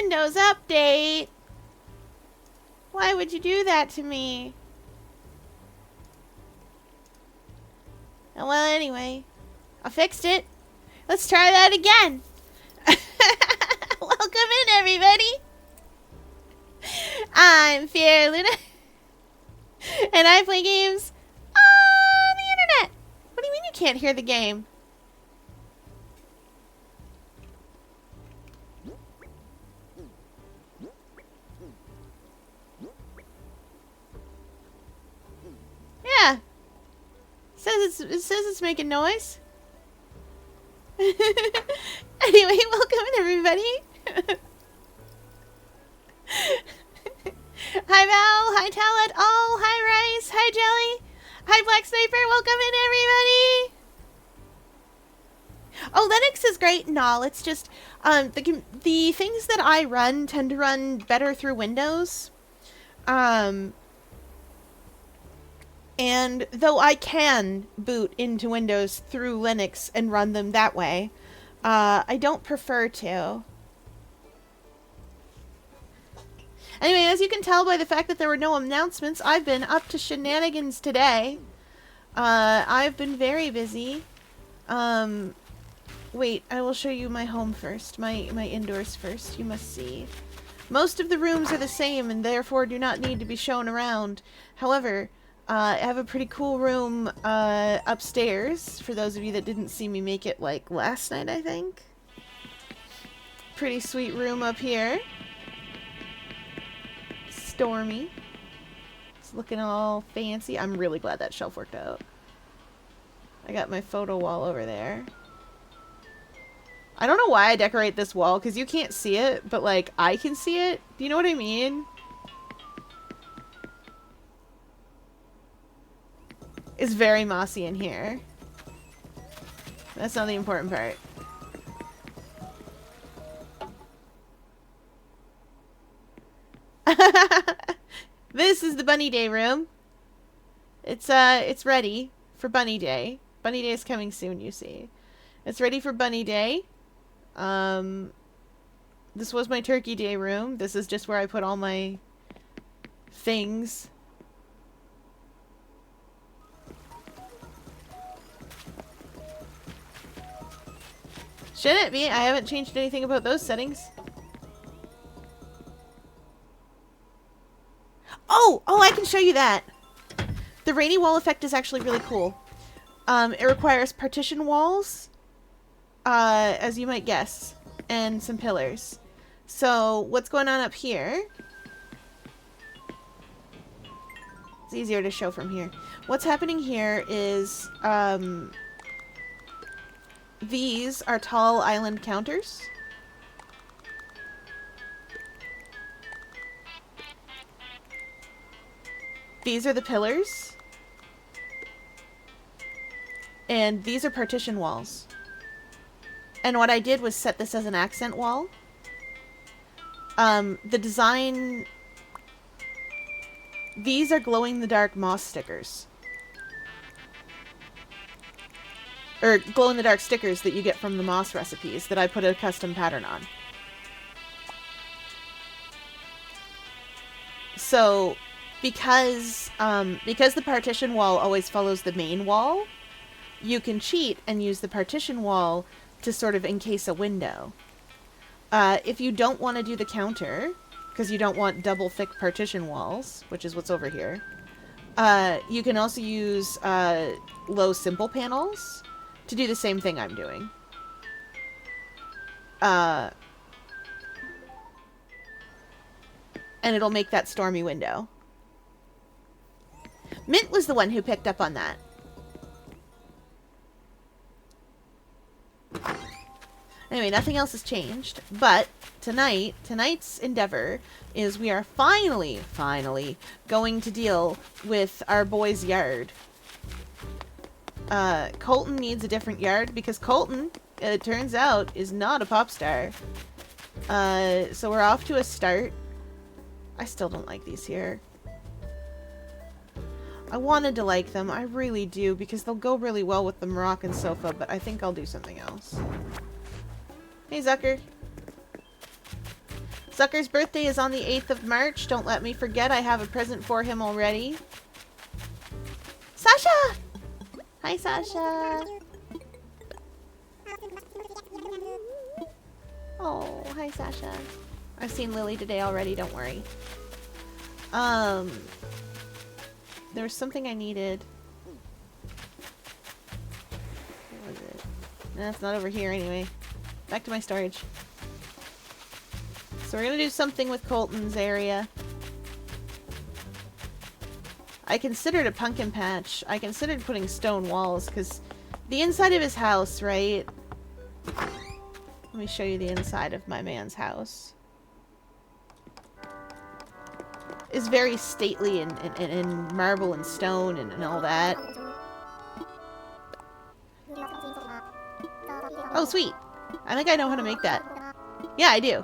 Windows Update! Why would you do that to me? Oh, well, anyway. I fixed it. Let's try that again. Welcome in, everybody. I'm Fiera Luna. And I play games on the internet. What do you mean you can't hear the game? Yeah. It says it's making noise. Anyway, welcome in, everybody. Hi Val, hi Talat, oh, hi Rice, hi Jelly, hi Black Sniper, welcome in, everybody. Oh, Linux is great and all. It's just the things that I run tend to run better through Windows. And though I can boot into Windows through Linux and run them that way, I don't prefer to. Anyway, as you can tell by the fact that there were no announcements, I've been up to shenanigans today. I've been very busy. Wait, I will show you my home first, my indoors first, you must see. Most of the rooms are the same and therefore do not need to be shown around. However, I have a pretty cool room upstairs, for those of you that didn't see me make it like last night, I think. Pretty sweet room up here. Stormy. It's looking all fancy. I'm really glad that shelf worked out. I got my photo wall over there. I don't know why I decorate this wall, because you can't see it, but like, I can see it. Do you know what I mean? It's very mossy in here. That's not the important part. This is the Bunny Day room. It's ready for Bunny Day. Bunny Day is coming soon, you see. It's ready for Bunny Day. This was my Turkey Day room. This is just where I put all my things. Shouldn't it be? I haven't changed anything about those settings. Oh, I can show you that. The rainy wall effect is actually really cool. It requires partition walls, as you might guess, and some pillars. So what's going on up here? It's easier to show from here. What's happening here is, these are tall island counters. These are the pillars. And these are partition walls. And what I did was set this as an accent wall. The design... These are glow-in-the-dark moss stickers. Or glow-in-the-dark stickers that you get from the moss recipes that I put a custom pattern on. So... Because the partition wall always follows the main wall, you can cheat and use the partition wall to sort of encase a window. If you don't want to do the counter, because you don't want double thick partition walls, which is what's over here, you can also use low simple panels to do the same thing I'm doing. And it'll make that stormy window. Mint was the one who picked up on that. Anyway, nothing else has changed, but tonight's endeavor is we are finally going to deal with our boy's yard. Colton needs a different yard because Colton, it turns out, is not a pop star. So we're off to a start. I still don't like these here. I wanted to like them, I really do, because they'll go really well with the Moroccan sofa, but I think I'll do something else. Hey, Zucker. Sucker's birthday is on the 8th of March. Don't let me forget. I have a present for him already. Sasha! Hi, Sasha. Oh, hi, Sasha. I've seen Lily today already. Don't worry. There was something I needed. What was it? No, it's not over here anyway. Back to my storage. So we're gonna do something with Colton's area. I considered a pumpkin patch. I considered putting stone walls, because the inside of his house, right? Let me show you the inside of my man's house. Is very stately and marble and stone and all that. Oh, sweet. I think I know how to make that. Yeah, I do.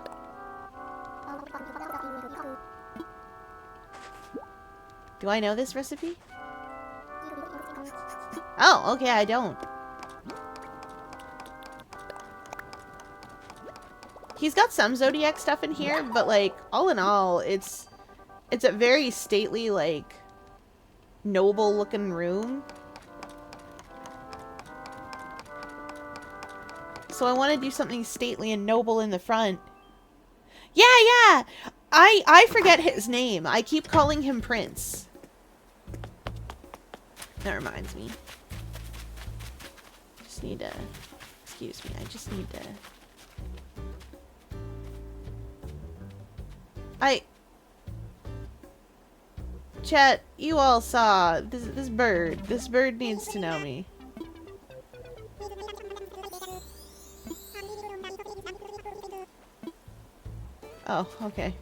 Do I know this recipe? Oh, okay, I don't. He's got some Zodiac stuff in here, but like, all in all, it's a very stately, like, noble looking room. So I want to do something stately and noble in the front. Yeah, yeah! I forget his name. I keep calling him Prince. That reminds me. Just need to... Excuse me, I just need to... Chat, you all saw this bird. This bird needs to know me. Oh, okay.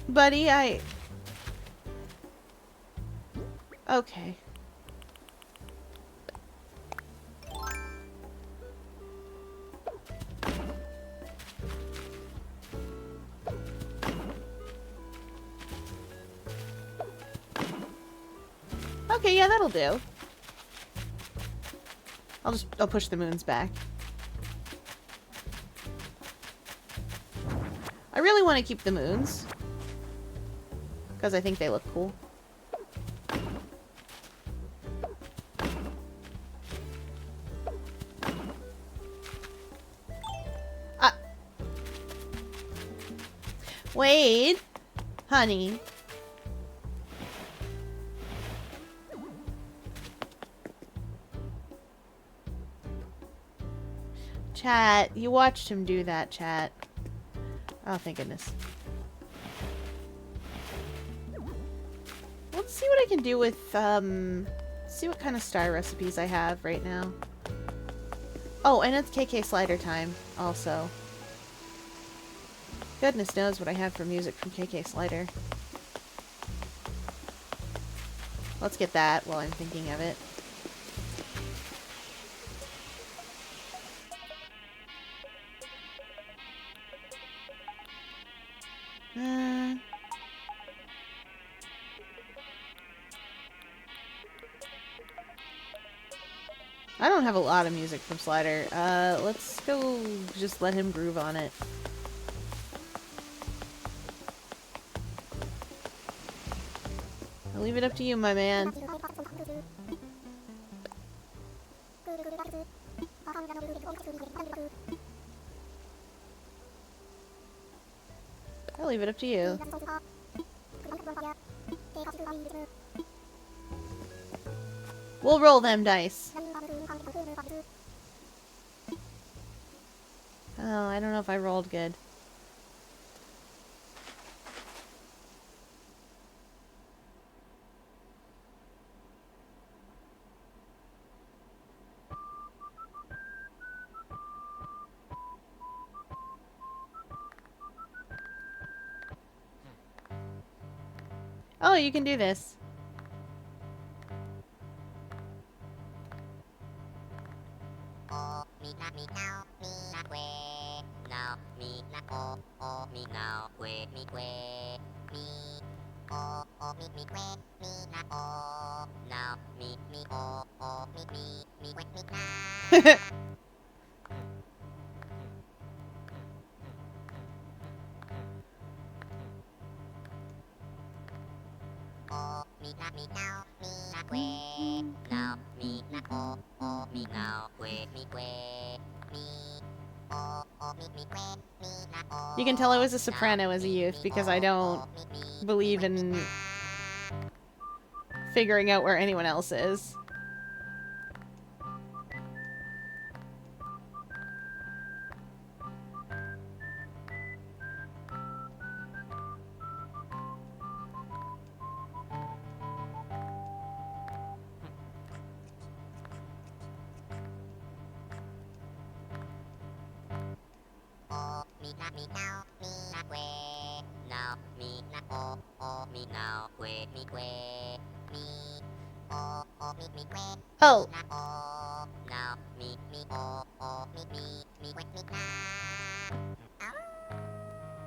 Buddy, okay. Okay, yeah, that'll do. I'll push the moons back. I really want to keep the moons, because I think they look cool. Wait, honey. Chat, you watched him do that, chat. Oh, thank goodness. Let's see what I can do with, see what kind of star recipes I have right now. Oh, and it's KK Slider time, also. Goodness knows what I have for music from KK Slider. Let's get that while I'm thinking of it. I don't have a lot of music from Slider. Let's go just let him groove on it. I'll leave it up to you, my man. I'll leave it up to you. We'll roll them dice. Oh, I don't know if I rolled good. Oh, you can do this. You can tell I was a soprano as a youth because I don't believe in figuring out where anyone else is. Oh.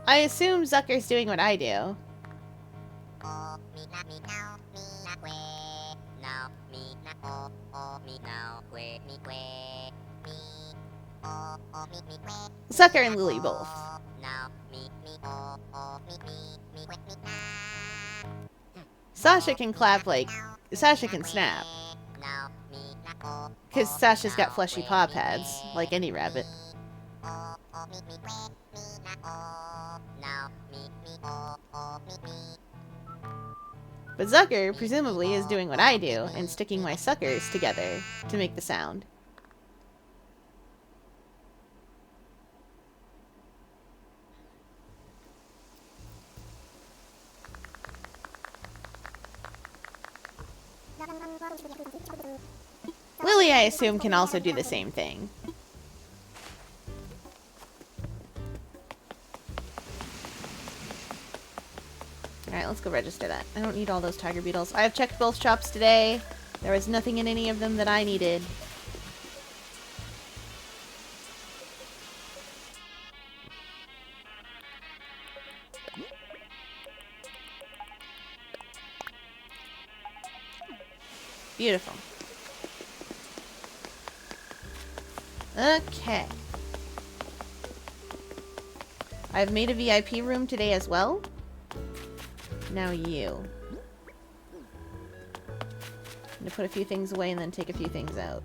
I assume Zucker's doing what I do. Zucker and Lily both. Sasha can clap like... Sasha can snap. Because Sasha's got fleshy paw pads, like any rabbit. But Zucker, presumably, is doing what I do and sticking my suckers together to make the sound. Lily, I assume, can also do the same thing. Alright, let's go register that. I don't need all those tiger beetles. I have checked both shops today. There was nothing in any of them that I needed. Beautiful. Okay. I've made a VIP room today as well. Now you. I'm gonna put a few things away and then take a few things out.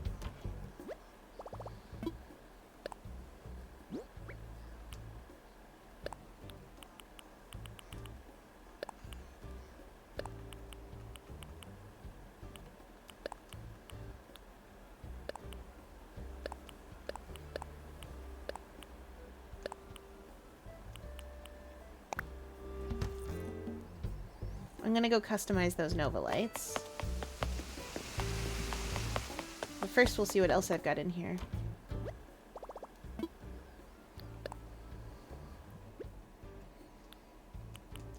I'm gonna go customize those Nova lights. But first we'll see what else I've got in here.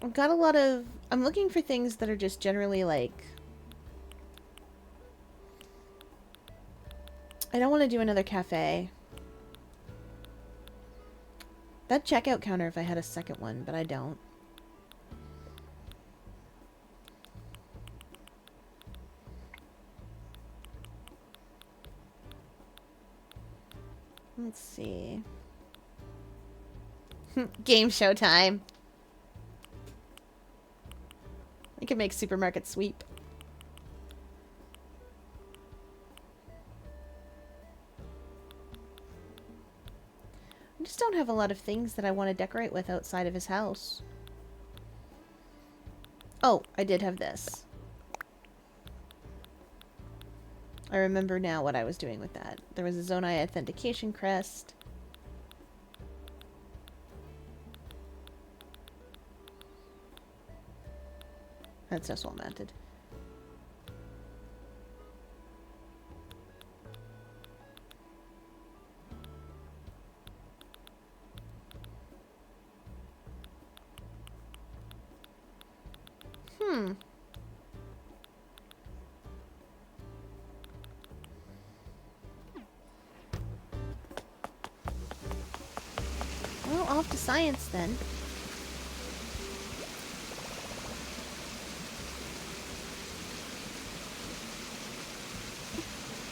I've got a lot of... I'm looking for things that are just generally like... I don't want to do another cafe. That checkout counter if I had a second one, but I don't. Let's see. Game show time. I can make supermarket sweep. I just don't have a lot of things that I want to decorate with outside of his house. Oh, I did have this. I remember now what I was doing with that. There was a Zonai authentication crest. That's just well mounted. Well, off to science then.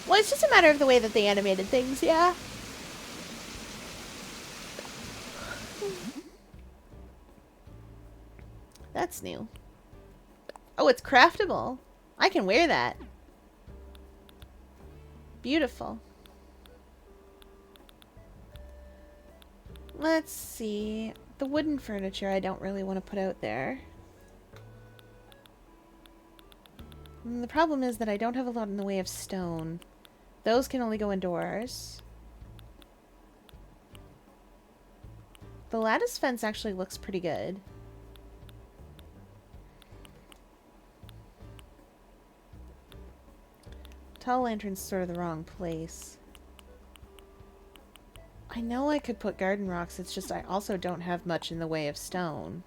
Well, it's just a matter of the way that they animated things, yeah. That's new. Oh, it's craftable. I can wear that. Beautiful. Let's see. The wooden furniture I don't really want to put out there. The problem is that I don't have a lot in the way of stone. Those can only go indoors. The lattice fence actually looks pretty good. Tall lantern's sort of the wrong place. I know I could put garden rocks, it's just I also don't have much in the way of stone.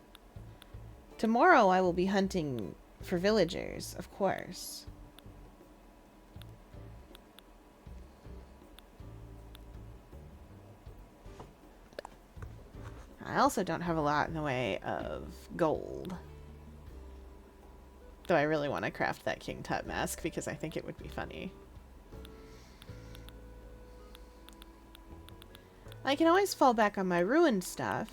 Tomorrow I will be hunting for villagers, of course. I also don't have a lot in the way of gold. Though I really want to craft that King Tut mask because I think it would be funny. I can always fall back on my ruined stuff.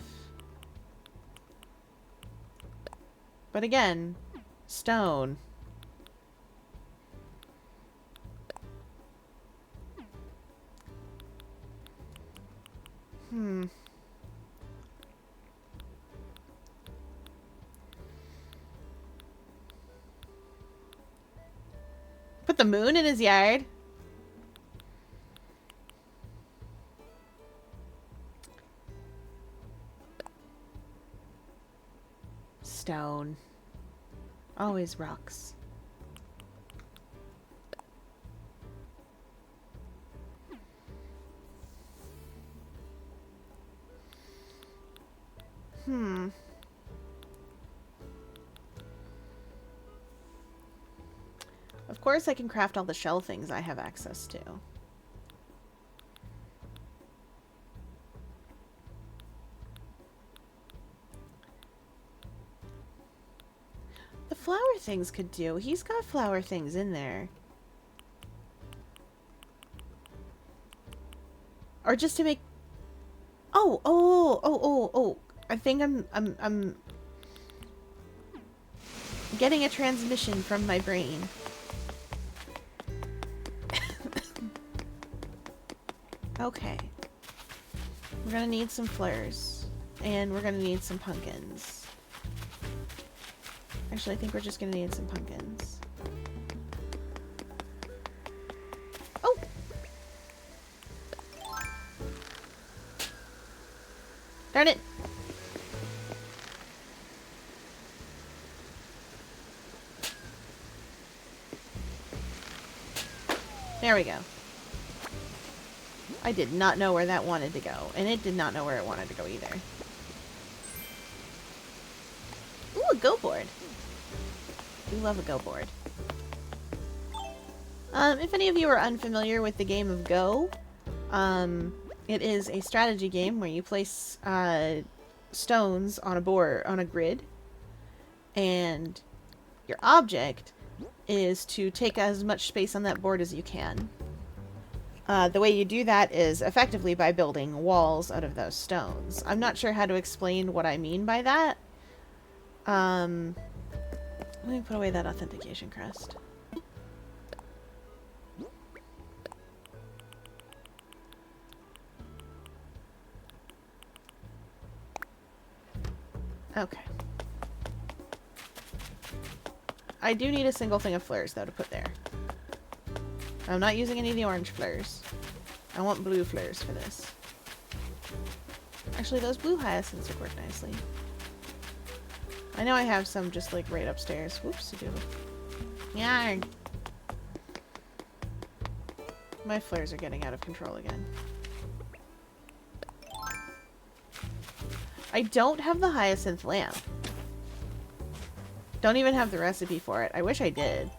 But again, stone. Put the moon in his yard. Stone. Always rocks. Of course I can craft all the shell things I have access to. The flower things could do. He's got flower things in there. Or just to make... Oh. I think I'm getting a transmission from my brain. Okay. We're gonna need some flowers. And we're gonna need some pumpkins. Actually, I think we're just gonna need some pumpkins. Oh! Darn it! There we go. I did not know where that wanted to go, and it did not know where it wanted to go either. Ooh, a go board. I love a go board. If any of you are unfamiliar with the game of Go, it is a strategy game where you place stones on a board, on a grid, and your object is to take as much space on that board as you can. The way you do that is effectively by building walls out of those stones. I'm not sure how to explain what I mean by that. Let me put away that authentication crest. Okay. I do need a single thing of flowers, though, to put there. I'm not using any of the orange flowers. I want blue flowers for this. Actually, those blue hyacinths would work nicely. I know I have some just, like, right upstairs. Whoops-a-doodle. Yarn! My flares are getting out of control again. I don't have the hyacinth lamp. Don't even have the recipe for it. I wish I did.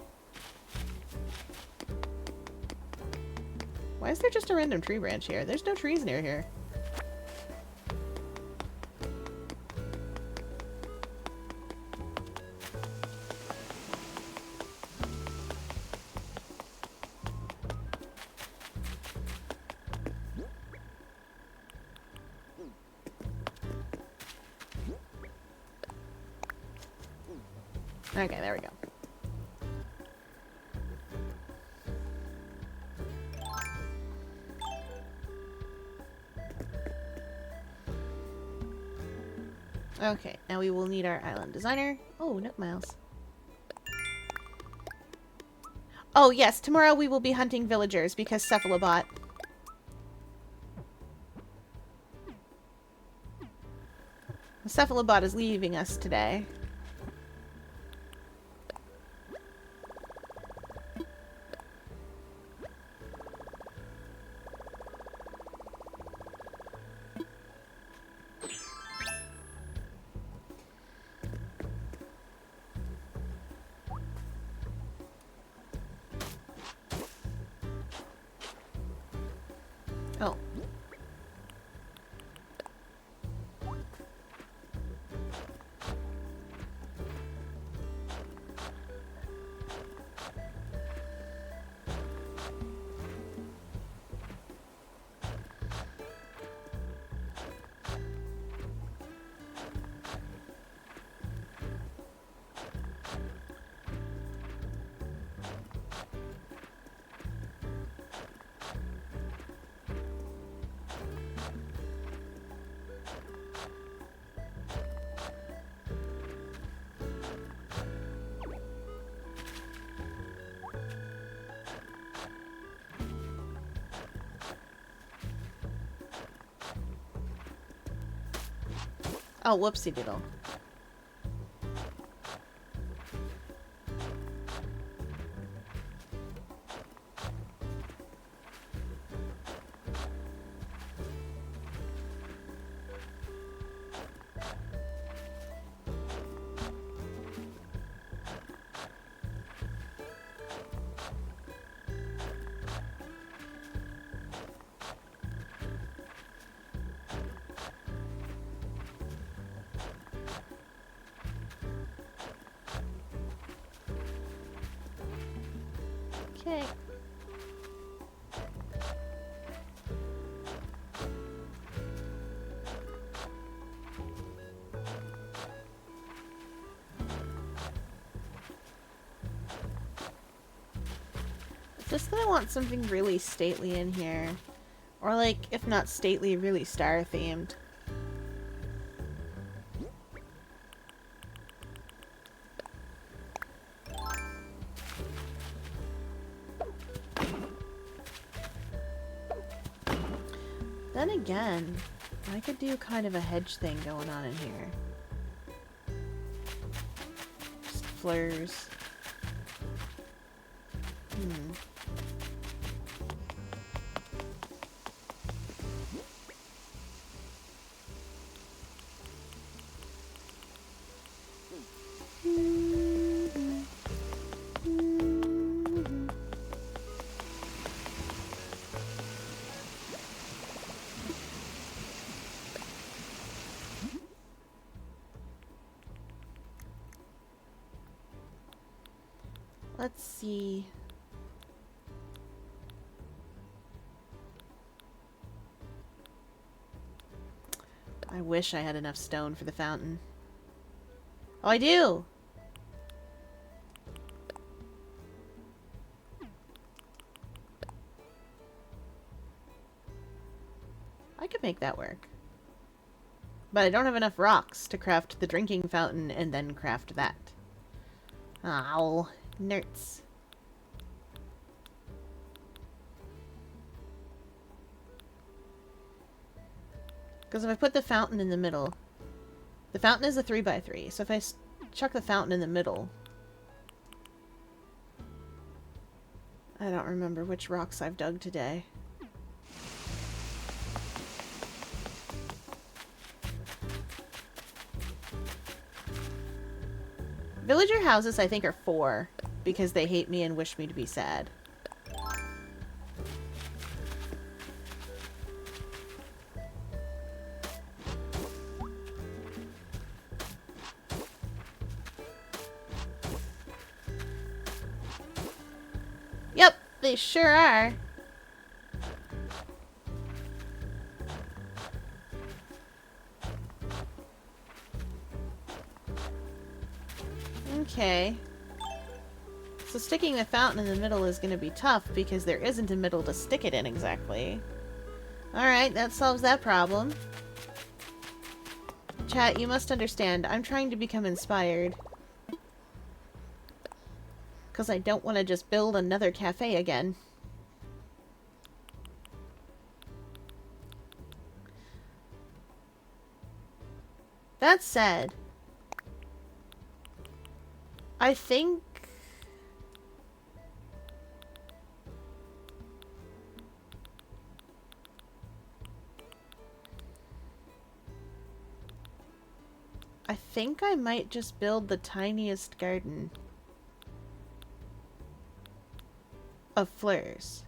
Why is there just a random tree branch here? There's no trees near here. Okay, there we go. Okay, now we will need our island designer. Oh, Nook Miles. Oh, yes, tomorrow we will be hunting villagers because Cephalobot. Cephalobot is leaving us today. Oh. Oh, whoopsie doodle. Okay. Just that I want something really stately in here. Or like, if not stately, really star-themed. Then again, I could do kind of a hedge thing going on in here. Just fleurs. Let's see. I wish I had enough stone for the fountain. Oh, I do! I could make that work. But I don't have enough rocks to craft the drinking fountain and then craft that. Ow. Nerds. Because if I put the fountain in the middle... The fountain is a 3x3, so if I chuck the fountain in the middle... I don't remember which rocks I've dug today. Villager houses, I think, are 4, because they hate me and wish me to be sad. Yep, they sure are. Okay. So sticking the fountain in the middle is going to be tough because there isn't a middle to stick it in exactly. Alright, that solves that problem. Chat, you must understand, I'm trying to become inspired. Because I don't want to just build another cafe again. That said, I think... I might just build the tiniest garden of flowers.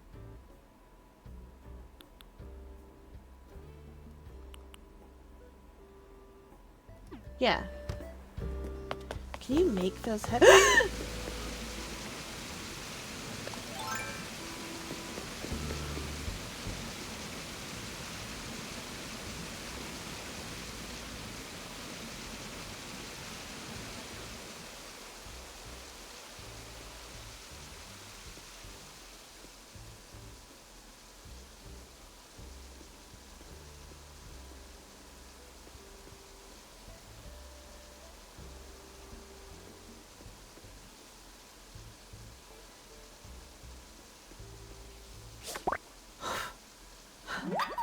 Yeah. Can you make those head-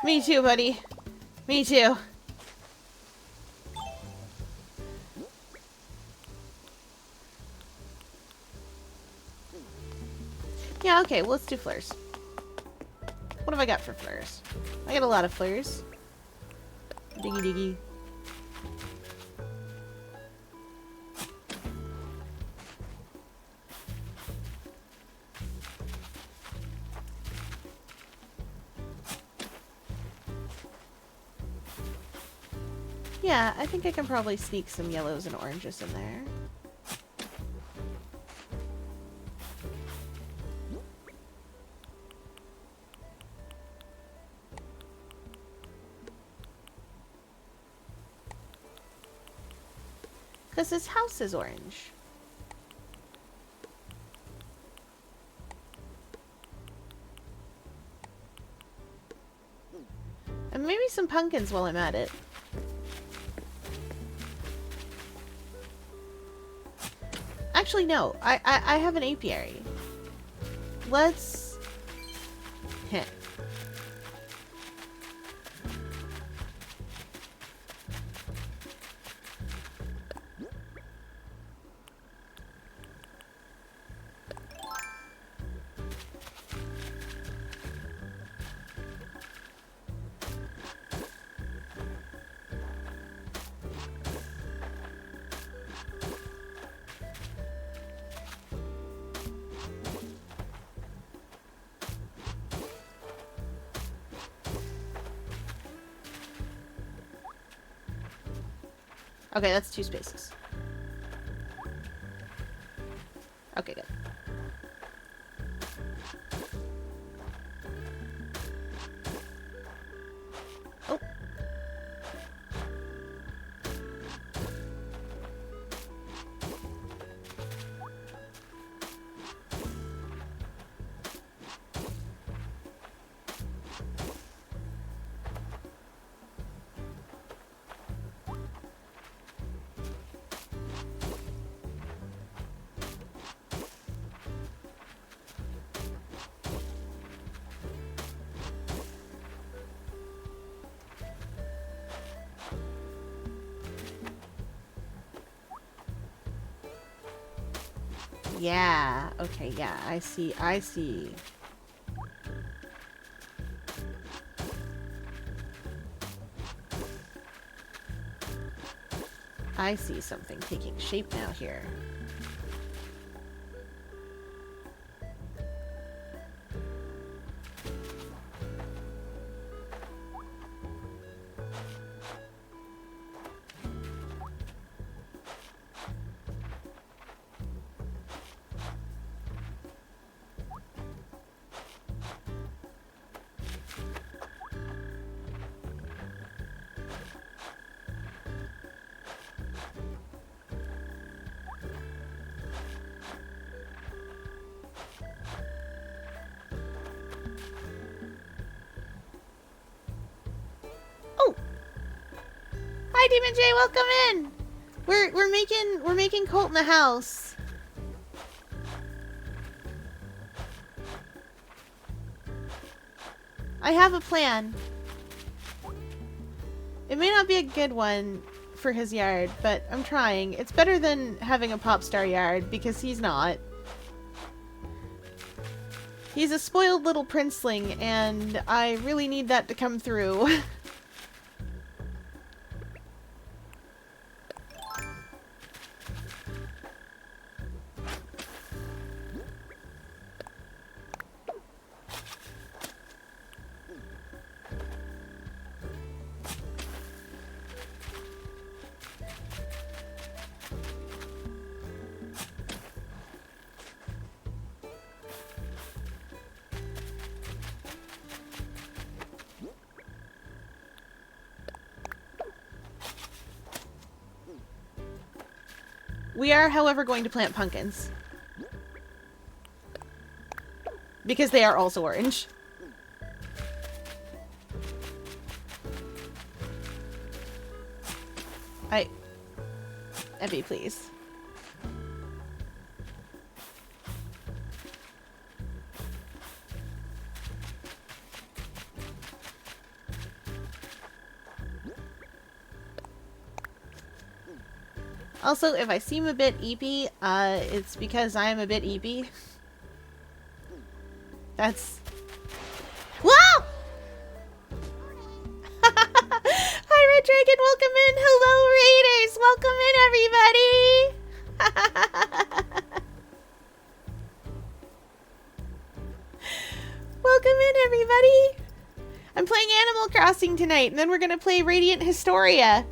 Me too, buddy. Me too. Yeah, okay, well, let's do flowers. What have I got for flowers? I got a lot of flowers. Diggy diggy. Yeah, I think I can probably sneak some yellows and oranges in there. Because his house is orange. And maybe some pumpkins while I'm at it. Actually, no. I have an apiary. Let's... Heh. Okay, that's 2 spaces. Okay, good. Oh. Yeah. Okay, yeah. I see. I see. I see something taking shape now here. Demon Jay, welcome in. We're making Colt in the house. I have a plan. It may not be a good one for his yard, but I'm trying. It's better than having a pop star yard, because he's not. He's a spoiled little princeling, and I really need that to come through. We are, however, going to plant pumpkins. Because they are also orange. Evie, please. Also, if I seem a bit eepy, it's because I am a bit eepy. That's... Whoa! Hi, Red Dragon, welcome in! Hello, Raiders! Welcome in, everybody! Welcome in, everybody! I'm playing Animal Crossing tonight, and then we're gonna play Radiant Historia.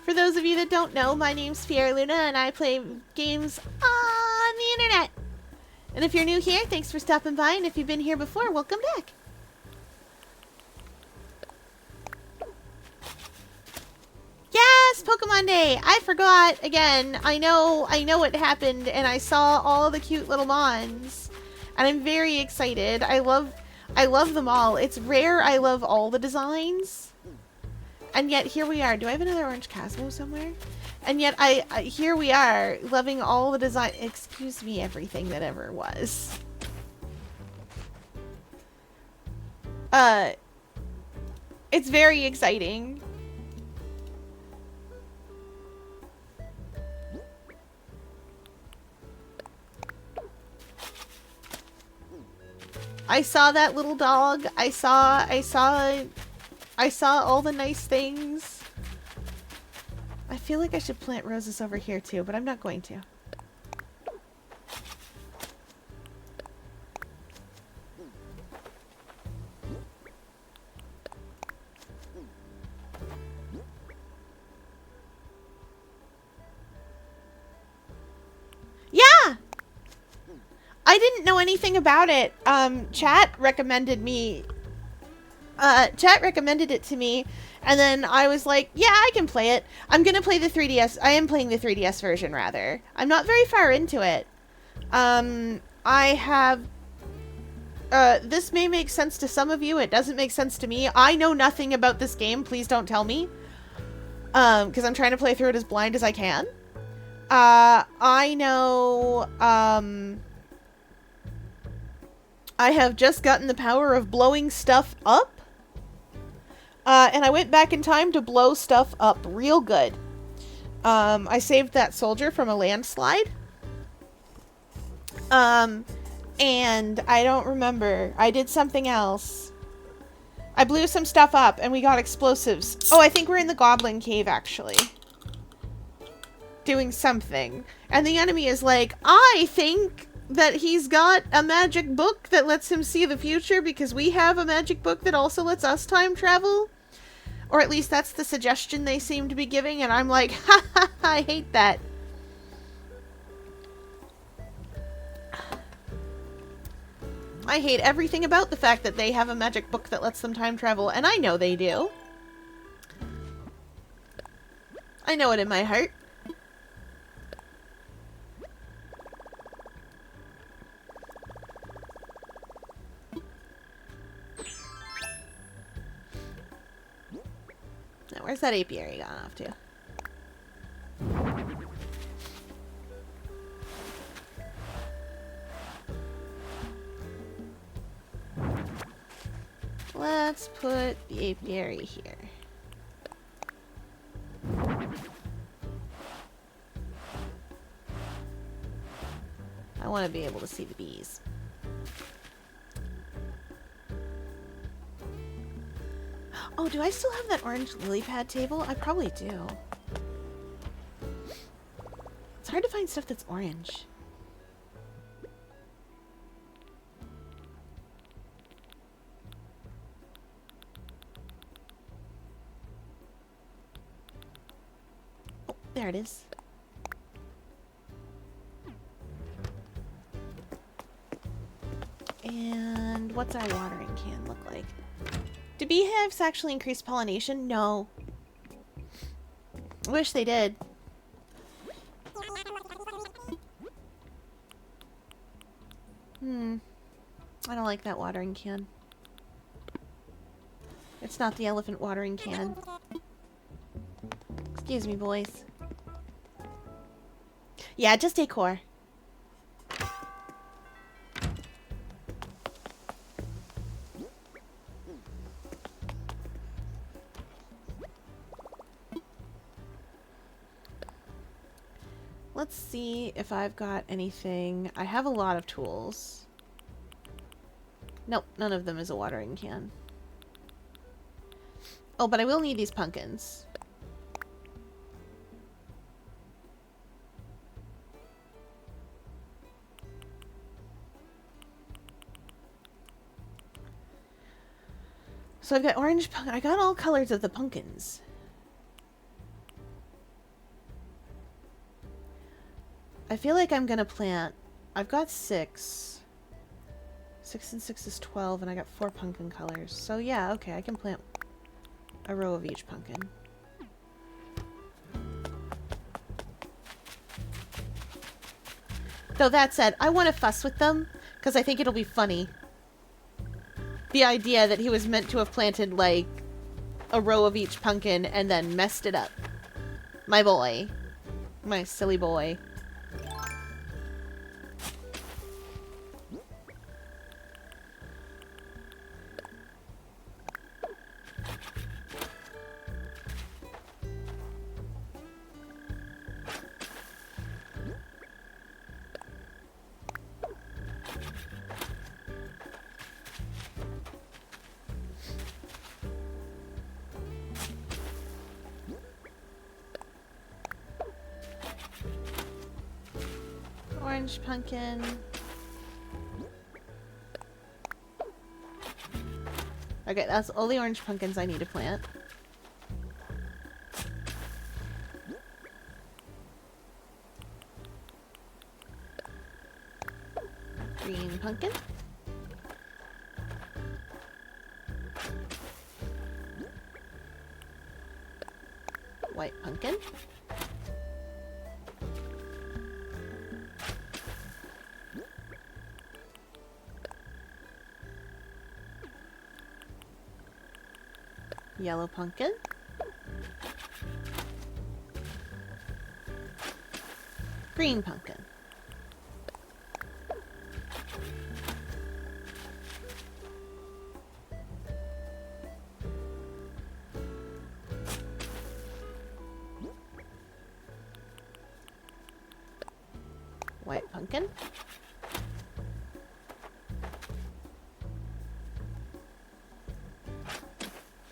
For those of you that don't know, my name's Fiera Luna and I play games on the internet. And if you're new here, thanks for stopping by, and if you've been here before, welcome back. Yes, Pokemon Day! I forgot again. I know what happened, and I saw all the cute little mons. And I'm very excited. I love them all. It's rare I love all the designs. And yet here we are. Do I have another orange Cosmo somewhere? And yet here we are, loving all the design. Excuse me, everything that ever was. It's very exciting. I saw that little dog. I saw all the nice things. I feel like I should plant roses over here too, but I'm not going to. Yeah! I didn't know anything about it. Chat recommended it to me, and then I was like, yeah, I can play it. I'm gonna play the 3DS. I am playing the 3DS version, rather. I'm not very far into it. I have... this may make sense to some of you. It doesn't make sense to me. I know nothing about this game. Please don't tell me. Because I'm trying to play through it as blind as I can. I know, I have just gotten the power of blowing stuff up. And I went back in time to blow stuff up real good. I saved that soldier from a landslide. And I don't remember. I did something else. I blew some stuff up and we got explosives. Oh, I think we're in the Goblin Cave, actually. Doing something. And the enemy is like, I think that he's got a magic book that lets him see the future because we have a magic book that also lets us time travel. Or at least that's the suggestion they seem to be giving, and I'm like, ha ha, I hate that. I hate everything about the fact that they have a magic book that lets them time travel, and I know they do. I know it in my heart. Where's that apiary gone off to? Let's put the apiary here. I want to be able to see the bees. Oh, do I still have that orange lily pad table? I probably do. It's hard to find stuff that's orange. Oh, there it is. And what's our watering can look like? Do beehives actually increase pollination? No. I wish they did. I don't like that watering can. It's not the elephant watering can. Excuse me, boys. Yeah, just decor. Let's see if I've got anything. I have a lot of tools. Nope, none of them is a watering can. Oh, but I will need these pumpkins. So I've got orange pumpkin. I got all colors of the pumpkins. I feel like I'm gonna plant. I've got 6. 6 and 6 is 12, and I got 4 pumpkin colors. So yeah, okay, I can plant a row of each pumpkin. Though that said, I want to fuss with them, because I think it'll be funny. The idea that he was meant to have planted, like, a row of each pumpkin and then messed it up. My boy. My silly boy. Orange pumpkin. Okay, that's all the orange pumpkins I need to plant. Green pumpkin. White pumpkin. Yellow pumpkin. Green pumpkin. White pumpkin.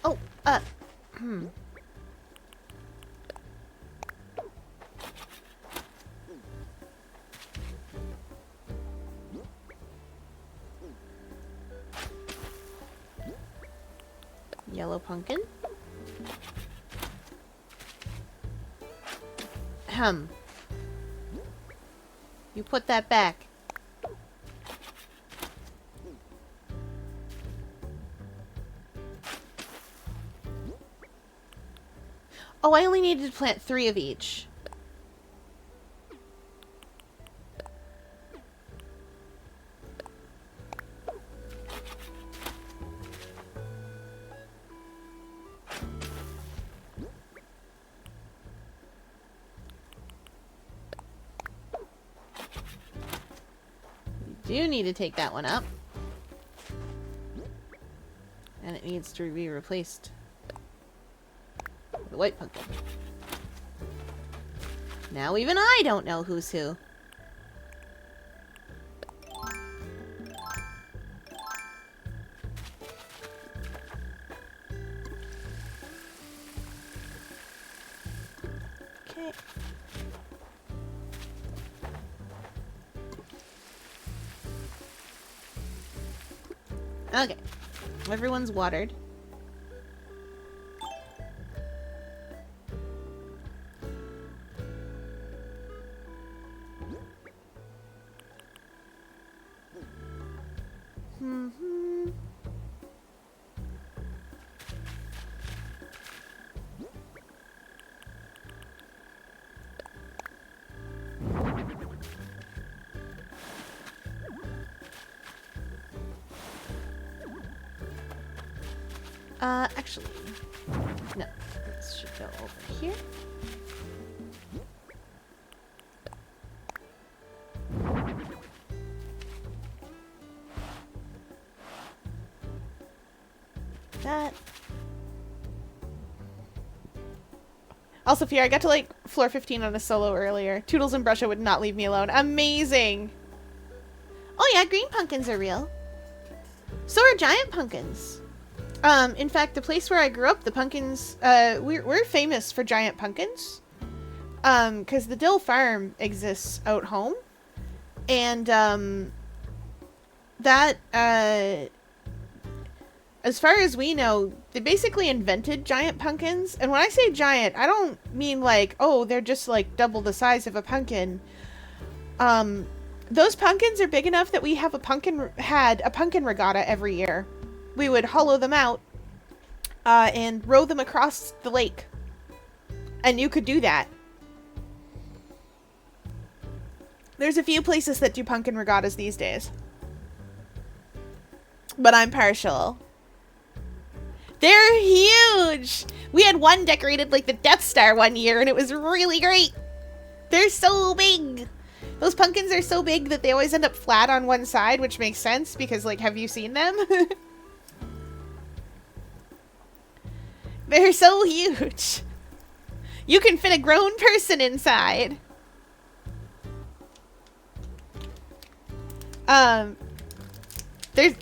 Oh, Yellow pumpkin. You put that back. Oh, I only needed to plant 3 of each. do need to take that one up. And it needs to be replaced with a white pumpkin. Now even I don't know who's who. Okay. Okay. Everyone's watered. Actually, no. This should go over here. That. Also, Fear, I got to like floor 15 on a solo earlier. Toodles and Brusha would not leave me alone. Amazing! Oh yeah, green pumpkins are real. So are giant pumpkins. In fact, the place where I grew up, the pumpkins, we're famous for giant pumpkins. Because the Dill Farm exists out home. And, that, as far as we know, they basically invented giant pumpkins. And when I say giant, I don't mean like, oh, they're just like double the size of a pumpkin. Those pumpkins are big enough that we have had a pumpkin regatta every year. We would hollow them out, and row them across the lake. And you could do that. There's a few places that do pumpkin regattas these days. But I'm partial. They're huge! We had one decorated like the Death Star one year, and it was really great. They're so big. Those pumpkins are so big that they always end up flat on one side, which makes sense because, like, have you seen them? They're so huge. You can fit a grown person inside.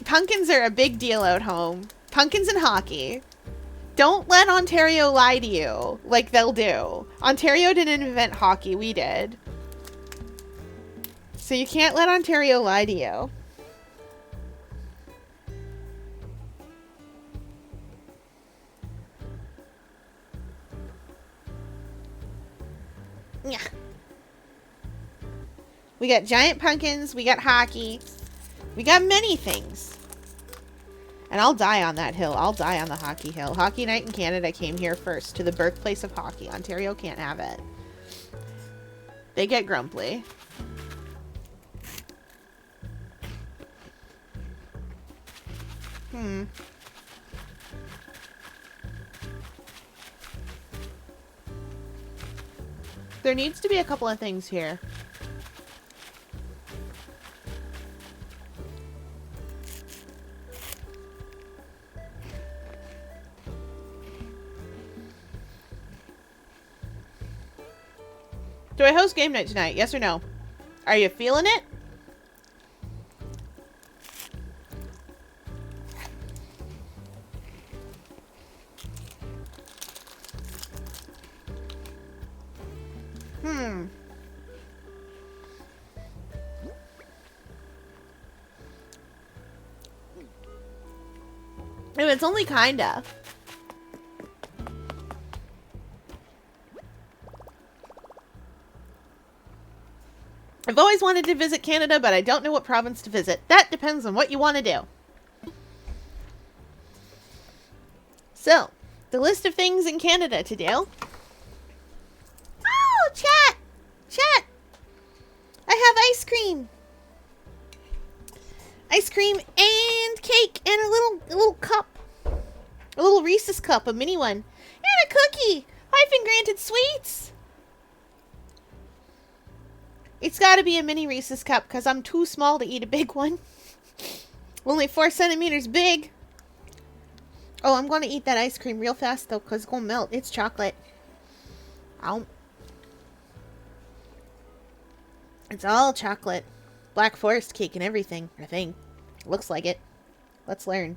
Pumpkins are a big deal out home. Pumpkins and hockey. Don't let Ontario lie to you like they'll do. Ontario didn't invent hockey, we did. So you can't let Ontario lie to you. Yeah. We got giant pumpkins, we got hockey, we got many things. And I'll die on that hill. I'll die on the hockey hill. Hockey Night in Canada came here first, to the birthplace of hockey. Ontario can't have it. They get grumpy. There needs to be a couple of things here. Do I host game night tonight? Yes or no? Are you feeling it? It's only kinda. I've always wanted to visit Canada, but I don't know what province to visit. That depends on what you want to do. So, the list of things in Canada to do. Oh, chat! Chat! I have ice cream! Ice cream and cake and a little cup. A little Reese's cup, a mini one. And a cookie! I've been granted sweets! It's gotta be a mini Reese's cup because I'm too small to eat a big one. Only 4 centimeters big. Oh, I'm going to eat that ice cream real fast, though, because it's going to melt. It's chocolate. Ow. It's all chocolate. Black Forest cake and everything, I think. Looks like it. Let's learn.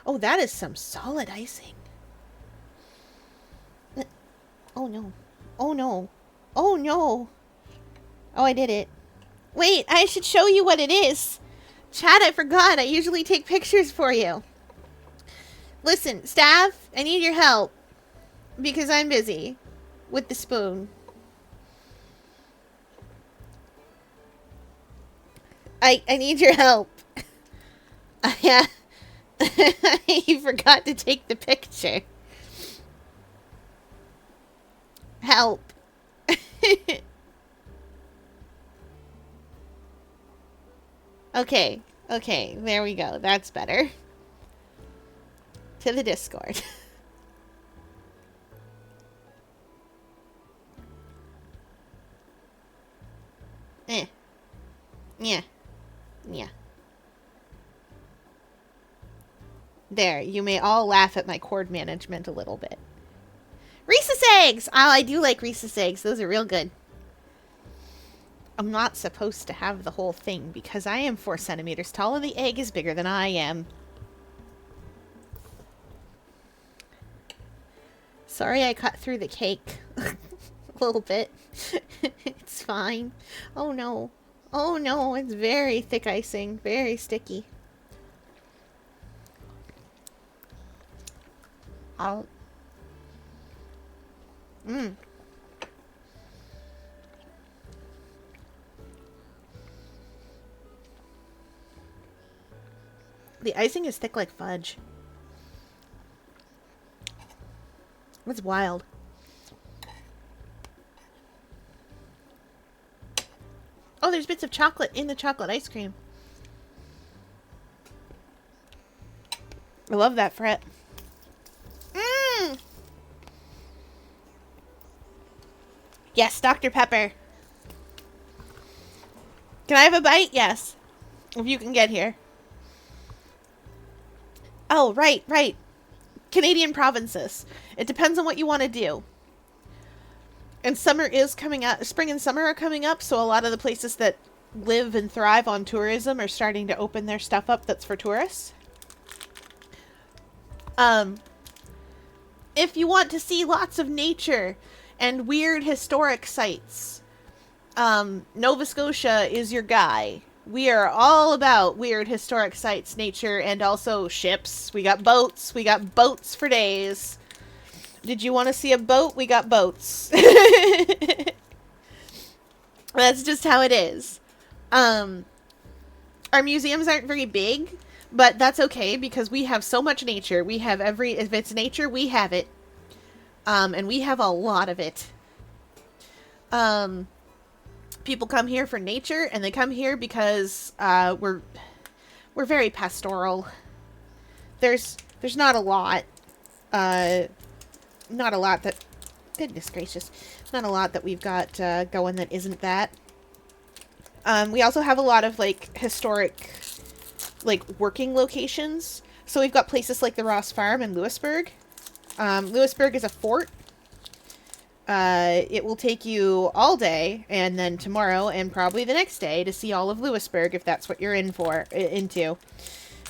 Oh, that is some solid icing. Oh, no. Oh, no. Oh, no. Oh, I did it. Wait, I should show you what it is. Chad, I forgot. I usually take pictures for you. Listen, staff, I need your help. Because I'm busy with the spoon. I need your help. Yeah. I forgot to take the picture. Help. Okay. Okay, there we go. That's better. To the Discord. Eh. Yeah. Yeah. There, you may all laugh at my cord management a little bit. Reese's eggs! Oh, I do like Reese's eggs. Those are real good. I'm not supposed to have the whole thing because I am 4 centimeters tall and the egg is bigger than I am. Sorry I cut through the cake. A little bit. It's fine. Oh no. Oh no, it's very thick icing. Very sticky. I'll... Mmm. The icing is thick like fudge. It's wild. Oh, there's bits of chocolate in the chocolate ice cream. I love that fret. Mmm! Yes, Dr. Pepper. Can I have a bite? Yes. If you can get here. Oh, right, right. Canadian provinces. It depends on what you want to do. And summer is coming up. Spring and summer are coming up, so a lot of the places that live and thrive on tourism are starting to open their stuff up that's for tourists. If you want to see lots of nature and weird historic sites, Nova Scotia is your guy. We are all about weird historic sites, nature, and also ships. We got boats. We got boats for days. Did you want to see a boat? We got boats. That's just how it is. Our museums aren't very big, but that's okay because we have so much nature. We have if it's nature, we have it. And we have a lot of it. People come here for nature, and they come here because we're very pastoral. There's not a lot. Not a lot that... Goodness gracious. Not a lot that we've got going that isn't that. We also have a lot of, like, historic, like, working locations. So we've got places like the Ross Farm in Louisbourg. Louisbourg is a fort. It will take you all day, and then tomorrow, and probably the next day, to see all of Louisbourg, if that's what you're into.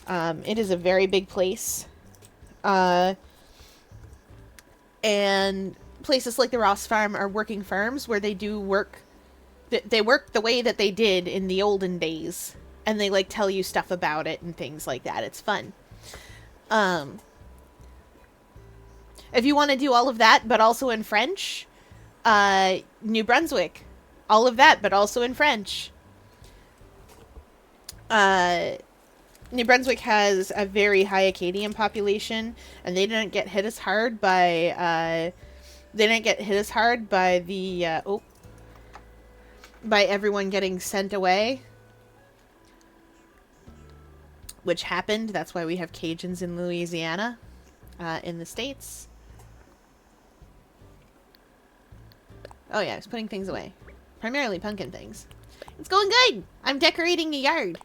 It is a very big place. And places like the Ross Farm are working farms where they do work. They work the way that they did in the olden days, and they like tell you stuff about it and things like that. It's fun. If you want to do all of that, but also in French, New Brunswick, all of that, but also in French. New Brunswick has a very high Acadian population, and they didn't get hit as hard by, by everyone getting sent away. Which happened. That's why we have Cajuns in Louisiana, in the States. Oh yeah, I was putting things away. primarily pumpkin things. It's going good! I'm decorating the yard.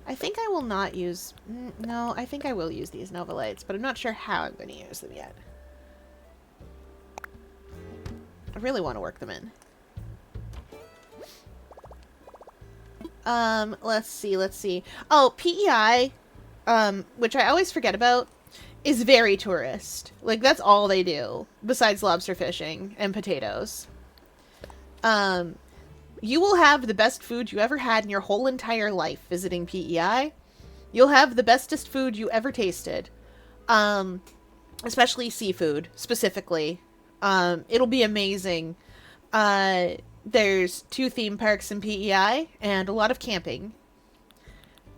I think I will not use... No, I think I will use these Nova Lights, but I'm not sure how I'm going to use them yet. I really want to work them in. Let's see. Oh, PEI, which I always forget about, is very tourist. Like, that's all they do, besides lobster fishing and potatoes. You will have the best food you ever had in your whole entire life visiting PEI. You'll have the bestest food you ever tasted. Especially seafood, specifically. It'll be amazing. There's 2 theme parks in PEI, and a lot of camping.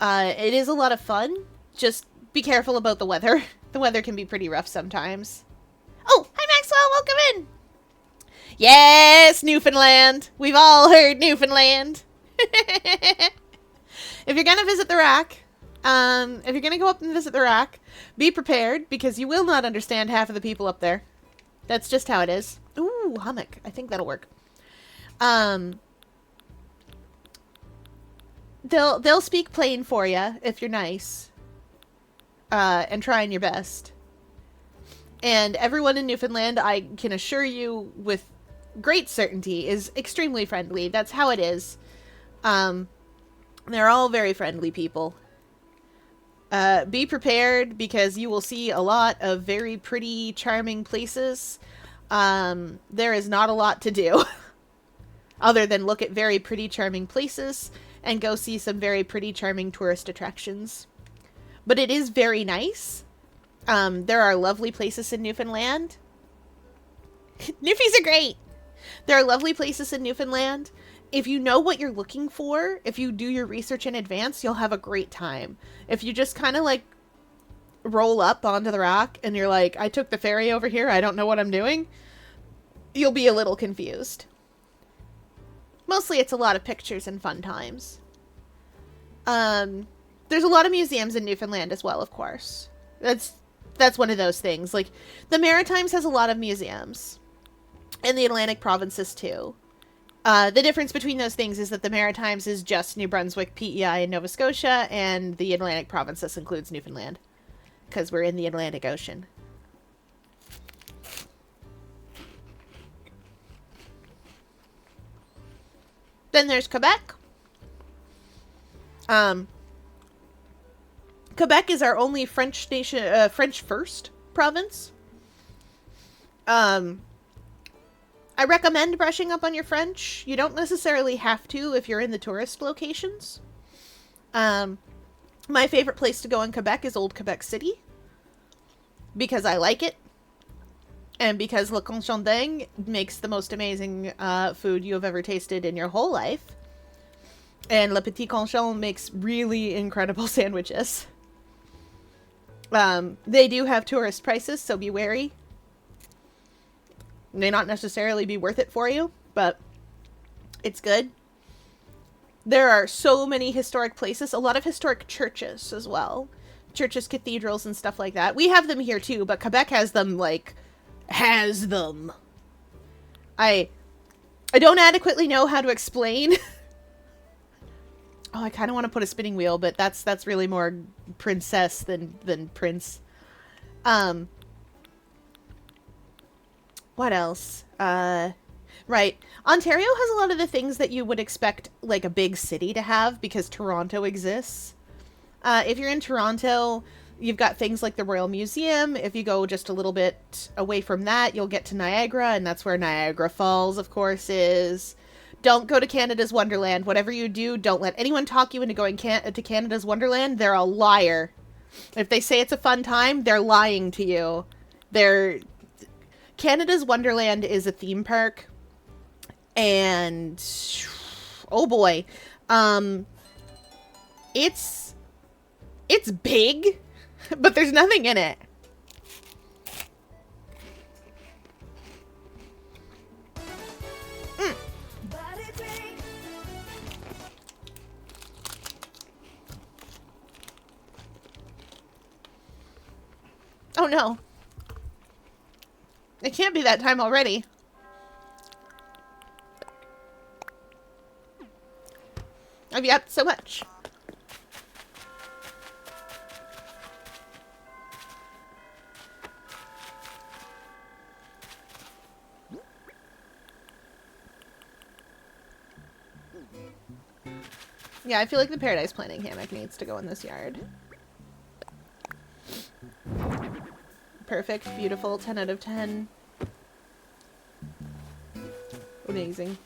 It is a lot of fun. Just be careful about the weather. The weather can be pretty rough sometimes. Oh, hi Maxwell, welcome in! Yes, Newfoundland! We've all heard Newfoundland! If you're gonna visit the rack, if you're gonna go up and visit the rack, be prepared, because you will not understand half of the people up there. That's just how it is. Ooh, hummock. I think that'll work. They'll speak plain for you if you're nice, and trying your best. And everyone in Newfoundland, I can assure you with great certainty, is extremely friendly. That's how it is. They're all very friendly people. Be prepared, because you will see a lot of very pretty, charming places. There is not a lot to do. Other than look at very pretty, charming places and go see some very pretty, charming tourist attractions. But it is very nice. There are lovely places in Newfoundland. Newfies are great! There are lovely places in Newfoundland. If you know what you're looking for, if you do your research in advance, you'll have a great time. If you just kind of like roll up onto the rock and you're like, I took the ferry over here, I don't know what I'm doing, you'll be a little confused. Mostly it's a lot of pictures and fun times. There's a lot of museums in Newfoundland as well, of course. That's one of those things. Like, the Maritimes has a lot of museums. And the Atlantic provinces, too. The difference between those things is that the Maritimes is just New Brunswick, PEI, and Nova Scotia, and the Atlantic provinces includes Newfoundland. Because we're in the Atlantic Ocean. Then there's Quebec. Quebec is our only French nation, French first province. I recommend brushing up on your French. You don't necessarily have to if you're in the tourist locations. My favorite place to go in Quebec is Old Quebec City. Because I like it. And because Le Cochonding makes the most amazing food you have ever tasted in your whole life. And Le Petit Conchon makes really incredible sandwiches. They do have tourist prices, so be wary. May not necessarily be worth it for you, but it's good. There are so many historic places, a lot of historic churches as well. Churches, cathedrals, and stuff like that. We have them here too, but Quebec has them, like, has them. I don't adequately know how to explain. Oh, I kind of want to put a spinning wheel, but that's really more princess than prince. What else? Right. Ontario has a lot of the things that you would expect, like, a big city to have, because Toronto exists. If you're in Toronto, you've got things like the Royal Museum. If you go just a little bit away from that, you'll get to Niagara, and that's where Niagara Falls, of course, is. Don't go to Canada's Wonderland. Whatever you do, don't let anyone talk you into going to Canada's Wonderland. They're a liar. If they say it's a fun time, they're lying to you. Canada's Wonderland is a theme park. And oh boy. It's big, but there's nothing in it. Oh no. It can't be that time already. Yep, so much. Yeah, I feel like the paradise planting hammock needs to go in this yard. Perfect, beautiful, 10 out of 10. Amazing.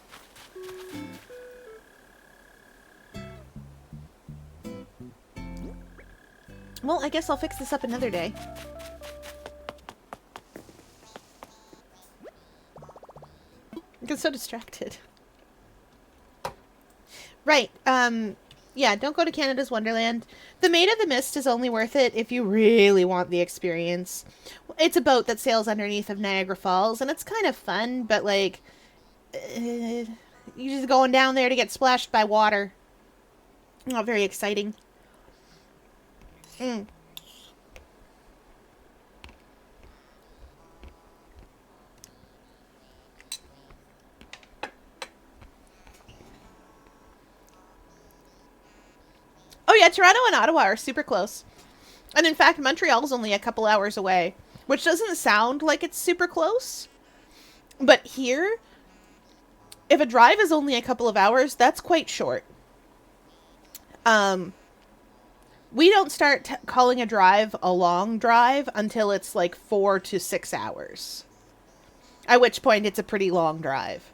Well, I guess I'll fix this up another day. I get so distracted. Right, yeah, don't go to Canada's Wonderland. The Maid of the Mist is only worth it if you really want the experience. It's a boat that sails underneath of Niagara Falls, and it's kind of fun, but, like, you're just going down there to get splashed by water. Not very exciting. Mm. Oh yeah, Toronto and Ottawa are super close. And in fact, Montreal's only a couple hours away, which doesn't sound like it's super close. But here, if a drive is only a couple of hours, that's quite short. We don't start calling a drive a long drive until it's like 4 to 6 hours. At which point it's a pretty long drive.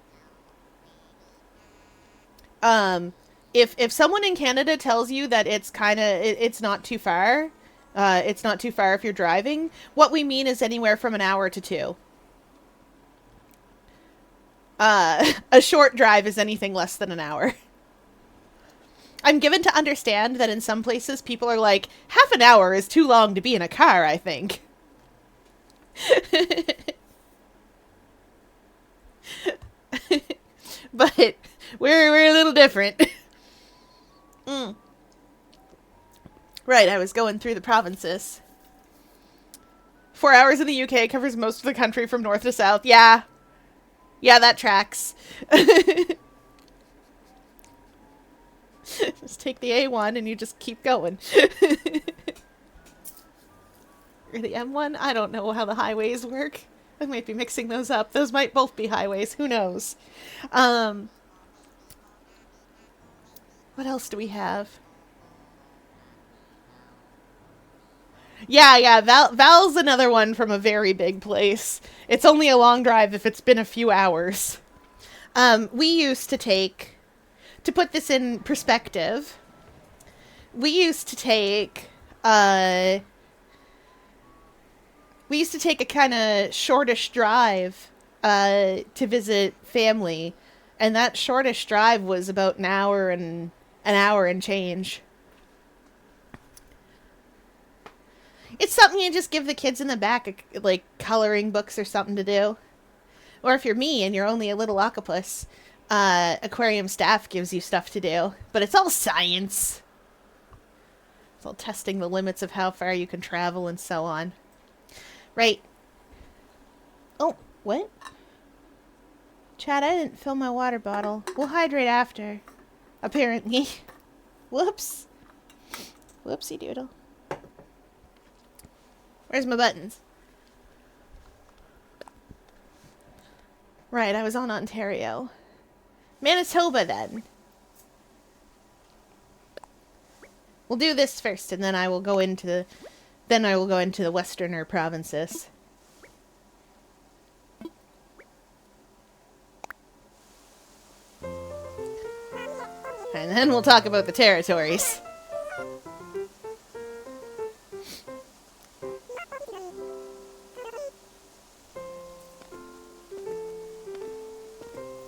If someone in Canada tells you that it's it's not too far, it's not too far if you're driving, what we mean is anywhere from an hour to 2. A short drive is anything less than an hour. I'm given to understand that in some places people are like, half an hour is too long to be in a car, I think. But we're a little different. Mm. Right, I was going through the provinces. 4 hours in the UK covers most of the country from north to south. Yeah. Yeah, that tracks. Just take the A1 and you just keep going. Or the M1? I don't know how the highways work. I might be mixing those up. Those might both be highways. Who knows? What else do we have? Yeah. Val's another one from a very big place. It's only a long drive if it's been a few hours. We used to take... To put this in perspective, we used to take a kind of shortish drive to visit family, and that shortish drive was about an hour and change. It's something you just give the kids in the back, like coloring books or something to do. Or if you're me and you're only a little octopus, aquarium staff gives you stuff to do. But it's all science. It's all testing the limits of how far you can travel and so on. Right. Oh, what? Chad, I didn't fill my water bottle. We'll hydrate after. Apparently. Whoops. Whoopsie doodle. Where's my buttons? Right, I was on Ontario. Manitoba, then. We'll do this first, and then I will go into the... Then I will go into the westerner provinces. And then we'll talk about the territories.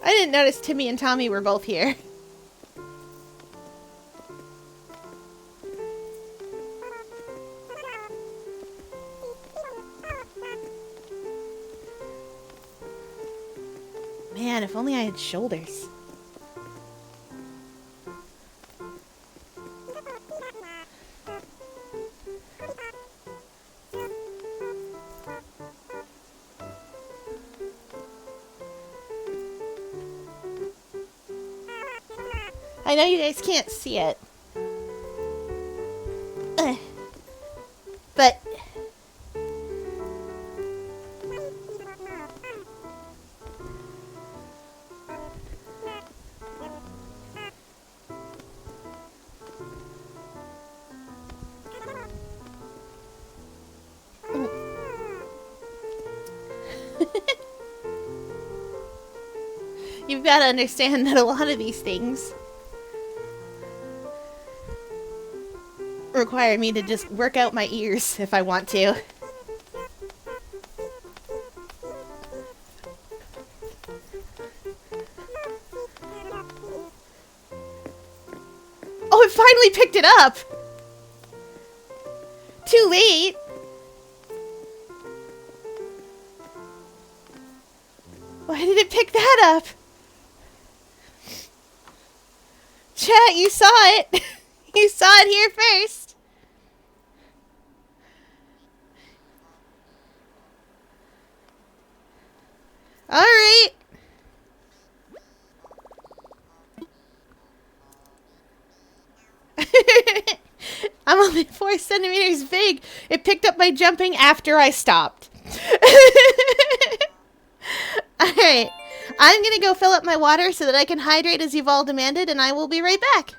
I didn't notice Timmy and Tommy were both here. Man, if only I had shoulders. I know you guys can't see it. But you've got to understand that a lot of these things require me to just work out my ears if I want to. Oh, it finally picked it up! Too late! Why did it pick that up? Chat, you saw it! You saw it here first! Alright! I'm only 4 centimeters big. It picked up my jumping after I stopped. Alright. I'm gonna go fill up my water so that I can hydrate as you've all demanded, and I will be right back.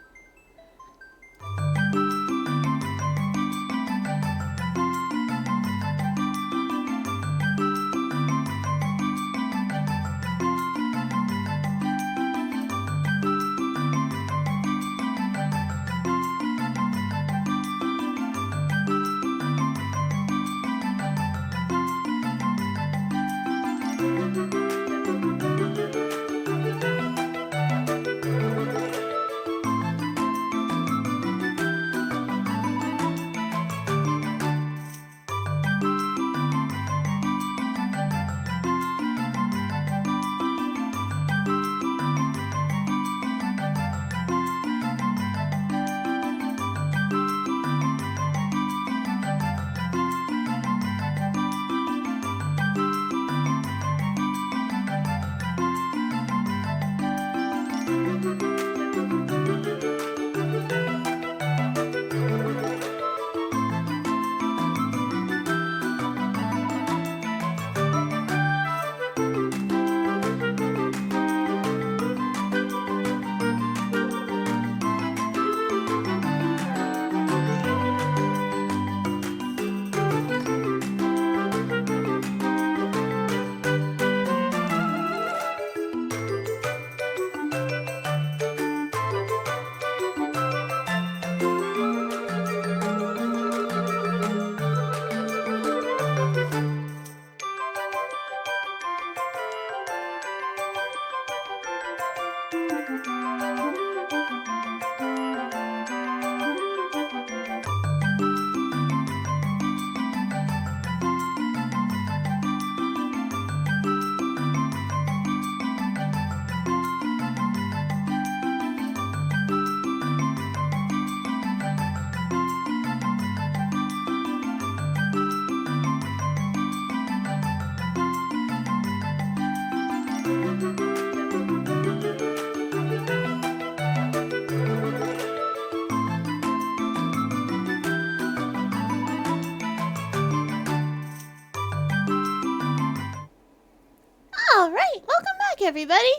Alright, welcome back everybody!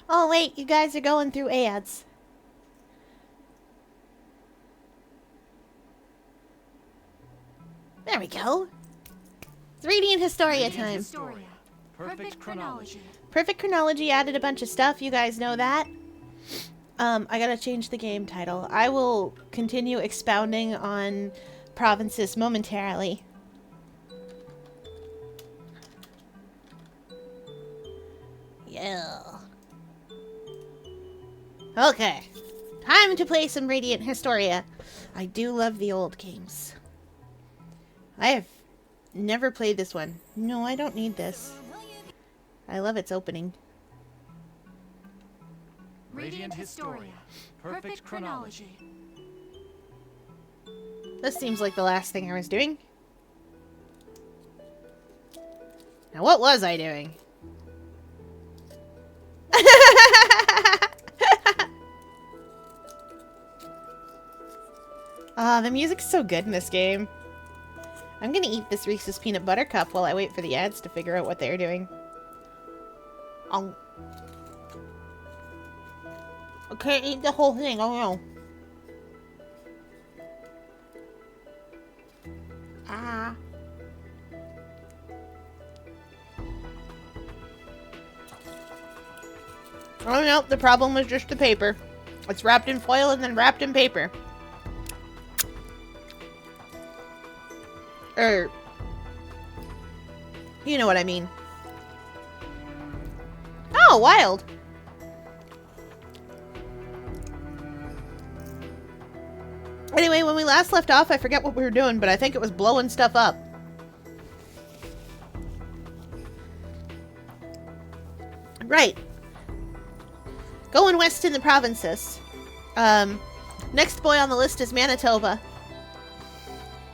Oh wait, you guys are going through ads. There we go. It's Radiant Historia time. Historia. Perfect chronology. Perfect chronology added a bunch of stuff, you guys know that. I gotta change the game title. I will continue expounding on provinces momentarily. Yeah. Okay. Time to play some Radiant Historia. I do love the old games. I have never played this one. No, I don't need this. I love its opening. Radiant Historia. Perfect chronology. This seems like the last thing I was doing. Now, what was I doing? Ah, the music's so good in this game. I'm gonna eat this Reese's Peanut Butter Cup while I wait for the ads to figure out what they're doing. Oh. I can't eat the whole thing, oh no. Ah. Oh no, the problem was just the paper. It's wrapped in foil and then wrapped in paper. You know what I mean. Oh, wild. Anyway, when we last left off, I forget what we were doing, but I think it was blowing stuff up. Right. Going west in the provinces. Next boy on the list is Manitoba.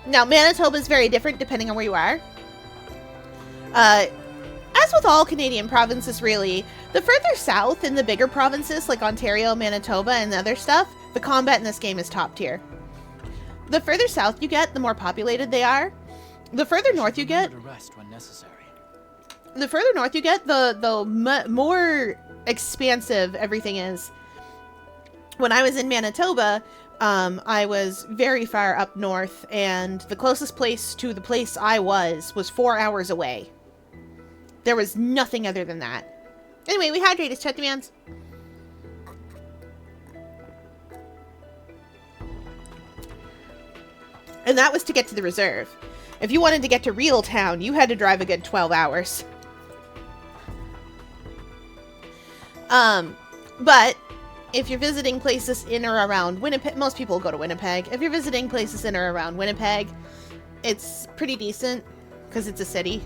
Now, Manitoba is very different depending on where you are. As with all Canadian provinces, really, the further south in the bigger provinces like Ontario, Manitoba, and other stuff, the combat in this game is top tier. The further south you get, the more populated they are. The further north you get, the more expansive everything is. When I was in Manitoba, I was very far up north, and the closest place to the place I was 4 hours away. There was nothing other than that. Anyway, we hydrate as chat demands. And that was to get to the reserve. If you wanted to get to real town, you had to drive a good 12 hours. But if you're visiting places in or around Winnipeg, most people go to Winnipeg. If you're visiting places in or around Winnipeg, it's pretty decent because it's a city.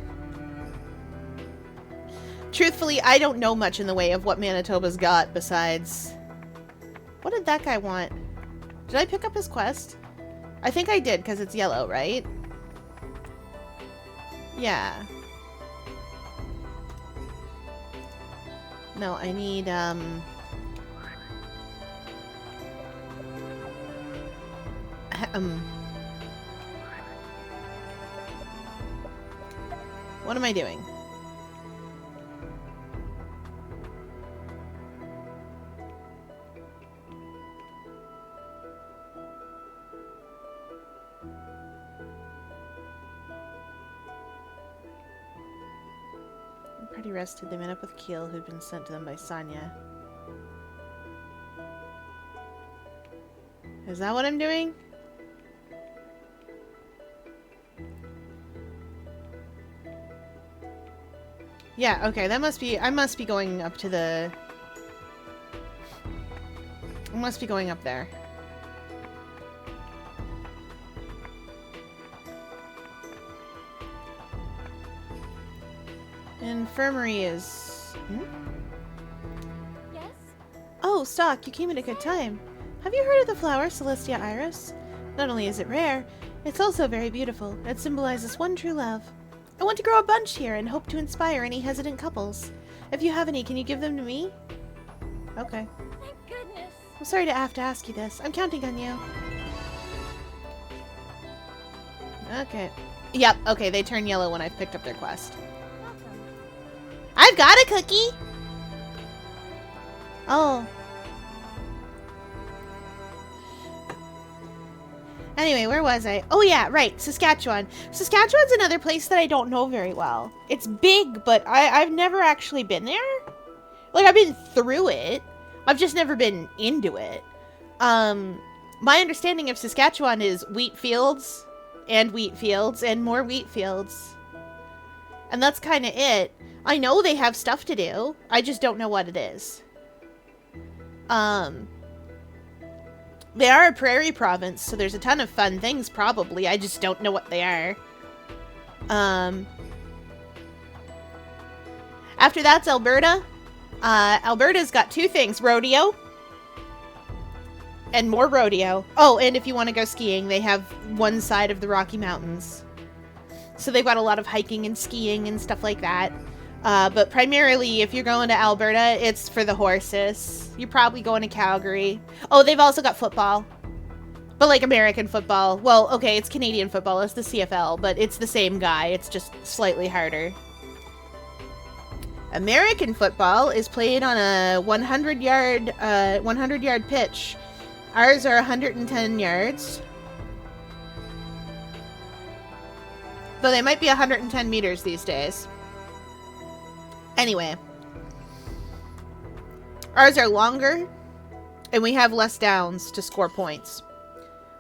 Truthfully, I don't know much in the way of what Manitoba's got besides... What did that guy want? Did I pick up his quest? I think I did because it's yellow, right? Yeah. No, I need, what am I doing? Pretty rested. They met up with Keel, who'd been sent to them by Sonya. Is that what I'm doing? Yeah, okay, that must be... I must be going up to the... I must be going up there. Infirmary is... Hmm? Yes? Oh, Stock, you came at a good time. Have you heard of the flower Celestia Iris? Not only is it rare, it's also very beautiful. It symbolizes one true love. I want to grow a bunch here and hope to inspire any hesitant couples. If you have any, can you give them to me? Okay. Thank goodness. I'm sorry to have to ask you this. I'm counting on you. Okay. Yep, okay, they turn yellow when I've picked up their quest. Welcome. I've got a cookie! Oh. Anyway, where was I? Oh yeah, right, Saskatchewan. Saskatchewan's another place that I don't know very well. It's big, but I've never actually been there. Like, I've been through it. I've just never been into it. My understanding of Saskatchewan is wheat fields, and more wheat fields. And that's kind of it. I know they have stuff to do. I just don't know what it is. They are a prairie province, so there's a ton of fun things, probably. I just don't know what they are. After that's Alberta. Alberta's got two things. Rodeo. And more rodeo. Oh, and if you want to go skiing, they have one side of the Rocky Mountains. So they've got a lot of hiking and skiing and stuff like that. But primarily, if you're going to Alberta, it's for the horses. You're probably going to Calgary. Oh, they've also got football. But like American football, well, okay, it's Canadian football, it's the CFL, but it's the same guy, it's just slightly harder. American football is played on a 100-yard pitch. Ours are 110 yards. Though they might be 110 meters these days. Anyway. Ours are longer, and we have less downs to score points.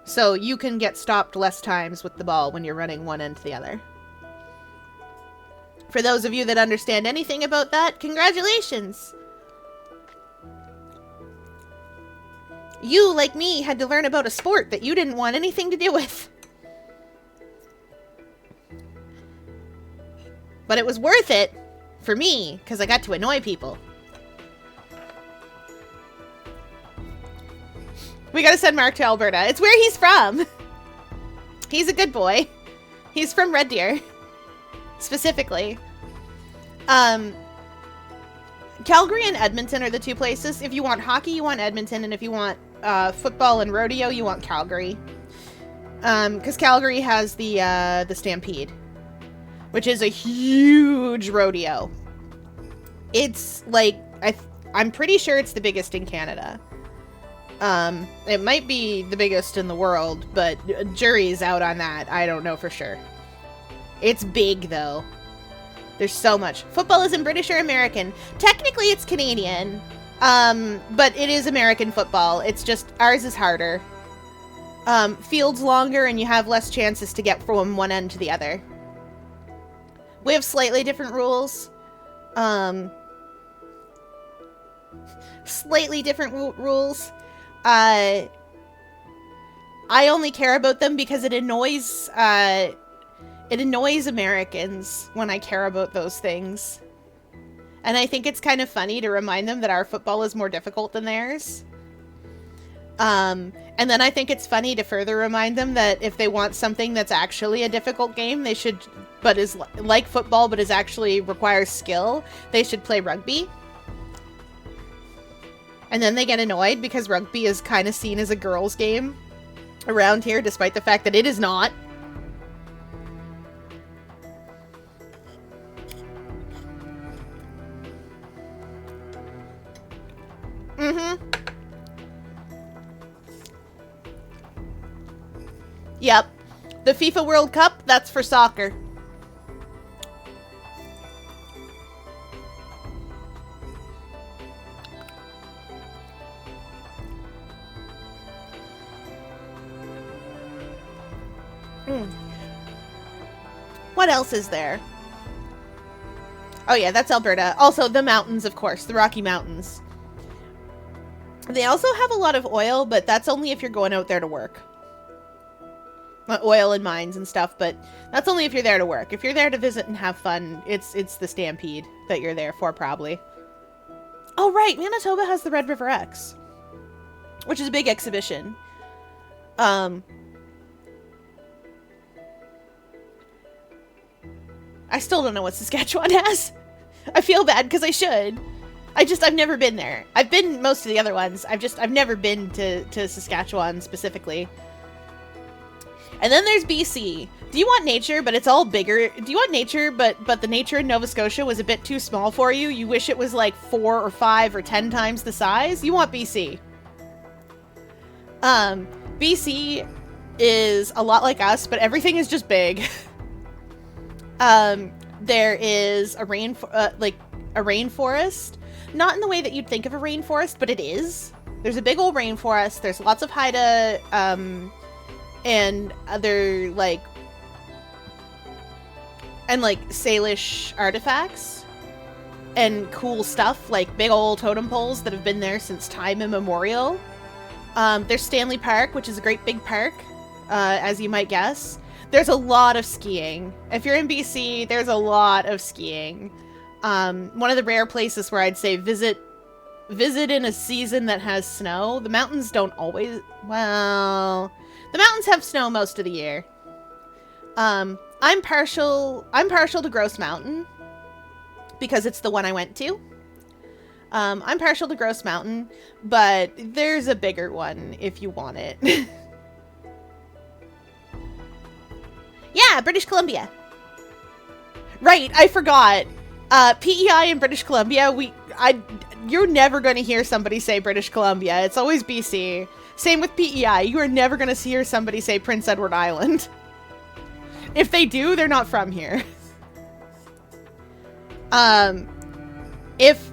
So you can get stopped less times with the ball when you're running one end to the other. For those of you that understand anything about that, congratulations! You, like me, had to learn about a sport that you didn't want anything to do with. But it was worth it for me, because I got to annoy people. We gotta send Mark to Alberta. It's where he's from. He's a good boy. He's from Red Deer. Specifically. Calgary and Edmonton are the two places. If you want hockey, you want Edmonton. And if you want football and rodeo, you want Calgary. Because Calgary has the Stampede. Which is a huge rodeo. It's like... I'm pretty sure it's the biggest in Canada. It might be the biggest in the world, but jury's out on that. I don't know for sure. It's big, though. There's so much. Football isn't British or American. Technically, it's Canadian. But it is American football. It's just, ours is harder. Field's longer, and you have less chances to get from one end to the other. We have slightly different rules. Slightly different rules. I only care about them because it annoys Americans when I care about those things. And I think it's kind of funny to remind them that our football is more difficult than theirs. And then I think it's funny to further remind them that if they want something that's actually a difficult game, they should, but is like football, but is actually requires skill, they should play rugby. And then they get annoyed because rugby is kind of seen as a girls' game around here, despite the fact that it is not. Yep. The FIFA World Cup, that's for soccer. What else is there? Oh yeah, that's Alberta. Also, the mountains, of course. The Rocky Mountains. They also have a lot of oil, but that's only if you're going out there to work. Oil and mines and stuff, but that's only if you're there to work. If you're there to visit and have fun, it's the Stampede that you're there for, probably. Oh, right. Manitoba has the Red River X, which is a big exhibition. I still don't know what Saskatchewan has. I feel bad because I should. I've never been there. I've been most of the other ones. I've never been to Saskatchewan specifically. And then there's BC. Do you want nature, but it's all bigger? Do you want nature, but the nature in Nova Scotia was a bit too small for you? You wish it was like 4 or 5 or 10 times the size? You want BC. BC is a lot like us, but everything is just big. There is a rainforest. Not in the way that you'd think of a rainforest, but it is. There's a big old rainforest. There's lots of Haida, and other, like Salish artifacts. And cool stuff, like big old totem poles that have been there since time immemorial. There's Stanley Park, which is a great big park, as you might guess. There's a lot of skiing. If you're in BC, there's a lot of skiing. One of the rare places where I'd say visit in a season that has snow. The mountains don't always... Well... The mountains have snow most of the year. I'm partial to Grouse Mountain because it's the one I went to. I'm partial to Grouse Mountain, but there's a bigger one if you want it. Yeah, British Columbia. Right, I forgot. PEI in British Columbia, you're never going to hear somebody say British Columbia. It's always BC. Same with PEI. You are never going to hear somebody say Prince Edward Island. If they do, they're not from here. If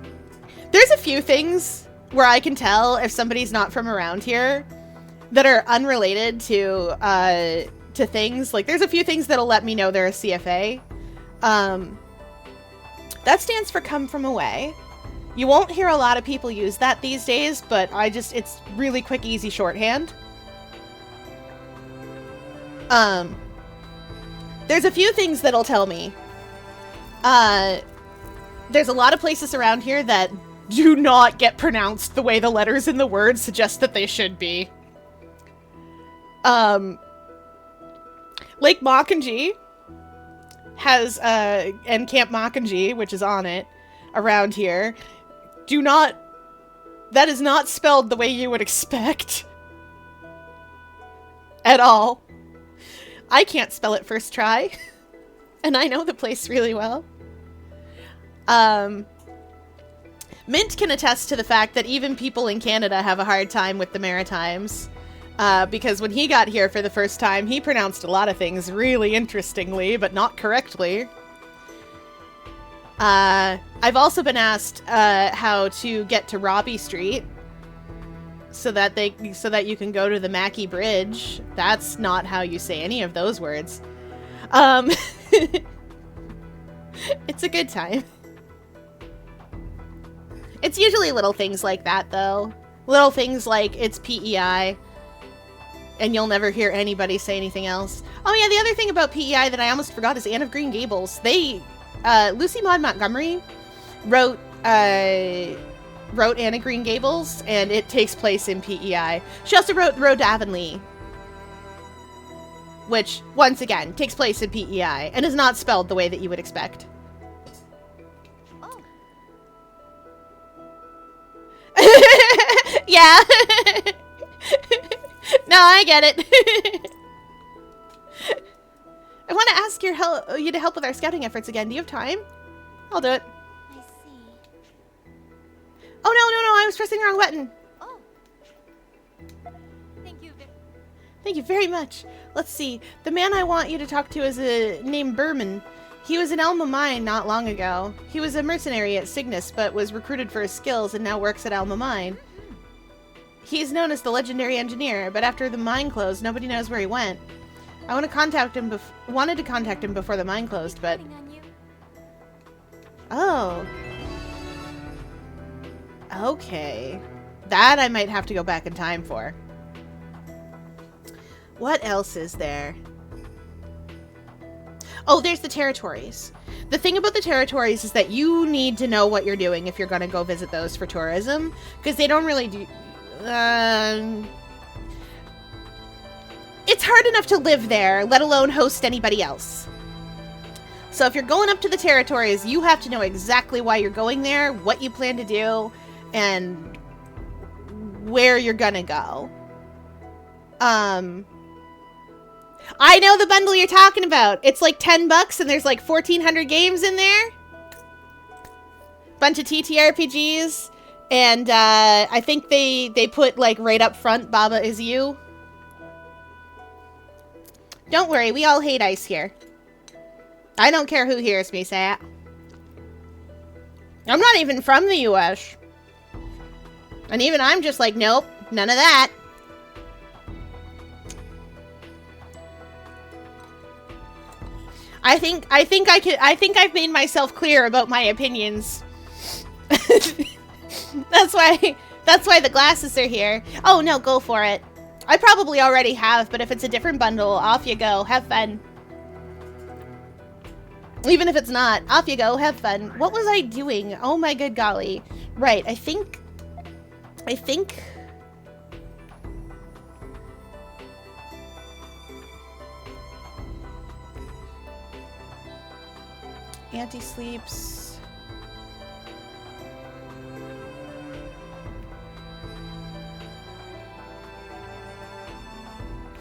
there's a few things where I can tell if somebody's not from around here that are unrelated to things. Like, there's a few things that'll let me know they're a CFA. That stands for come from away. You won't hear a lot of people use that these days, but it's really quick, easy shorthand. There's a few things that'll tell me. There's a lot of places around here that do not get pronounced the way the letters in the word suggest that they should be. Lake Mockingjee has, and Camp Mockingjee, which is on it, around here, that is not spelled the way you would expect. At all. I can't spell it first try. And I know the place really well. Mint can attest to the fact that even people in Canada have a hard time with the Maritimes. Because when he got here for the first time, he pronounced a lot of things really interestingly, but not correctly. I've also been asked how to get to Robbie Street so that you can go to the Mackey Bridge. That's not how you say any of those words. It's a good time. It's usually little things like that, though. Little things like it's PEI, and you'll never hear anybody say anything else. Oh yeah, the other thing about PEI that I almost forgot is Anne of Green Gables. Lucy Maud Montgomery wrote Anne of Green Gables, and it takes place in PEI. She also wrote Road to Avonlea, which, once again, takes place in PEI, and is not spelled the way that you would expect. Oh. Yeah. No, I get it. I want to ask you to help with our scouting efforts again. Do you have time? I'll do it. I see. Oh, no, I was pressing the wrong button. Oh. Thank you. Thank you very much. Let's see. The man I want you to talk to is named Berman. He was in Alma Mine not long ago. He was a mercenary at Cygnus, but was recruited for his skills and now works at Alma Mine. He's known as the legendary engineer, but after the mine closed, nobody knows where he went. I wanted to contact him before the mine closed, but... Counting on you. Oh. Okay. That I might have to go back in time for. What else is there? Oh, there's the territories. The thing about the territories is that you need to know what you're doing if you're going to go visit those for tourism, because they don't really do... it's hard enough to live there, let alone host anybody else. So if you're going up to the territories, you have to know exactly why you're going there, what you plan to do, and where you're gonna go. I know the bundle you're talking about. It's like $10 and there's like 1,400 games in there. Bunch of TTRPGs. And I think they put like right up front, Baba is you. Don't worry, we all hate ice here. I don't care who hears me say it. I'm not even from the US. And even I'm just like, nope, none of that. I think I've made myself clear about my opinions. That's why the glasses are here. Oh no, go for it. I probably already have, but if it's a different bundle, off you go. Have fun. Even if it's not, off you go. Have fun. What was I doing? Oh my good golly. Right, I think... Anti-sleeps...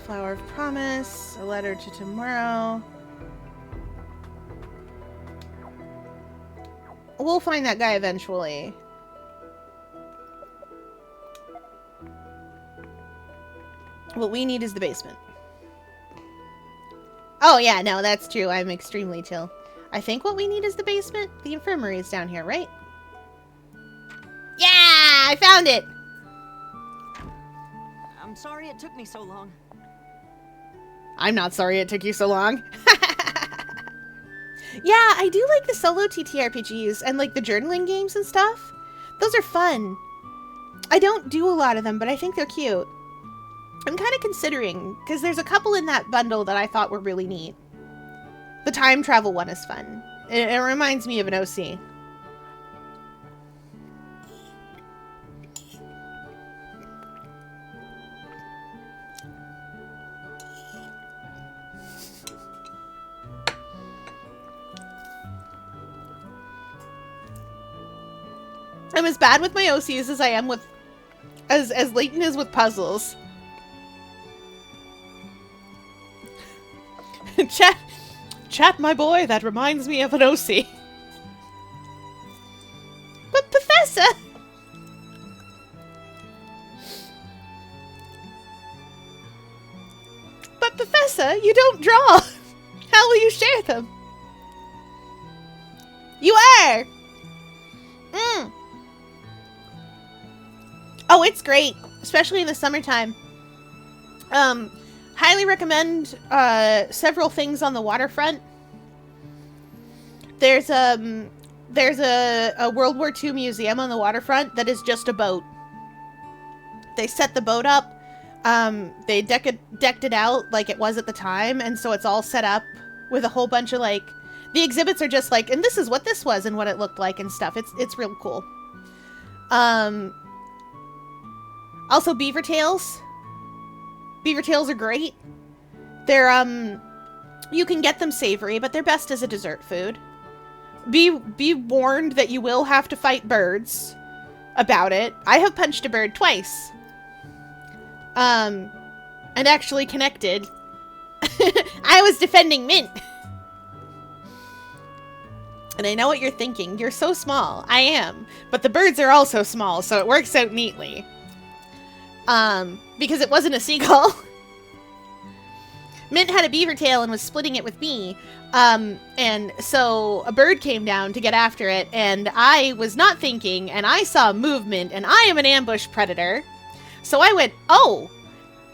Flower of Promise, A Letter to Tomorrow. we'll find that guy eventually. What we need is the basement. Oh yeah, no, that's true. I'm extremely chill. I think what we need is the basement. The infirmary is down here, right? Yeah, I found it. I'm sorry it took me so long. I'm not sorry it took you so long. Yeah, I do like the solo TTRPGs and like the journaling games and stuff. Those are fun. I don't do a lot of them, but I think they're cute. I'm kind of considering, because there's a couple in that bundle that I thought were really neat. The time travel one is fun. It reminds me of an OC. I'm as bad with my OCs as I am with... As Leighton is with puzzles. Chat, my boy, that reminds me of an OC. But Professor! But Professor, you don't draw! How will you share them? You are! Oh, it's great, especially in the summertime. Highly recommend several things on the waterfront. There's a World War II museum on the waterfront that is just a boat. They set the boat up. They decked it out like it was at the time, and so it's all set up with a whole bunch of like the exhibits are just like, and this is what this was and what it looked like and stuff. It's real cool. Also, beaver tails. Beaver tails are great. They're, you can get them savory, but they're best as a dessert food. Be warned that you will have to fight birds about it. I have punched a bird twice. And actually connected. I was defending Mint. And I know what you're thinking. You're so small. I am. But the birds are also small, so it works out neatly. Because it wasn't a seagull. Mint had a beaver tail and was splitting it with me. And so a bird came down to get after it, and I was not thinking, and I saw movement, and I am an ambush predator. So I went, oh!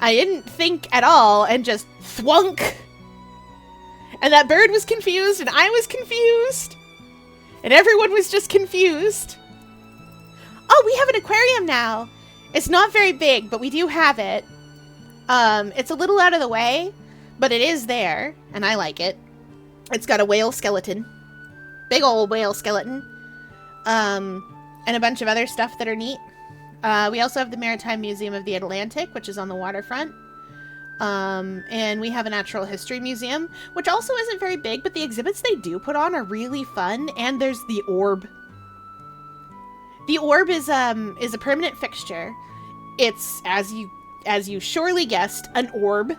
I didn't think at all, and just thwunk! And that bird was confused, and I was confused. And everyone was just confused. Oh, we have an aquarium now! It's not very big, but we do have it. It's a little out of the way, but it is there, and I like it. It's got a whale skeleton. Big old whale skeleton. And a bunch of other stuff that are neat. We also have the Maritime Museum of the Atlantic, which is on the waterfront. And we have a natural history museum, which also isn't very big, but the exhibits they do put on are really fun. And there's the orb. The orb is a permanent fixture. It's, as you surely guessed, an orb.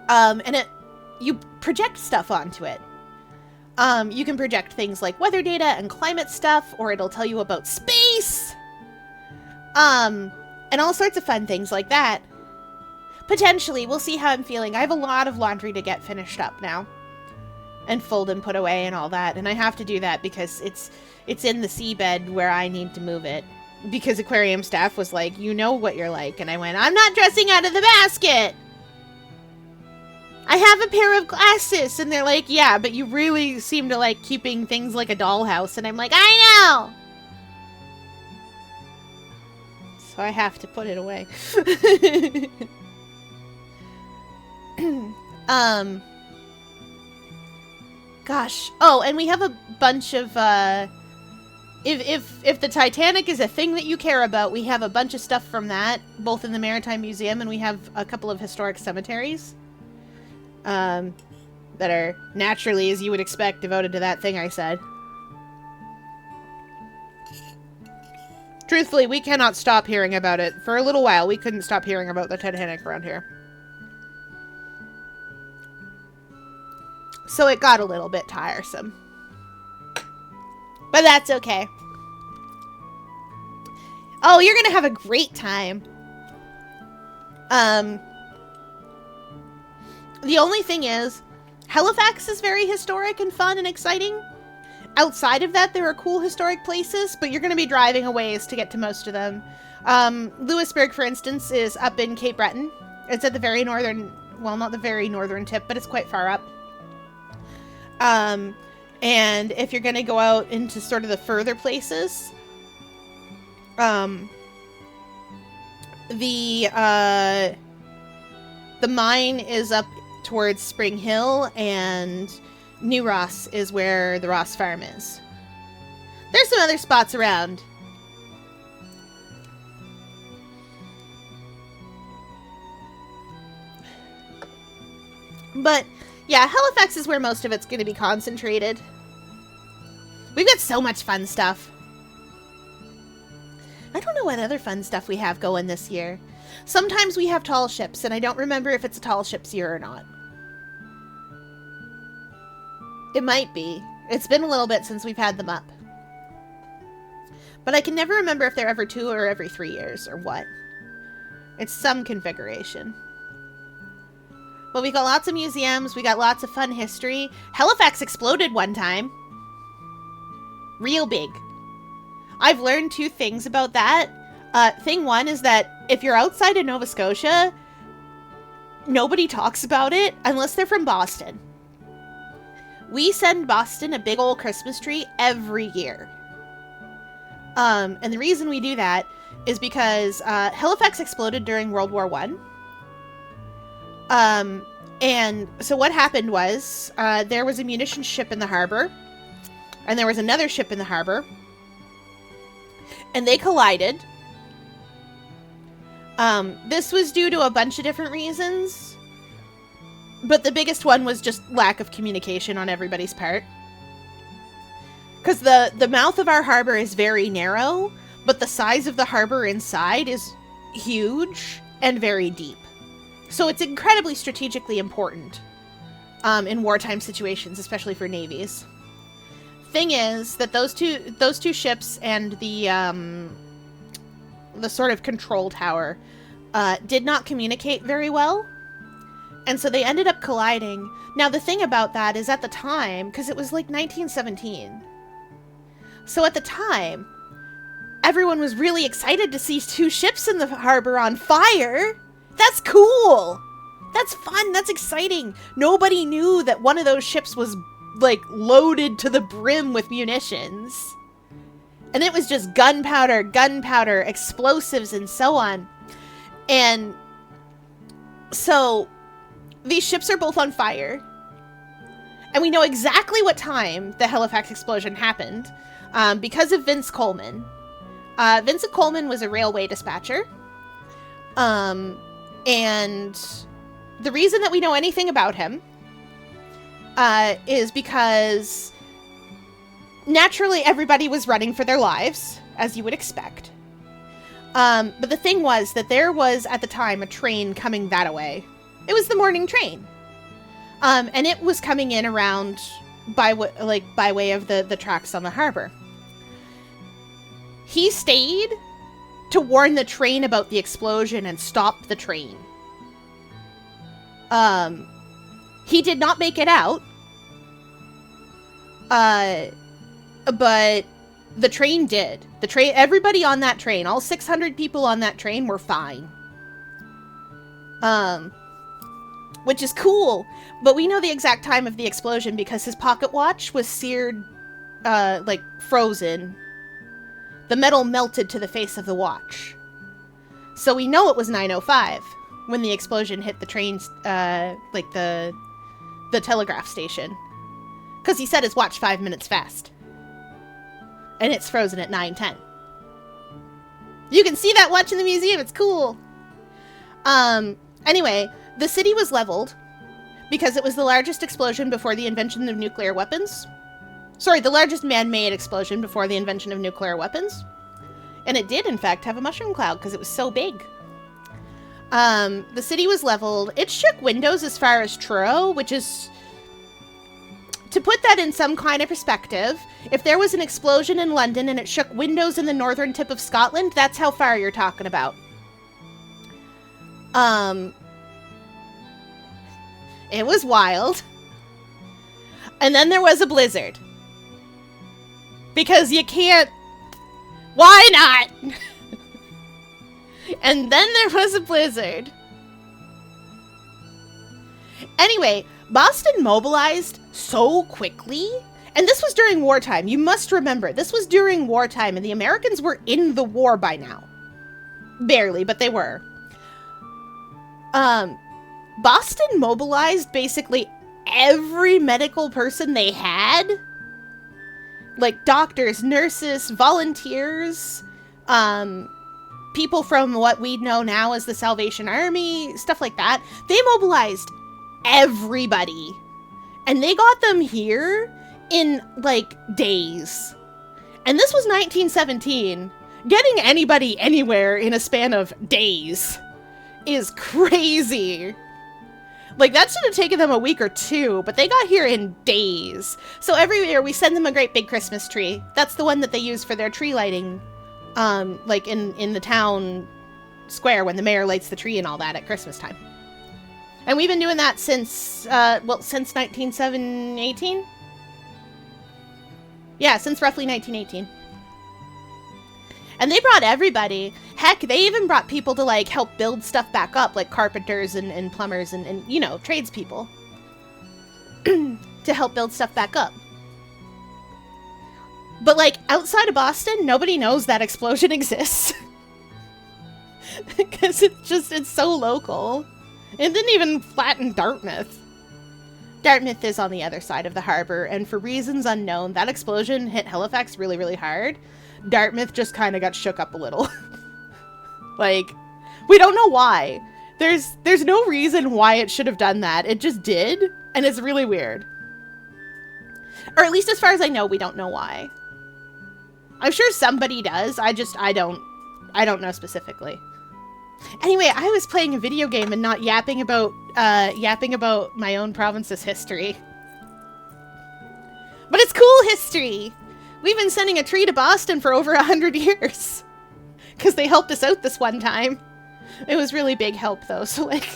And you project stuff onto it. You can project things like weather data and climate stuff, or it'll tell you about space. And all sorts of fun things like that. Potentially, we'll see how I'm feeling. I have a lot of laundry to get finished up now. And fold and put away and all that. And I have to do that because it's in the seabed where I need to move it. Because aquarium staff was like, you know what you're like. And I went, I'm not dressing out of the basket! I have a pair of glasses! And they're like, yeah, but you really seem to like keeping things like a dollhouse. And I'm like, I know! So I have to put it away. Gosh. Oh, and we have a bunch of, if the Titanic is a thing that you care about, we have a bunch of stuff from that, both in the Maritime Museum, and we have a couple of historic cemeteries, that are naturally, as you would expect, devoted to that thing I said. Truthfully, we cannot stop hearing about it. For a little while, we couldn't stop hearing about the Titanic around here. So it got a little bit tiresome. But that's okay. Oh, you're gonna have a great time. The only thing is, Halifax is very historic and fun and exciting. Outside of that, there are cool historic places, but you're gonna be driving a ways to get to most of them. Lewisburg, for instance, is up in Cape Breton. It's at the very northern, well, not the very northern tip, but it's quite far up. And if you're gonna go out into sort of the further places, the mine is up towards Spring Hill, and New Ross is where the Ross farm is. There's some other spots around. But yeah, Halifax is where most of it's going to be concentrated. We've got so much fun stuff. I don't know what other fun stuff we have going this year. Sometimes we have tall ships, and I don't remember if it's a tall ships year or not. It might be. It's been a little bit since we've had them up. But I can never remember if they're every 2 or every 3 years, or what. It's some configuration. Well, we got lots of museums, we got lots of fun history. Halifax exploded one time. Real big. I've learned 2 things about that. Thing one is that if you're outside of Nova Scotia, nobody talks about it unless they're from Boston. We send Boston a big old Christmas tree every year. And the reason we do that is because Halifax exploded during World War I. And so what happened was there was a munitions ship in the harbor, and there was another ship in the harbor, and they collided. This was due to a bunch of different reasons, but the biggest one was just lack of communication on everybody's part. Because the mouth of our harbor is very narrow, but the size of the harbor inside is huge and very deep. So it's incredibly strategically important in wartime situations, especially for navies. Thing is that those two ships and the sort of control tower did not communicate very well, and so they ended up colliding. Now the thing about that is, at the time, because it was like 1917, so at the time everyone was really excited to see 2 ships in the harbor on fire. That's cool. That's fun. That's exciting. Nobody knew that one of those ships was, like, loaded to the brim with munitions. And it was just gunpowder, explosives, and so on. And so these ships are both on fire. And we know exactly what time the Halifax explosion happened because of Vince Coleman. Vincent Coleman was a railway dispatcher. And the reason that we know anything about him is because naturally everybody was running for their lives, as you would expect. But the thing was that there was, at the time, a train coming that way. It was the morning train. And it was coming in around by way of the tracks on the harbor. He stayed to warn the train about the explosion and stop the train. He did not make it out. But the train did. Everybody on that train, all 600 people on that train were fine. Which is cool, but we know the exact time of the explosion because his pocket watch was seared, frozen. The metal melted to the face of the watch. So we know it was 9:05 when the explosion hit the train's, the telegraph station. Because he set his watch 5 minutes fast. And it's frozen at 9:10. You can see that watch in the museum. It's cool. Anyway, the city was leveled because it was the largest explosion before the invention of nuclear weapons. Sorry, the largest man-made explosion before the invention of nuclear weapons. And it did, in fact, have a mushroom cloud because it was so big. The city was leveled. It shook windows as far as Truro, which is to put that in some kind of perspective, if there was an explosion in London and it shook windows in the northern tip of Scotland, that's how far you're talking about. It was wild. And then there was a blizzard. Because you can't... Why not? And then there was a blizzard. Anyway, Boston mobilized so quickly. And this was during wartime. You must remember, this was during wartime, and the Americans were in the war by now. Barely, but they were. Boston mobilized basically every medical person they had. Like doctors, nurses, volunteers, people from what we know now as the Salvation Army, stuff like that. They mobilized everybody. And they got them here in, like, days. And this was 1917. Getting anybody anywhere in a span of days is crazy. Like, that should have taken them a week or two, but they got here in days. So every year we send them a great big Christmas tree. That's the one that they use for their tree lighting, like in the town square when the mayor lights the tree and all that at Christmas time. And we've been doing that since, since 1918? Yeah, since roughly 1918. And they brought everybody. Heck, they even brought people to, like, help build stuff back up, like carpenters and plumbers and, you know, tradespeople. To help build stuff back up. But, like, outside of Boston, nobody knows that explosion exists. Because it's so local. It didn't even flatten Dartmouth. Dartmouth is on the other side of the harbor, and for reasons unknown, that explosion hit Halifax really, really hard. Dartmouth just kind of got shook up a little. Like, we don't know why. There's no reason why it should have done that. It just did, and it's really weird. Or at least as far as I know, we don't know why. I'm sure somebody does. I don't know specifically. Anyway, I was playing a video game and not yapping about my own province's history. But it's cool history. We've been sending a tree to Boston for over 100 years. Because they helped us out this one time. It was really big help, though, so, like,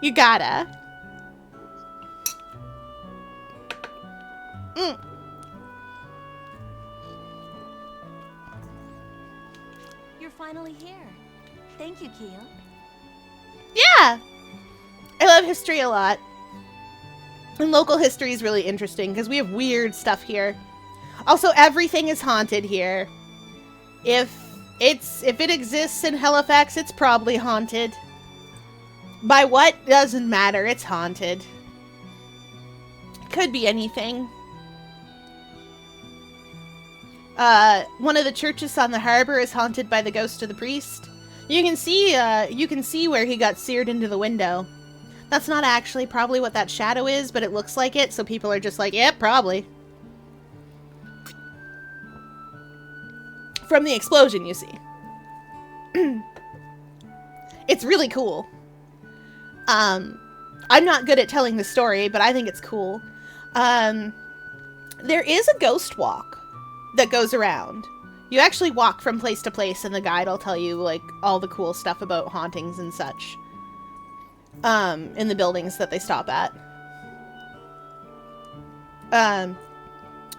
you gotta. You're finally here. Thank you, Keel. Yeah! I love history a lot. And local history is really interesting, because we have weird stuff here. Also, everything is haunted here. If it exists in Halifax, it's probably haunted. By what? Doesn't matter. It's haunted. Could be anything. One of the churches on the harbor is haunted by the ghost of the priest. You can see where he got seared into the window. That's not actually probably what that shadow is, but it looks like it, so people are just like, yep, probably. From the explosion, you see. It's really cool. I'm not good at telling the story, but I think it's cool. There is a ghost walk that goes around. You actually walk from place to place, and the guide will tell you, like, all the cool stuff about hauntings and such. In the buildings that they stop at.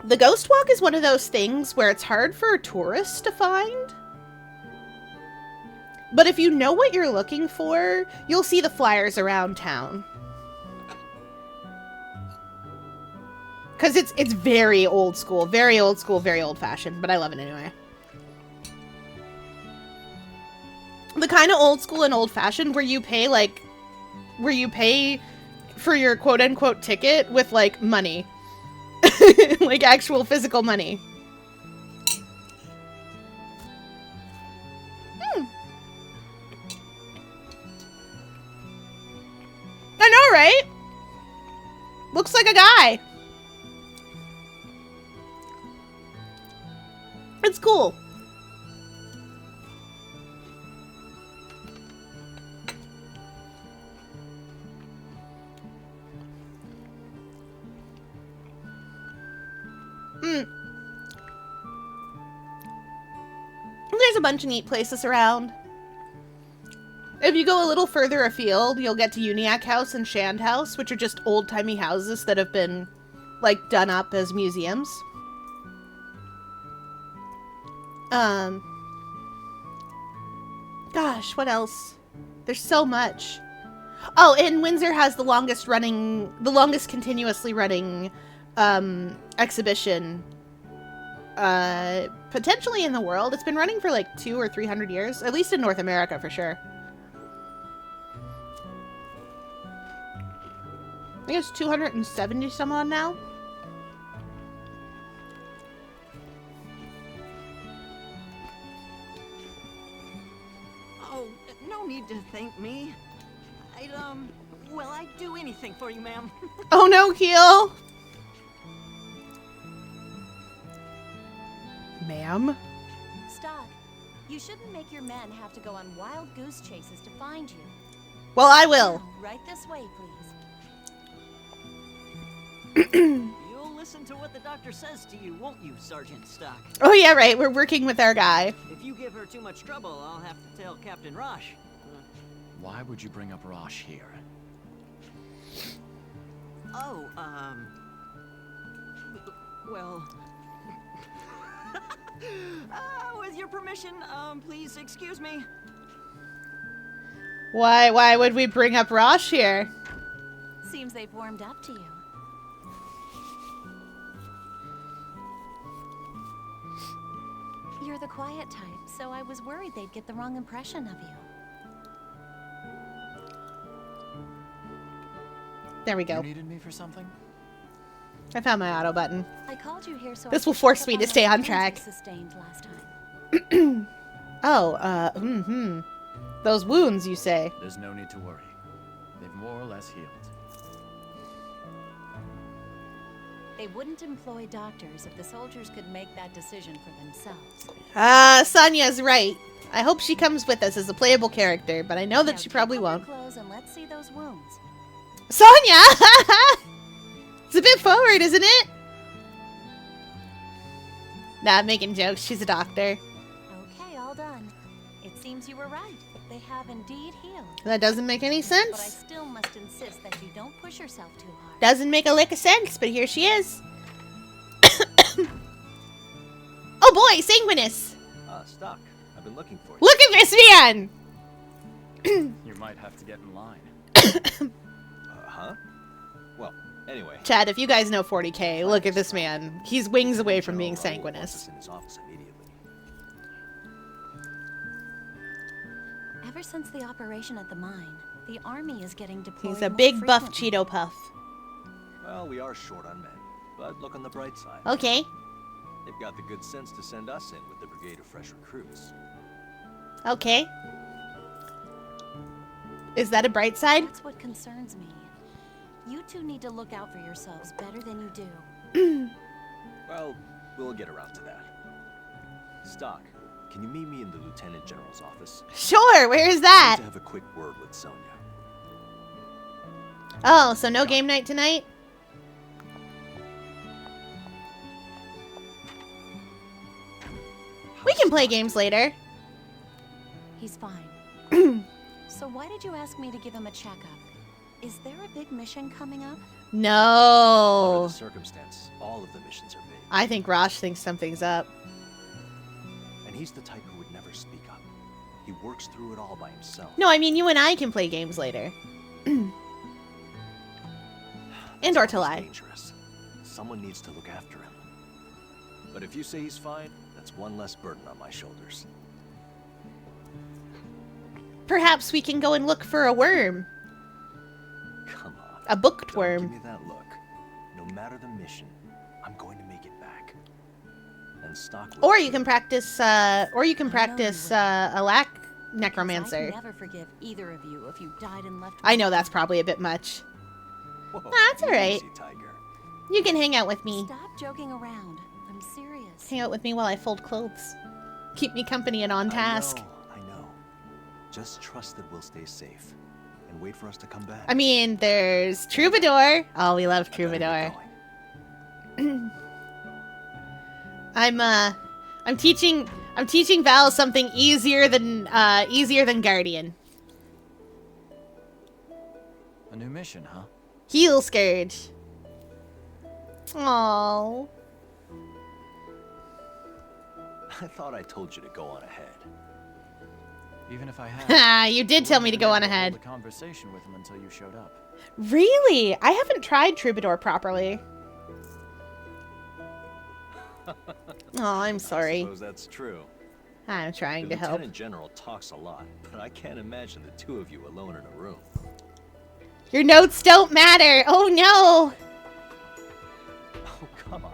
The ghost walk is one of those things where it's hard for tourists to find. But if you know what you're looking for, you'll see the flyers around town. Because it's very old school, very old fashioned, but I love it anyway. The kind of old school and old fashioned where you pay, like, where you pay for your quote unquote ticket with, like, money. Like actual physical money. I know, right? Looks like a guy. It's cool. There's a bunch of neat places around. If you go a little further afield, you'll get to Uniac House and Shand House, which are just old-timey houses that have been, like, done up as museums. Gosh, what else? There's so much. Oh, and Windsor has the longest continuously running, exhibition, potentially in the world. It's been running for like 200 or 300 years, at least in North America for sure. I think it's 270 some on now. Oh, no need to thank me. Well, I'd do anything for you, ma'am. Oh no, Keel! Ma'am? Stock, you shouldn't make your men have to go on wild goose chases to find you. Well, I will. Now, right this way, please. You'll listen to what the doctor says to you, won't you, Sergeant Stock? Oh yeah, right. We're working with our guy. If you give her too much trouble, I'll have to tell Captain Rosh. Why would you bring up Rosh here? Oh, well... with your permission, please excuse me. Why would we bring up Rosh here? Seems they've warmed up to you. You're the quiet type, so I was worried they'd get the wrong impression of you. There we go. You needed me for something? I found my auto button. I called you here so This I will could force check me up to on stay those on wounds track. you sustained last time. Oh, Those wounds, you say? There's no need to worry. They've more or less healed. They wouldn't employ doctors if the soldiers could make that decision for themselves. Sonya's right. I hope she comes with us as a playable character, but I know that Now she take probably off your won't. clothes and let's see those wounds. Sonya! It's a bit forward, isn't it? Nah, I'm making jokes. She's a doctor. Okay, all done. It seems you were right. They have indeed healed. That doesn't make any But I sense. still must insist that you don't push yourself too hard. Doesn't make a lick of sense, but here she is. Oh boy, Sanguinus! Stock. I've been looking for you. Look at this man! You might have to get in line. Huh? Well, anyway. Chad, if you guys know 40k, look at this man. He's wings away from being General Raoul wants Sanguinus. us in his office immediately. Ever since the operation at the mine, the army is getting deployed He's a more big buff frequently. Cheeto puff. Well, we are short on men, but look on the bright side. Okay. They've got the good sense to send us in with the brigade of fresh recruits. Okay. Is that a bright side? That's what concerns me. You two need to look out for yourselves better than you do. Well, we'll get around to that. Stock, can you meet me in the Lieutenant General's office? Sure, where is I that? need to have a quick word with Sonya. Oh, so no game night tonight? We can play games later. He's fine. So why did you ask me to give him a checkup? Is there a big mission coming up? Under No. the circumstance, all of the missions are big. I think Rosh thinks something's up. And he's the type who would never speak up. He works through it all by himself. No, I mean you and I can play games later. And That's or always Talai. dangerous. Someone needs to look after him. But if you say he's fine, that's one less burden on my shoulders. Perhaps we can go and look for a worm. Come on. A booked Don't worm. give me that look. No matter the mission, I'm going to make it back. And Stock will Or you too. can practice, Alack Necromancer. I can never forgive either of you if you died and left. I know that's probably a bit much. Whoa, That's all right. easy, Tiger. You can hang out with me. Stop joking around. I'm serious. Hang out with me while I fold clothes. Keep me company and on task. I know. Just trust that we'll stay safe. And wait for us to come back. I mean, there's Troubadour. Oh, we love I better get Troubadour. going. I'm teaching Val something easier than Guardian. A new mission, huh? Heal Scourge. Aww. I thought I told you to go on ahead. Even if I had. You did tell me to go on ahead. Hold a conversation with him until you showed up. Really? I haven't tried Troubadour properly. Oh, I'm I sorry. suppose that's true. I'm trying The to help. Lieutenant General talks a lot, but I can't imagine the two of you alone in a room. Your notes don't matter. Oh no. Oh, come on.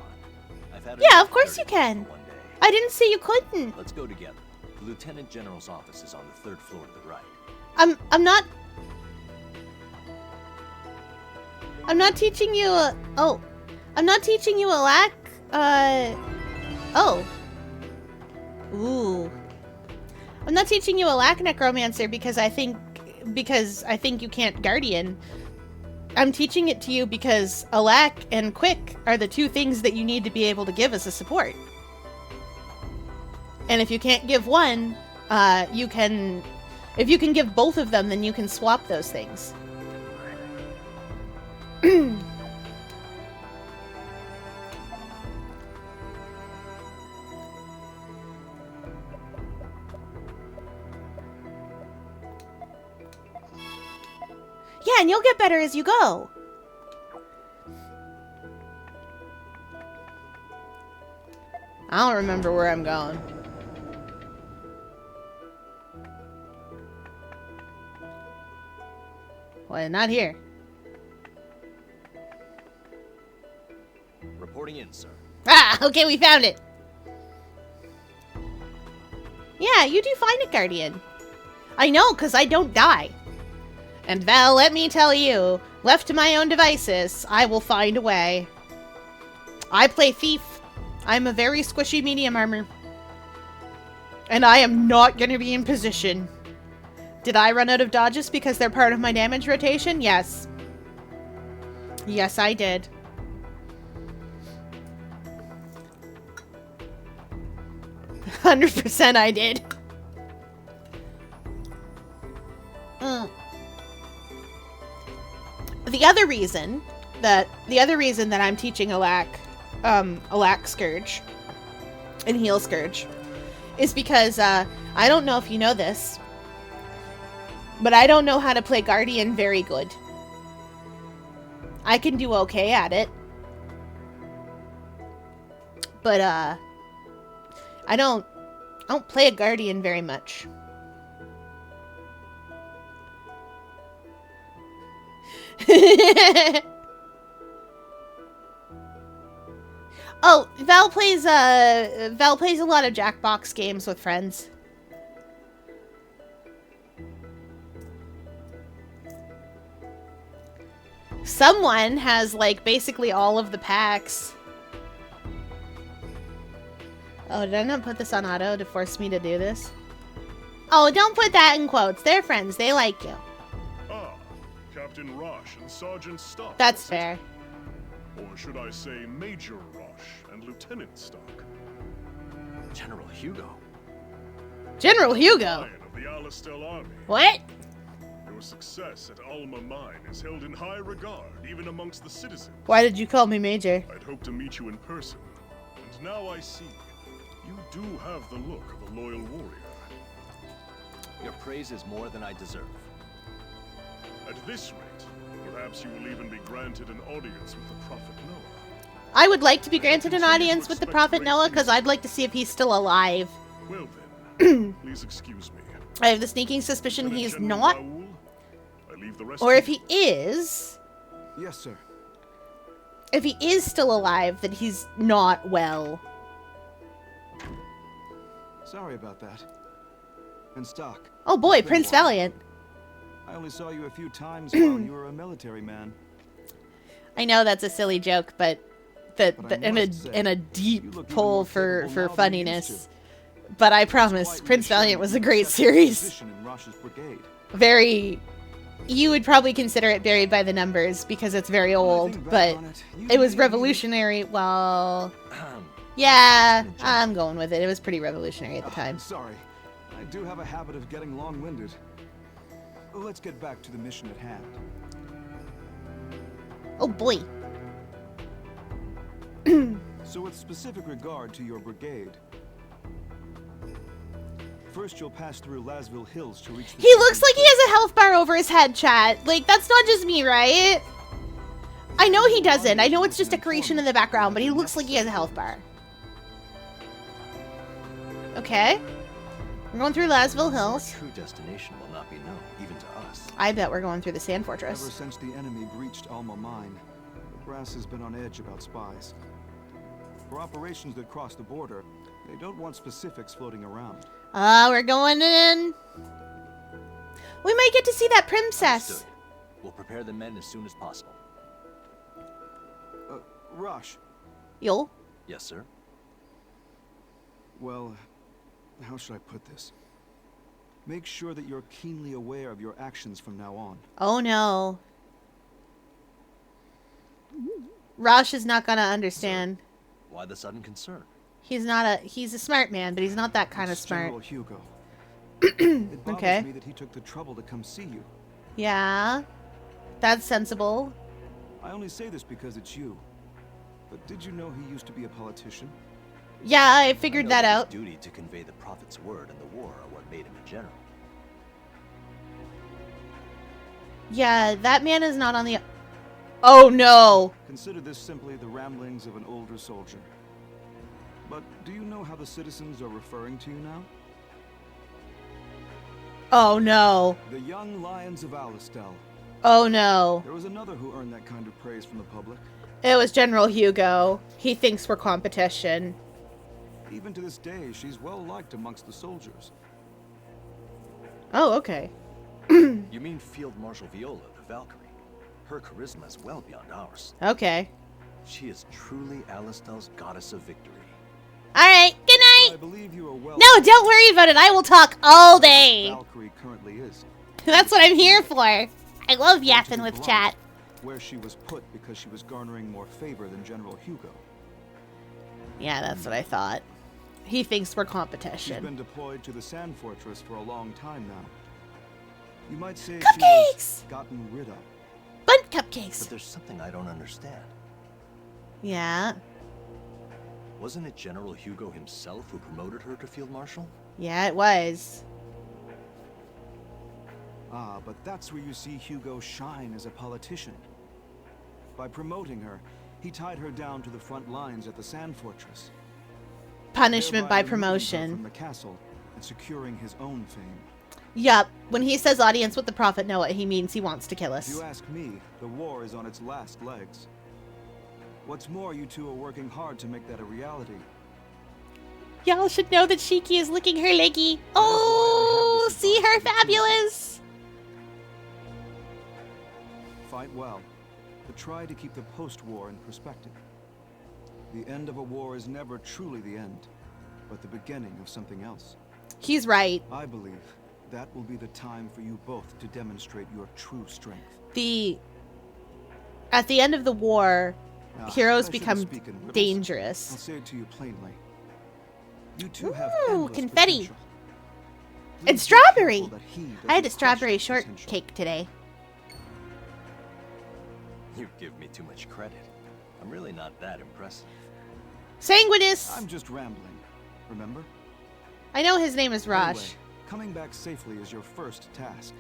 I've had Yeah, enough of course you dirty work can. for one day. I didn't say you couldn't. Let's go together. The Lieutenant General's office is on the 3rd floor to the right. I'm not teaching you a I'm not teaching you a lack oh. Ooh. I'm not teaching you a lack necromancer because I think you can't guardian. I'm teaching it to you because Alack and Quick are the two things that you need to be able to give as a support. And if you can't give one, if you can give both of them, then you can swap those things. Yeah, and you'll get better as you go. I don't remember where I'm going. Well, not here. Reporting in, sir. Ah, okay, we found it. Yeah, you do find it, Guardian. I know, because I don't die. And Val, let me tell you, left to my own devices, I will find a way. I play Thief. I'm a very squishy medium armor. And I am not going to be in position. Did I run out of dodges because they're part of my damage rotation? Yes. Yes, I did. %, I did. The other reason that I'm teaching Alack Scourge and Heal Scourge is because I don't know if you know this, but I don't know how to play Guardian very good. I can do okay at it, but I don't play a Guardian very much. Oh, Val plays a lot of Jackbox games with friends. Someone has like basically all of the packs. Oh, did I not put this on auto to force me to do this? Oh, don't put that in quotes. They're friends. They like you. Ah, Captain Rosh and Sergeant Stock. That's fair. Or should I say Major Rosh and Lieutenant Stock? General Hugo. General Hugo? Lion of the Alistel Army. What? Your success at Alma Mine is held in high regard, even amongst the citizens. Why did you call me Major? I'd hoped to meet you in person, and now I see. You do have the look of a loyal warrior. Your praise is more than I deserve. At this rate, perhaps you will even be granted an audience with the Prophet Noah. I would like to be granted an audience with the Prophet Noah because I'd like to see if he's still alive. Well then, please excuse me. I have the sneaking suspicion Lieutenant he's General not. Raoul, I leave the rest Or to if you. he is, Yes, sir. if he is still alive, then he's not well. Sorry about that. And Stock. Oh boy, It's been a Prince while. Valiant. I only saw you a few times while you were a military man. I know that's a silly joke, but But I in a must say, in a you deep look even pull more for capable now than you funniness. used to. But I It's promise, quite Prince Valiant reassuring was you a great accepted your series. position in Rosh's brigade. Very, you would probably consider it buried by the numbers because it's very When I old, think back but on it, you it was made me- revolutionary. Well, Yeah, I'm going with it. It was pretty revolutionary at the time. Sorry. I do have a habit of getting long-winded. Let's get back to the mission at hand. Oh boy. So with specific regard to your brigade, first you'll pass through Lasville Hills to reach the... He looks like he has a health bar over his head, chat. Like, that's not just me, right? I know he doesn't. I know it's just decoration in the background, but he looks like he has a health bar. Okay. We're going through Lasville Hills. Our true destination will not be known, even to us. I bet we're going through the Sand Ever Fortress. since the enemy breached Alma Mine, the brass has been on edge about spies. For operations that cross the border, they don't want specifics floating around. We're going in. We might get to see that princess. Understood. We'll prepare the men as soon as possible. Rush. Yo. Yes, sir. Well, how should I put this? Make sure that you're keenly aware of your actions from now on. Oh no. Rosh is not gonna understand. Why the sudden concern? He's a smart man, but he's not that kind of It's smart. General Hugo. It bothers Okay. me that he took the trouble to come see you. Yeah. That's sensible. I only say this because it's you. But did you know he used to be a politician? Yeah, I figured that His out. duty to convey the prophet's word and the war are what made him a general. Yeah, that man is not on the... Oh no. Consider this simply the ramblings of an older soldier. But do you know how the citizens are referring to you now? Oh no. The young lions of Alistel. Oh no. There was another who earned that kind of praise from the public. It was General Hugo. He thinks we're competition. Even to this day, she's well liked amongst the soldiers. Oh, okay. You mean Field Marshal Viola, the Valkyrie? Her charisma is well beyond ours. Okay. She is truly Alistel's goddess of victory. Alright, good night! I believe you are well. No, don't worry about it. I will talk all day. Valkyrie currently is. That's what I'm here for. I love yapping To be with blunt, chat. Where she was put because she was garnering more favor than General Hugo. Yeah, that's what I thought. He thinks we're She's competition. been deployed to the Sand Fortress for a long time now. You might say she Cupcakes! was gotten rid of. Bunt But cupcakes. there's something I don't understand. Yeah. Wasn't it General Hugo himself who promoted her to Field Marshal? Yeah, it was. Ah, but that's where you see Hugo shine as a politician. By promoting her, he tied her down to the front lines at the Sand Fortress. Punishment by thereby removing her promotion. from the castle and securing his own fame. Yup. When he says audience with the Prophet Noah, he means he wants to kill If us. you ask me, the war is on its last legs. What's more, you two are working hard to make that a reality. Y'all should know that Shiki is licking her leggy. Oh, this see advice her to you two. fabulous. Fight well, but try to keep the post-war in perspective. The end of a war is never truly the end, but the beginning of something else. He's right. I believe that will be the time for you both to demonstrate your true strength. At the end of the war, Ah, heroes I shouldn't become speak in riddles. I'll dangerous. say it to you plainly. You two have Ooh, endless confetti. potential. And Please be strawberry. careful that he I had a doesn't crush strawberry your potential. shortcake today. You give me too much credit. I'm really not that impressive. Sanguinus. I'm just rambling, remember? I know his name is Rosh. Anyway, coming back safely is your first task.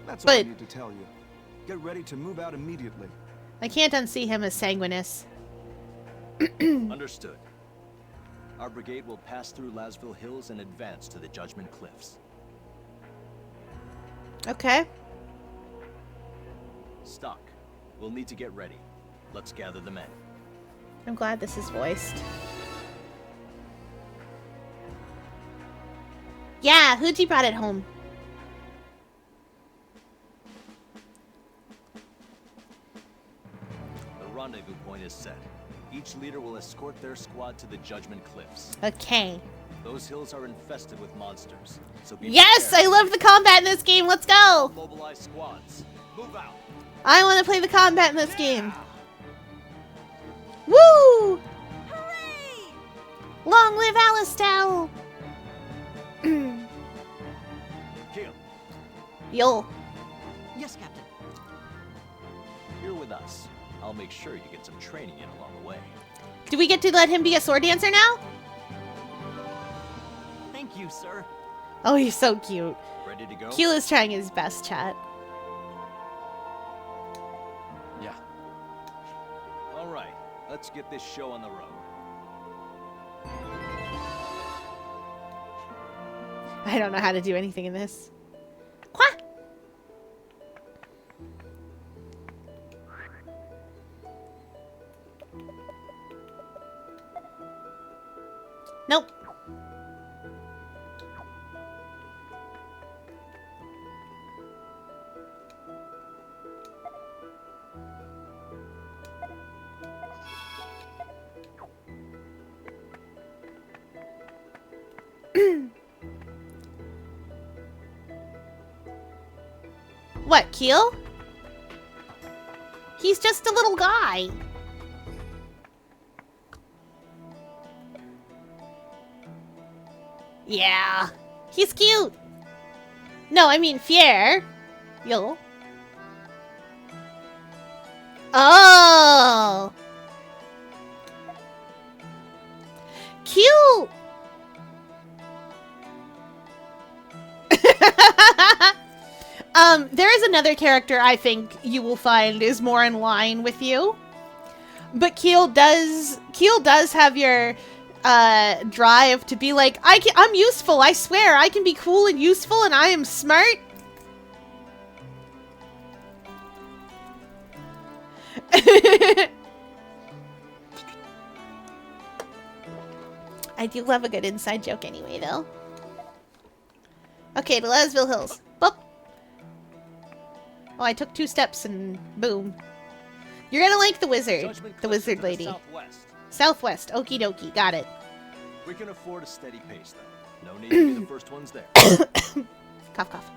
That's all I But- need to tell you. Get ready to move out immediately. I can't unsee him as Sanguinus. Understood. Our brigade will pass through Lasville Hills and advance to the Judgment Cliffs. Okay. Stock. We'll need to get ready. Let's gather the men. I'm glad this is voiced. Yeah, Hootie brought it home. The rendezvous point is set. Each leader will escort their squad to the Judgment Cliffs. Okay. Those hills are infested with monsters, so be Yes, I prepared. love the combat in this game. Let's go. Mobilize squads. Move out. I want to play the combat in this game. Woo! Hooray! Long live Alistel! Keel, Yo. Yes, Captain. you're with us. I'll make sure you get some training in along the way. Do we get to let him be a sword dancer now? Thank you, sir. Oh, he's so cute. Ready to go? Keel is trying his best, chat. Yeah. All right, let's get this show on the road. I don't know how to do anything in this. Quack! Nope. What, Keel? He's just a little guy. Yeah. He's cute. No, I mean Fier. Yo. Oh. Cute. There is another character I think you will find is more in line with you. But Keel does have your drive to be like, I'm useful, I swear, I can be cool and useful and I am smart. I do love a good inside joke anyway, though. Okay, to Lesville Hills. Boop. Oh, I took 2 steps and boom. You're gonna like the wizard. Judgment The cliffs wizard to the lady. Southwest. Southwest. Okie dokie. Got it. We can afford a steady pace, though. No need to be the first ones there. Cough, cough.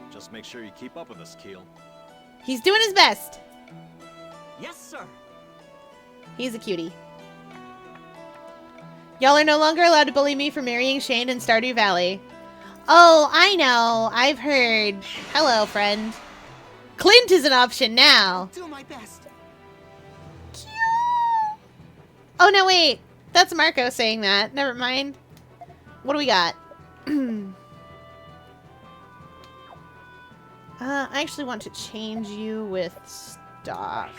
Just make sure you keep up with us, Keel. He's doing his best. Yes, sir. He's a cutie. Y'all are no longer allowed to bully me for marrying Shane in Stardew Valley. Oh, I know. I've heard. Hello, friend. Clint is an option now. Do my best. Oh, no, wait. That's Marco saying that. Never mind. What do we got? I actually want to change you with stock.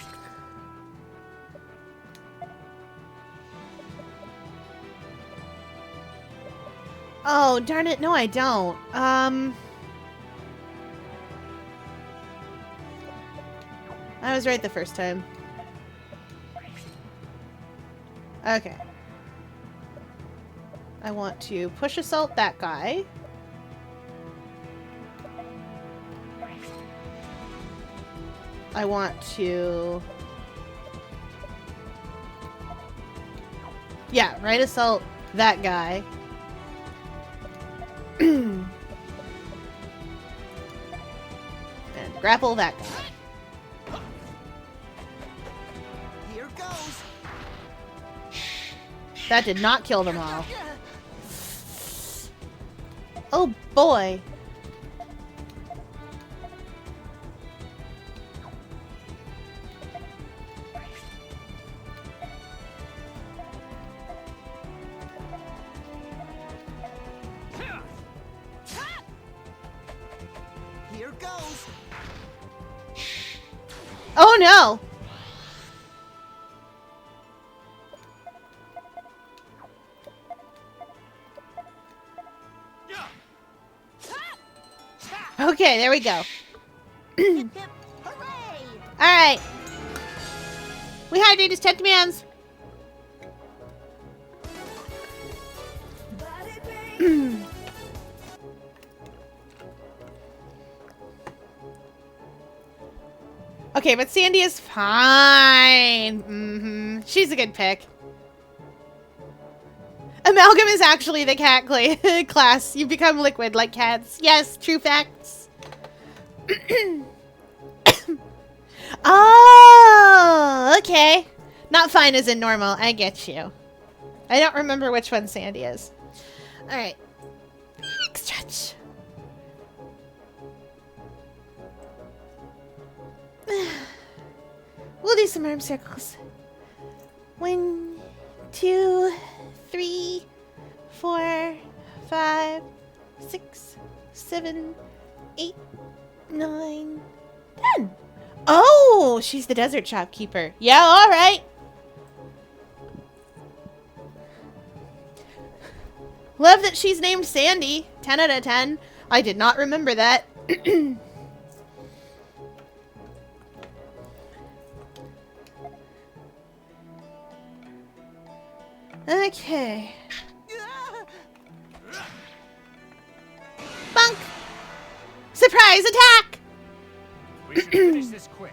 Oh, darn it. No, I don't. I was right the first time. Okay. I want to push assault that guy. I want to... Yeah, right assault that guy. And grapple that guy. Here goes. That did not kill them all. Oh boy. Here goes. Oh no! Okay, there we go. Hip, hip, hooray! Alright. We hydrate his 10 commands. Okay, but Sandy is fine. She's a good pick. Amalgam is actually the cat class. You become liquid like cats. Yes, true facts. Oh, okay. Not fine as in normal. I get you. I don't remember which one Sandy is. Alright. Big stretch. We'll do some arm circles. 1, 2, 3, 4, 5, 6, 7, 8, 9, 10. Oh, she's the desert shopkeeper. Yeah, all right. Love that she's named Sandy. 10 out of 10. I did not remember that. Okay. Bunk! Surprise attack! We should finish this quick.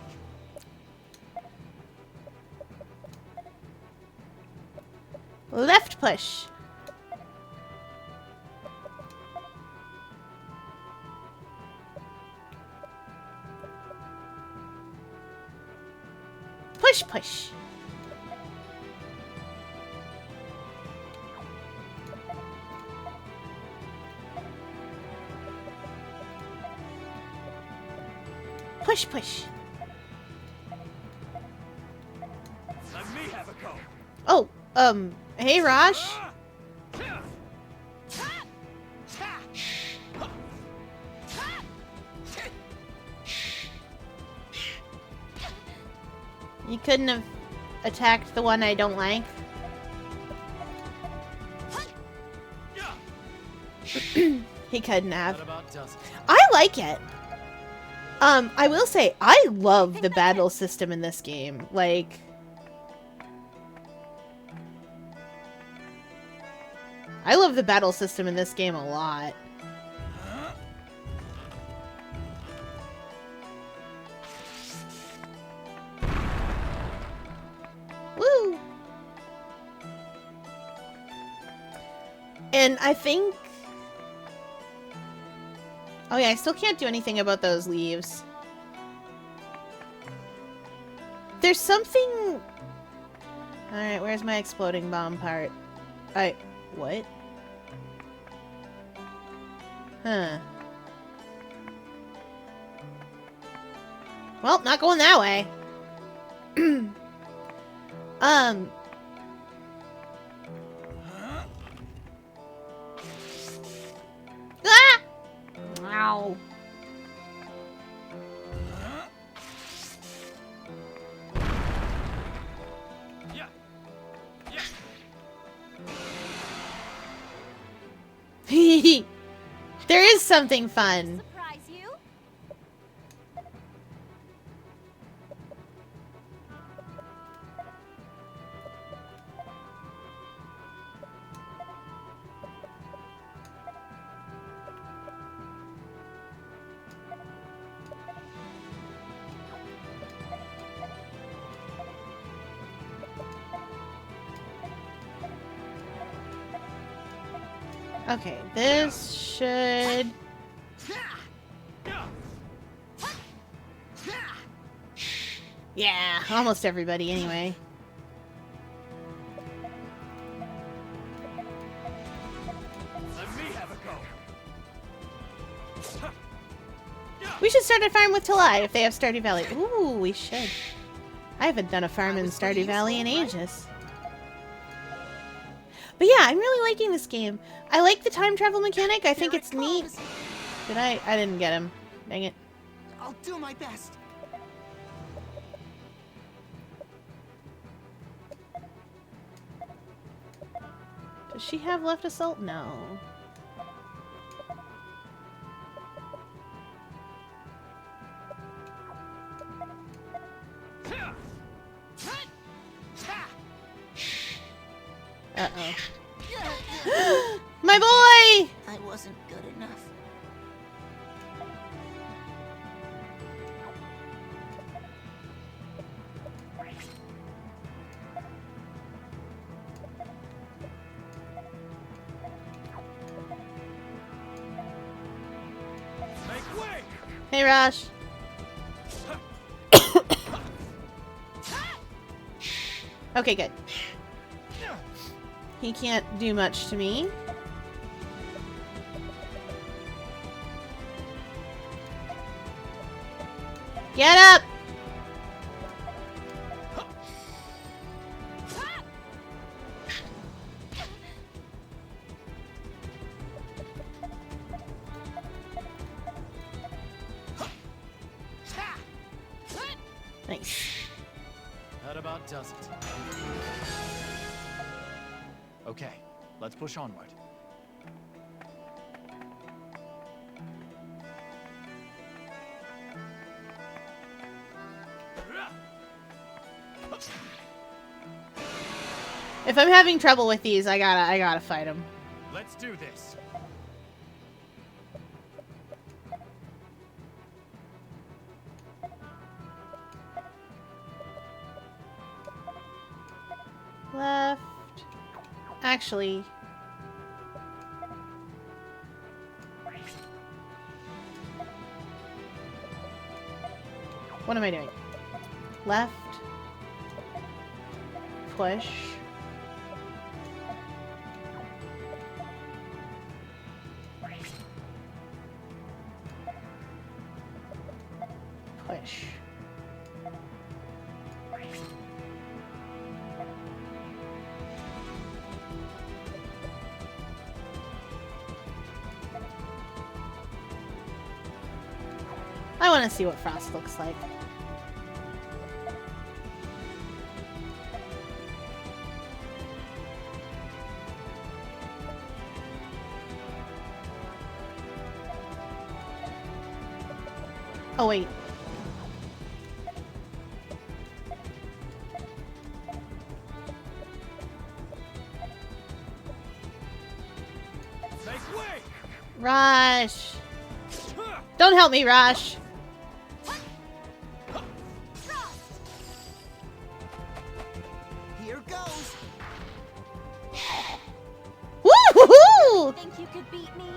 Left push. Push, push. Push, push. Let me have a go. Oh, hey, Raj. You couldn't have attacked the one I don't like. He couldn't have. That about does it. I like it. I will say, I love the battle system in this game. Like, I love the battle system in this game a lot. Woo! And I think... Oh yeah, I still can't do anything about those leaves. There's something... Alright, where's my exploding bomb part? What? Huh. Well, not going that way. Ah! Ow. There is something fun. Surprise you? Okay, this should... Yeah, almost everybody anyway. Let me have a go. We should start a farm with Talai if they have Stardew Valley. Ooh, we should. I haven't done a farm in Stardew Valley in ages. But yeah, I'm really liking this game. I like the time travel mechanic. I think it's neat. Did I? I didn't get him. Dang it. I'll do my best. Does she have left assault? No. Uh-oh. My boy! I wasn't good enough. Make way. Hey, Okay, good. He can't do much to me. Get up! Nice. That about does it. Okay, let's push onward. If I'm having trouble with these, I gotta fight them. Let's do this. Left. Actually. What am I doing? Left. Push. Push. I want to see what Frost looks like. Oh, wait. Make way! Rush! Don't help me, Rush! Here goes. Woo-hoo-hoo! Think you could beat me?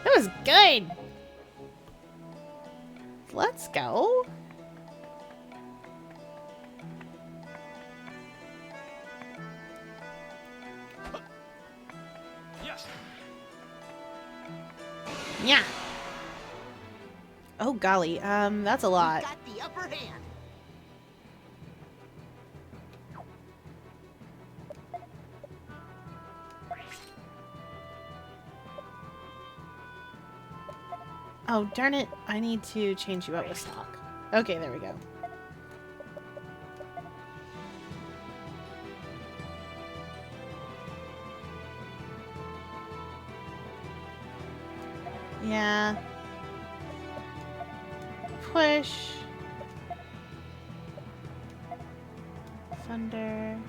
That was good! Let's go. Yes. Yeah. Oh golly, that's a lot. Got the upper hand. Oh darn it, I need to change you up with stock. Okay, there we go. Yeah. Push. Thunder.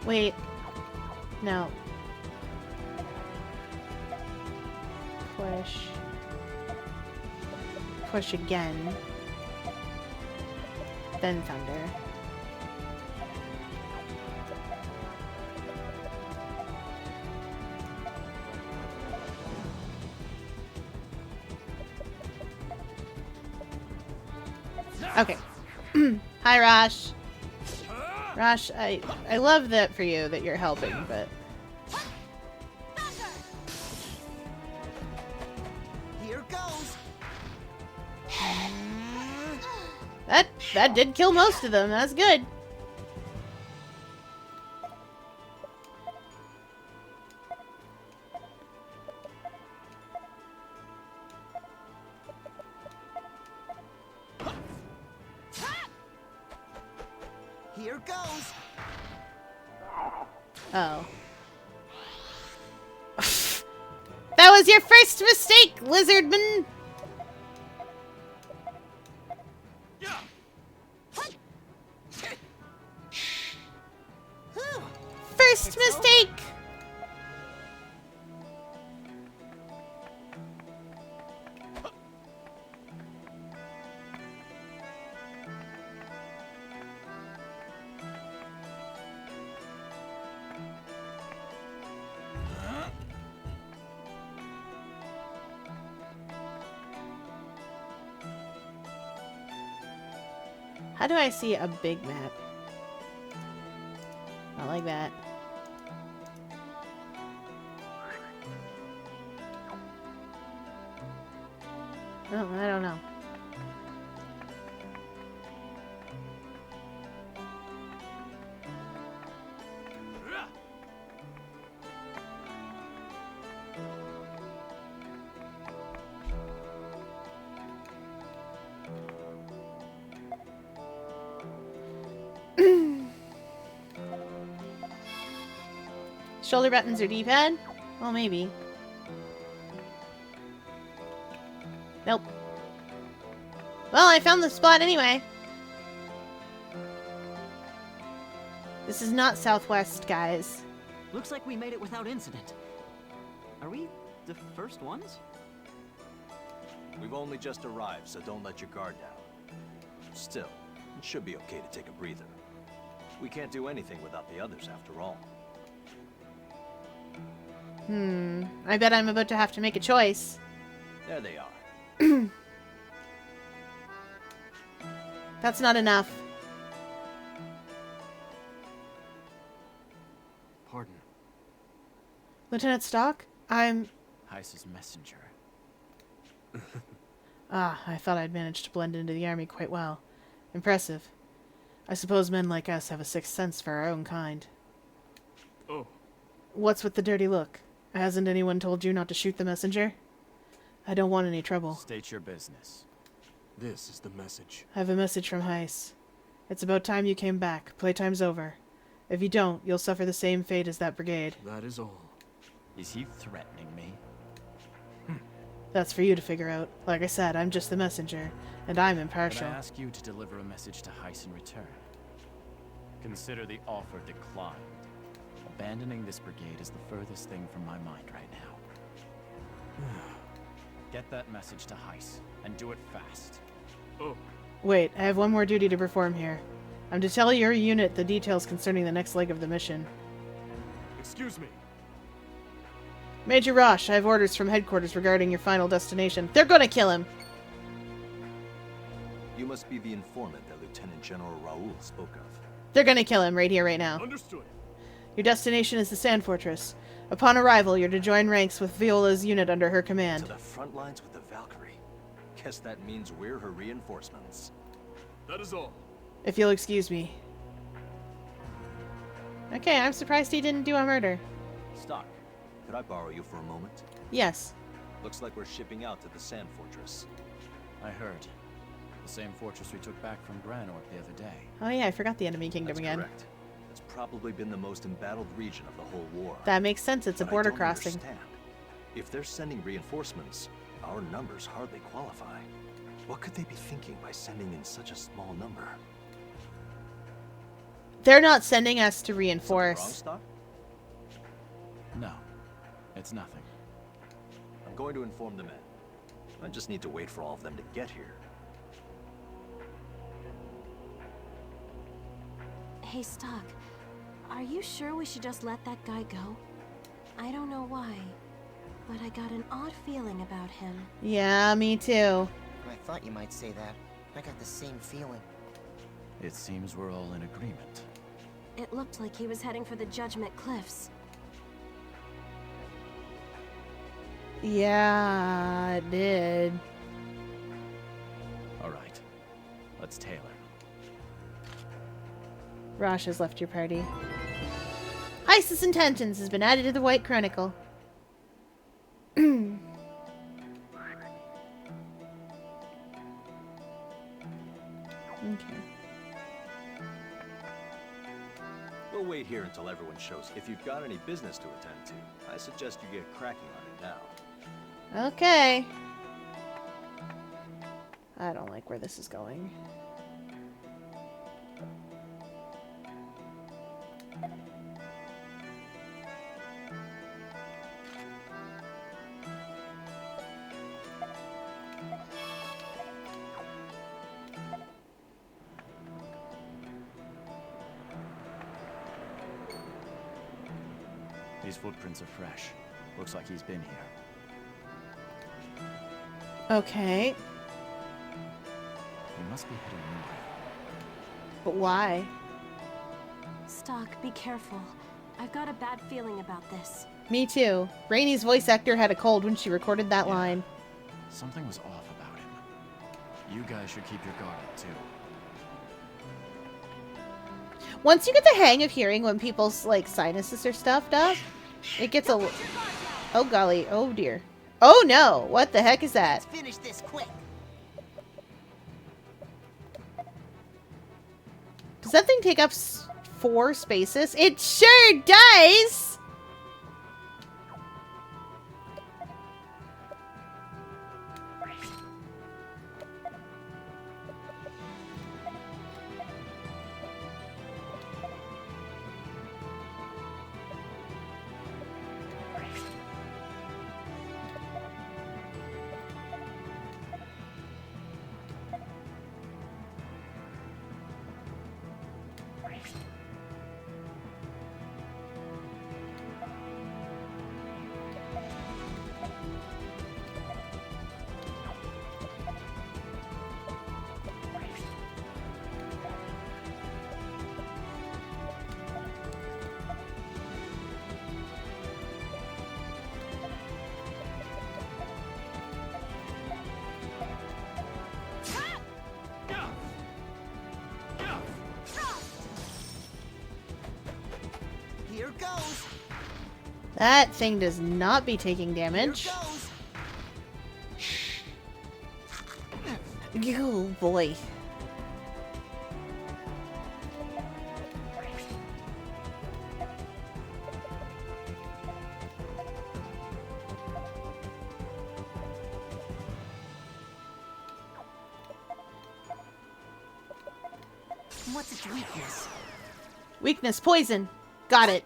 Wait. No. Push. Push again. Then thunder. Okay. Hi, Rosh. Rosh, I love that for you that you're helping, but Here goes. that did kill most of them. That's good. Here goes. Oh. That was your first mistake, Lizardman! First mistake! How do I see a big map? Not like that. Oh, I don't know. Shoulder buttons or D-pad? Well, maybe. Nope. Well, I found the spot anyway. This is not Southwest, guys. Looks like we made it without incident. Are we the first ones? We've only just arrived, so don't let your guard down. Still, it should be okay to take a breather. We can't do anything without the others, after all. I bet I'm about to have to make a choice. There they are. That's not enough. Pardon. Lieutenant Stock? I'm... Heiss's messenger. Ah, I thought I'd managed to blend into the army quite well. Impressive. I suppose men like us have a sixth sense for our own kind. Oh, What's with the dirty look? Hasn't anyone told you not to shoot the messenger? I don't want any trouble. State your business. This is the message. I have a message from Heiss. It's about time you came back. Playtime's over. If you don't, you'll suffer the same fate as that brigade. That is all. Is he threatening me? That's for you to figure out. Like I said, I'm just the messenger, and I'm Can impartial. I ask you to deliver a message to Heiss in return? Consider the offer declined. Abandoning this brigade is the furthest thing from my mind right now. Get that message to Heiss, and do it fast. oh, Wait, I have one more duty to perform here. I'm to tell your unit the details concerning the next leg of the mission. excuse me. Major Rosh, I have orders from headquarters regarding your final destination. They're gonna kill him! You must be the informant that Lieutenant General Raoul spoke of. They're gonna kill him right here, right now. Understood. Your destination is the Sand Fortress. Upon arrival, you're to join ranks with Viola's unit under her To command. the front lines with the Valkyrie. Guess that means we're her reinforcements. That is all. If you'll excuse me. Okay, I'm surprised he didn't do a murder. Stock, could I borrow you for a moment? Yes. Looks like we're shipping out to the Sand Fortress. I heard. The same fortress we took back from Granork the other day. Oh yeah, I forgot the enemy kingdom That's again. correct. It's probably been the most embattled region of the whole war. That makes sense, it's a But I border don't crossing. understand. If they're sending reinforcements, our numbers hardly qualify. What could they be thinking by sending in such a small number? They're not sending us to Something wrong, reinforce. Stock? No, it's nothing. I'm going to inform the men. I just need to wait for all of them to get here. Hey, Stock. Are you sure we should just let that guy go? I don't know why, but I got an odd feeling about him. Yeah, me too. I thought you might say that. I got the same feeling. It seems we're all in agreement. It looked like he was heading for the Judgment Cliffs. Yeah, it did. All right, let's tail him. Rosh has left your party. Heiss's intentions has been added to the White Chronicle. Okay. We'll wait here until everyone shows. If you've got any business to attend to, I suggest you get cracking on it now. Okay. I don't like where this is going. These footprints are fresh. Looks like he's been here. Okay. He must be heading north. But why? Stock, be careful. I've got a bad feeling about this. Me too. Rainy's voice actor had a cold when she recorded that line. Something was off about him. You guys should keep your guard up, too. Once you get the hang of hearing when people's, like, sinuses are stuffed up, it gets a... Oh, golly. Oh, dear. Oh, no. What the heck is that? Let's finish this quick. Does that thing take up 4 spaces? It sure does! Here goes. That thing does not be taking damage. Here goes. Oh, boy. What's its weakness? Weakness, poison. Got it.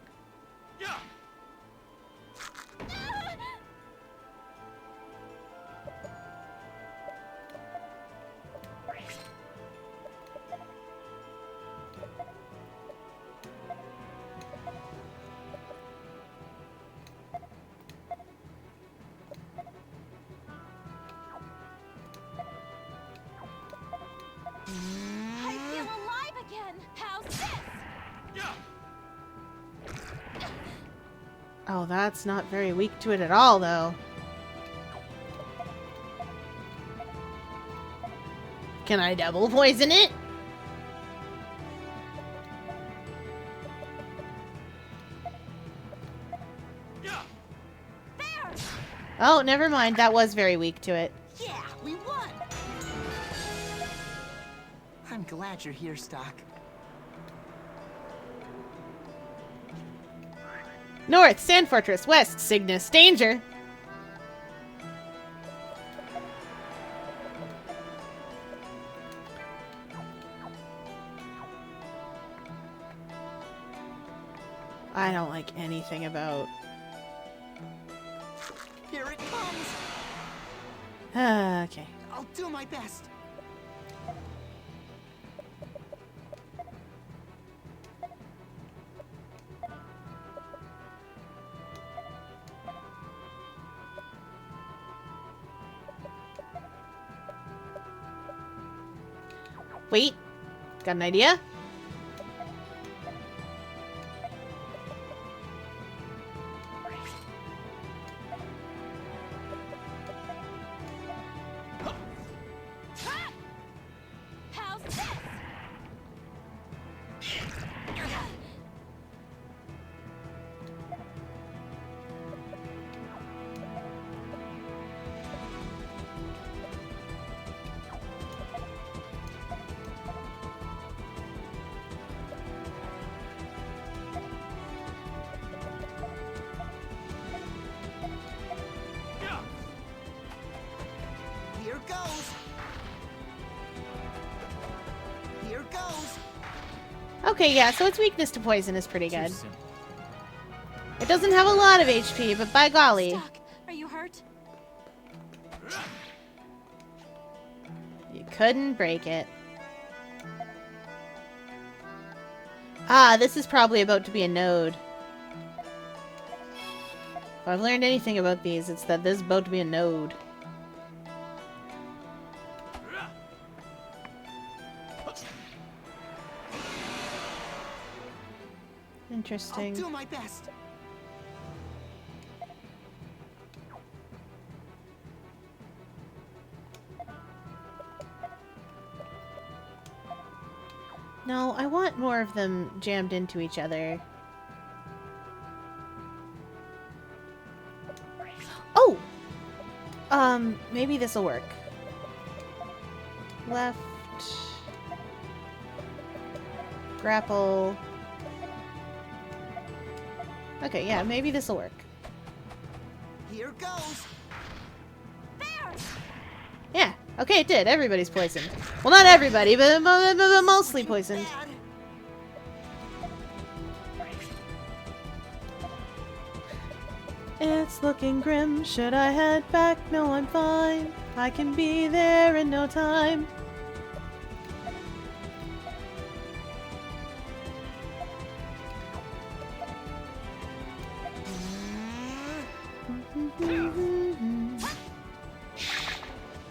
I feel alive again! How's this? Oh, that's not very weak to it at all, though. Can I double poison it? There! Oh, never mind. That was very weak to it. Yeah, we won. I'm glad you're here, Stock. North, Sand Fortress. West, Cygnus. Danger! I don't like anything about... Here it comes. Okay. I'll do my best. Wait. Got an idea? How's this? Here goes. Here goes. Okay, yeah, so its weakness to poison is pretty Too good. simple. It doesn't have a lot of HP, but by golly, Stock, are you hurt? you couldn't break it. Ah, this is probably about to be a node. If I've learned anything about these, it's that this is about to be a node. Interesting. I'll do my best. No, I want more of them jammed into each other. Oh! Maybe this'll work. Left. Grapple. Okay, yeah, maybe this'll work. Here goes. Yeah, okay, it did. Everybody's poisoned. Well, not everybody, but mostly poisoned. Bad. It's looking grim. Should I head back? No, I'm fine. I can be there in no time.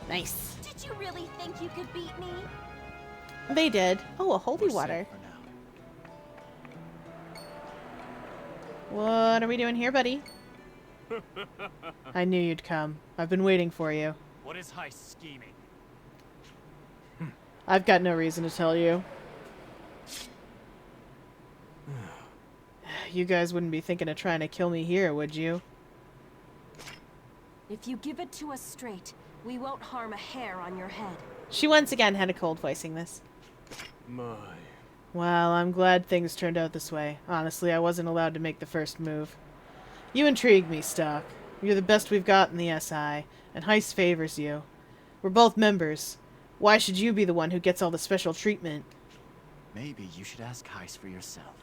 Nice. Did you really think you could beat me? They did. Oh, a holy We're water. safe for now. What are we doing here, buddy? I knew you'd come. I've been waiting for you. What is Heist scheming? I've got no reason to tell you. You guys wouldn't be thinking of trying to kill me here, would you? If you give it to us straight, we won't harm a hair on your head. She once again had a cold voicing this. My. Well, I'm glad things turned out this way. Honestly, I wasn't allowed to make the first move. You intrigue me, Stock. You're the best we've got in the SI, and Heist favors you. We're both members. Why should you be the one who gets all the special treatment? Maybe you should ask Heist for yourself.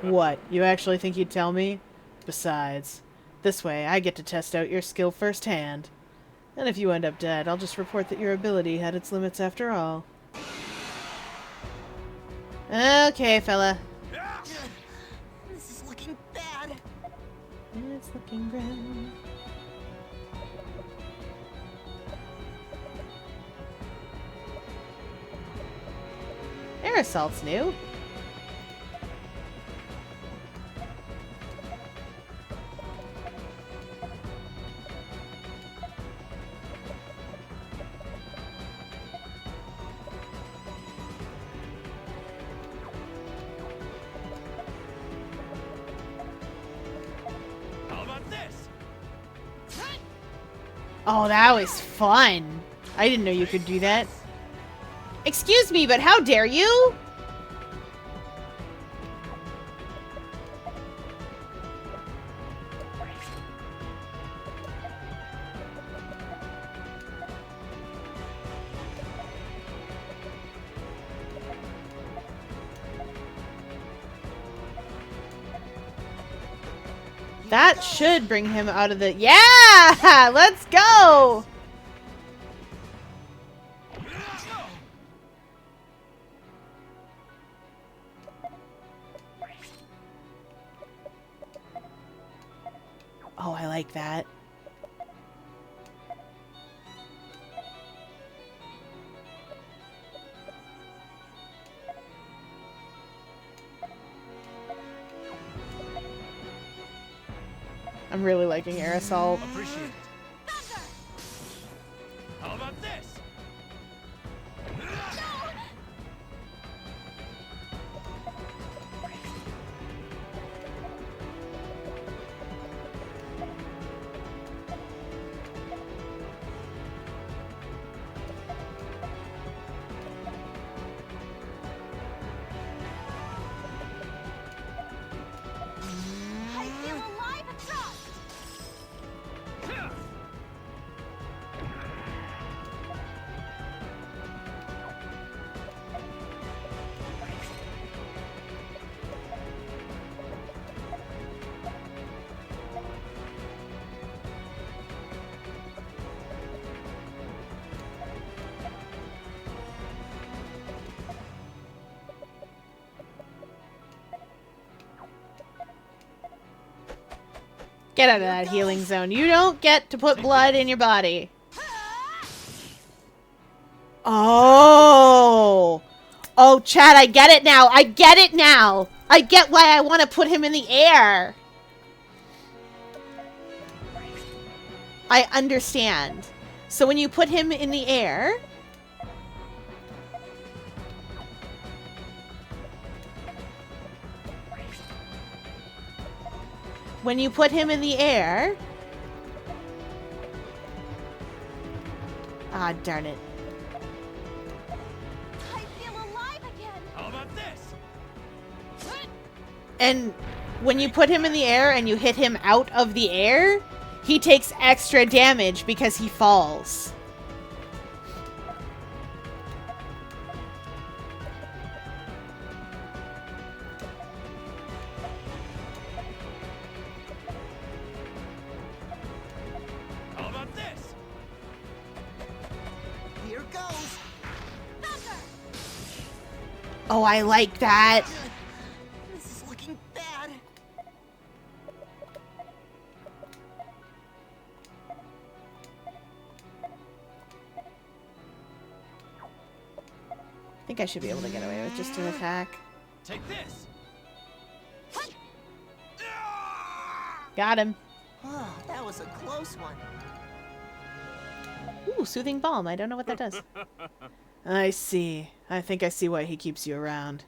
What, you actually think you'd tell me? Besides, this way I get to test out your skill firsthand. And if you end up dead, I'll just report that your ability had its limits after all. Okay, fella. This is looking bad. It's looking grim. Air assault's new. How about this? Oh, that was fun. I didn't know you could do that. Excuse me, but how dare you? That should bring him out of the... Yeah! Let's go! Oh, I like that. I'm really liking air assault. Appreciate it. How about this? I feel alive at trust! Get out of that healing zone. You don't get to put blood in your body. Oh! Oh, Chad, I get it now. I get it now. I get why I want to put him in the air. I understand. So when you put him in the air... When you put him in the air... Ah, darn it. I feel alive again. How about this? And when you put him in the air and you hit him out of the air, he takes extra damage because he falls. How about this? Here goes. Oh, I like that. This is looking bad. I think I should be able to get away with just an attack. Take this. Got him. Oh, that was a close one. Ooh, soothing balm. I don't know what that does. I see. I think I see why he keeps you around.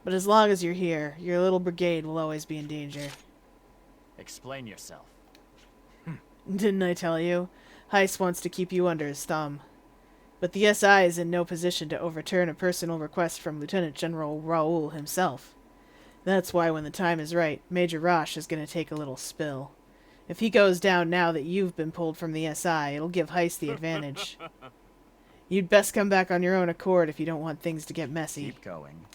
But as long as you're here, your little brigade will always be in danger. Explain yourself. Didn't I tell you? Heiss wants to keep you under his thumb. But the SI is in no position to overturn a personal request from Lieutenant General Raoul himself. That's why when the time is right, Major Roche is going to take a little spill. If he goes down now that you've been pulled from the SI, it'll give Heiss the advantage. You'd best come back on your own accord if you don't want things to get messy. Keep going.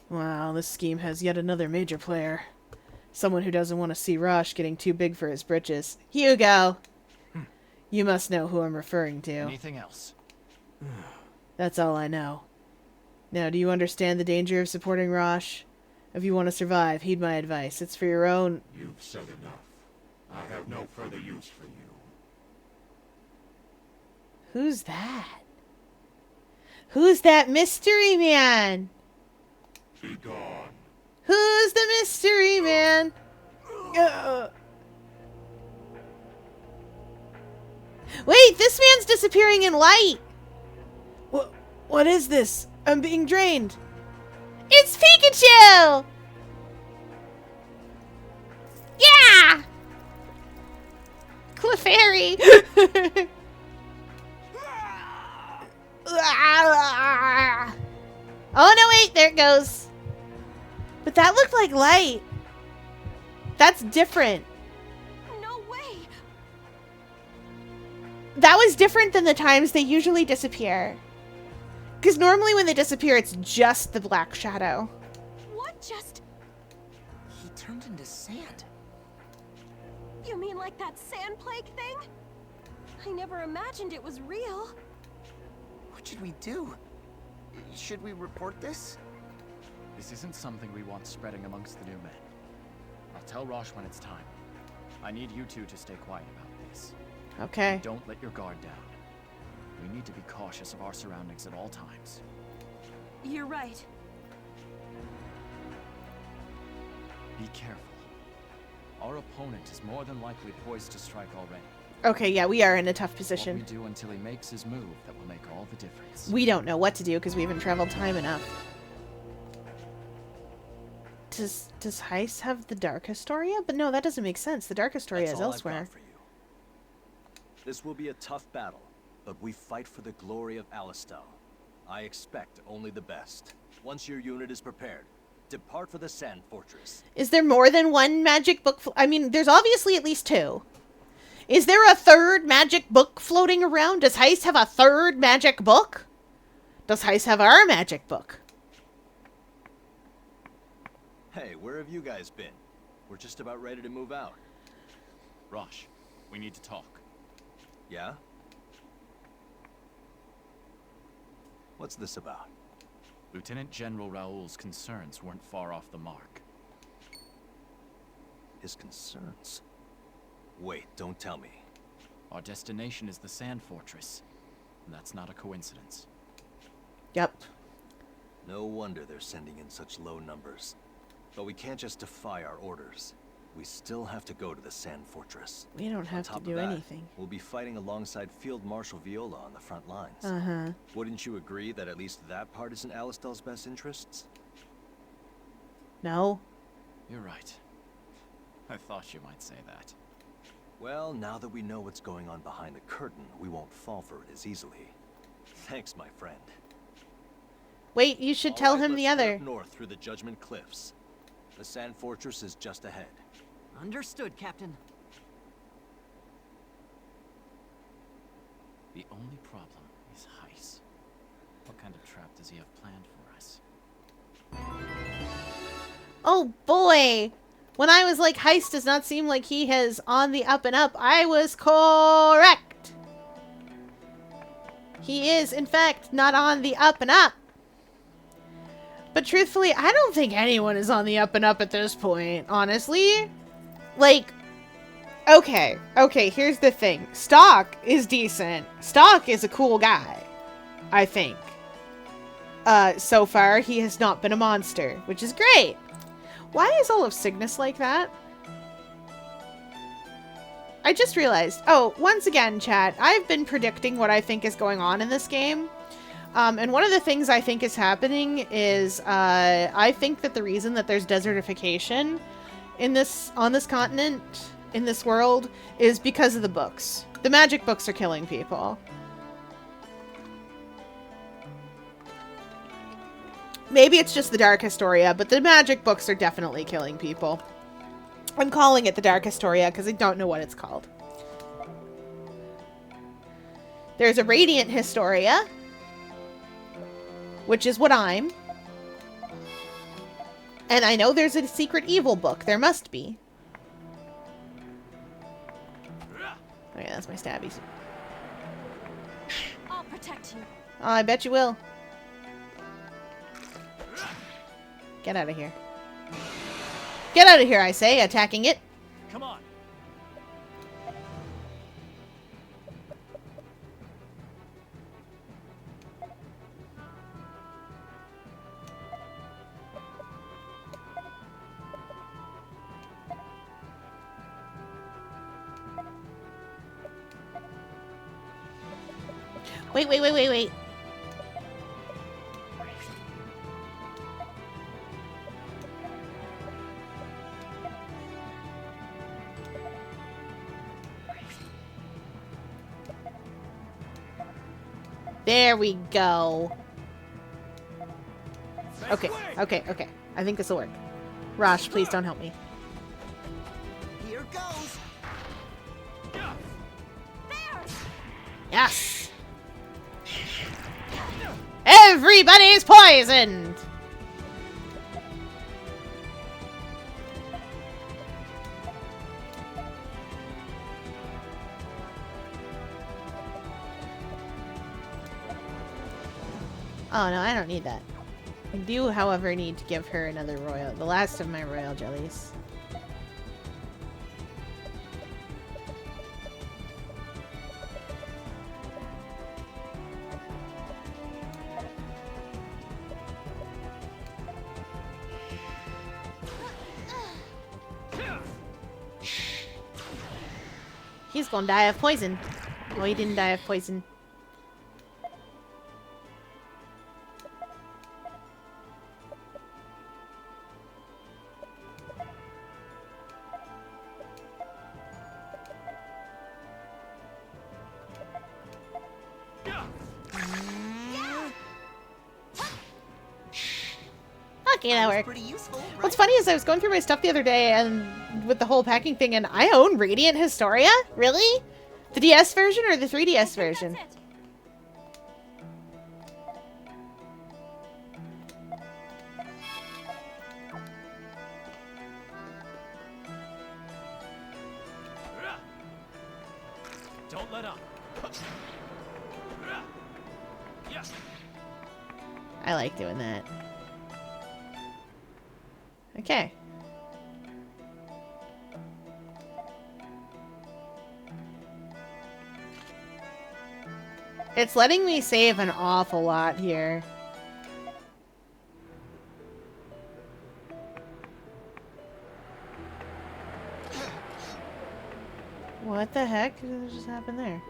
Wow, this scheme has yet another major player. Someone who doesn't want to see Roche getting too big for his britches. Hugo! You must know who I'm referring to. Anything else? That's all I know. Now, do you understand the danger of supporting Roche? If you want to survive, heed my advice. It's for your own... You've said enough. I have no further use for you. Who's that? Who's that mystery man? Be gone. Who's the mystery man? Wait, this man's disappearing in light. What is this? I'm being drained. It's Pikachu! Yeah! Clefairy! Oh no, wait, there it goes. But that looked like light. That's different. No way. That was different than the times they usually disappear. Because normally when they disappear, it's just the black shadow. What just... He turned into sand. You mean like that sand plague thing? I never imagined it was real. What should we do? Should we report this? This isn't something we want spreading amongst the new men. I'll tell Roche when it's time. I need you two to stay quiet about this. Okay. Don't let your guard down. We need to be cautious of our surroundings at all times. You're right. Be careful. Our opponent is more than likely poised to strike already. Okay, yeah, we are in a tough What position. we do until he makes his move that will make all the difference. We don't know what to do because we haven't traveled time enough. Does Heiss have the Dark Historia? But no, that doesn't make sense. The Dark Historia That's is all I've elsewhere. got for you. This will be a tough battle, but we fight for the glory of Alistal. I expect only the best. Once your unit is prepared, depart for the Sand Fortress. Is there more than one magic book? I mean, there's obviously at least two. Is there a third magic book floating around? Does Heiss have a third magic book? Does Heiss have our magic book? Hey, where have you guys been? We're just about ready to move out. Roche, we need to talk. Yeah? What's this about? Lieutenant General Raoul's concerns weren't far off the mark. His concerns? Wait, don't tell me. Our destination is the Sand Fortress, and that's not a coincidence. Yep. No wonder they're sending in such low numbers. But we can't just defy our orders. We still have to go to the Sand Fortress. We don't have to do anything. We'll be fighting alongside Field Marshal Viola on the front lines. Uh-huh. Wouldn't you agree that at least that part is in Alistel's best interests? No. You're right. I thought you might say that. Well, now that we know what's going on behind the curtain, we won't fall for it as easily. Thanks, my friend. Wait, you should tell him the other. North through the Judgment Cliffs. The Sand Fortress is just ahead. Understood, Captain. The only problem is Heiss. What kind of trap does he have planned for us? Oh boy! When I was like, Heiss does not seem like he has on the up and up, I was correct! He is, in fact, not on the up and up. But truthfully, I don't think anyone is on the up and up at this point, honestly. Like, okay, here's the thing. Stock is decent. Stock is a cool guy, I think. So far, he has not been a monster, which is great. Why is all of Cygnus like that? I just realized. Oh, once again, chat, I've been predicting what I think is going on in this game. And one of the things I think is happening is, I think that the reason that there's desertification on this continent, in this world, is because of the books. The magic books are killing people. Maybe it's just the Dark Historia, but the magic books are definitely killing people. I'm calling it the Dark Historia because I don't know what it's called. There's a Radiant Historia, which is what I'm. And I know there's a secret evil book. There must be. Okay, that's my stabbies. I'll protect you. Oh, I bet you will. Get out of here. Get out of here, I say, attacking it. Come on. Wait. There we go. Okay. I think this will work. Rosh, please don't help me. Here goes. Yes! Everybody's poisoned! Oh no, I don't need that. I do, however, need to give her another royal, the last of my royal jellies. He's gonna die of poison. Oh, he didn't die of poison. Okay, that worked. Pretty useful, right? What's funny is I was going through my stuff the other day and with the whole packing thing, and I own Radiant Historia? Really? The DS version or the 3DS version? That's it. Don't let up. I like doing that. Okay. It's letting me save an awful lot here. What the heck? What just happened there?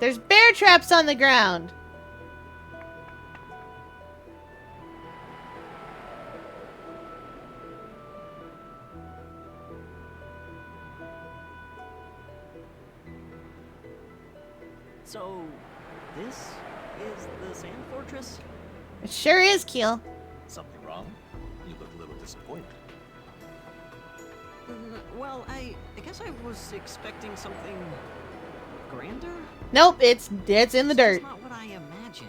There's bear traps on the ground! So, this is the Sand Fortress? It sure is, Keel. Something wrong? You look a little disappointed. Well, I guess I was expecting something grander? Nope, it's in the dirt. That's not what I imagined.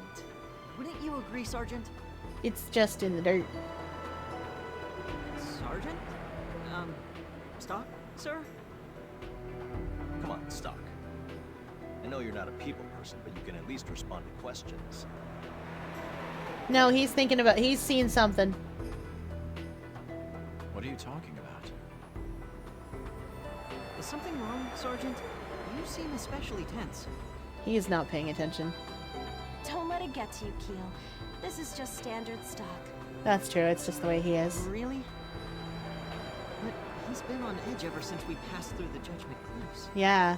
Wouldn't you agree, Sergeant? It's just in the dirt. Sergeant? Stock, sir? Come on, Stock. I know you're not a people person, but you can at least respond to questions. No, he's seen something. What are you talking about? Is something wrong, Sergeant? You seem especially tense. He is not paying attention. Don't let it get to you, Keel. This is just standard stock. That's true, it's just the way he is. Really? But he's been on edge ever since we passed through the Judgment Cliffs. Yeah.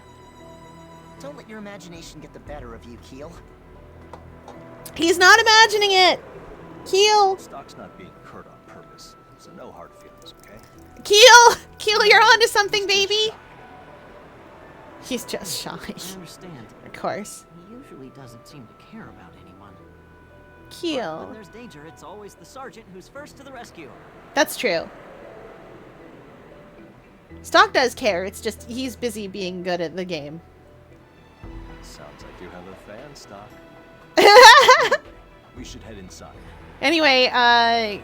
Don't let your imagination get the better of you, Keel. He's not imagining it! Keel! Stock's not being curt on purpose, so no hard feelings, okay? Keel! Keel, you're onto something, baby! He's just shy. I understand. Of course. He usually doesn't seem to care about anyone. But Keel. when there's danger, it's always the sergeant who's first to the rescue. That's true. Stock does care, it's just he's busy being good at the game. Sounds like you have a fan, Stock. We should head inside. Anyway, I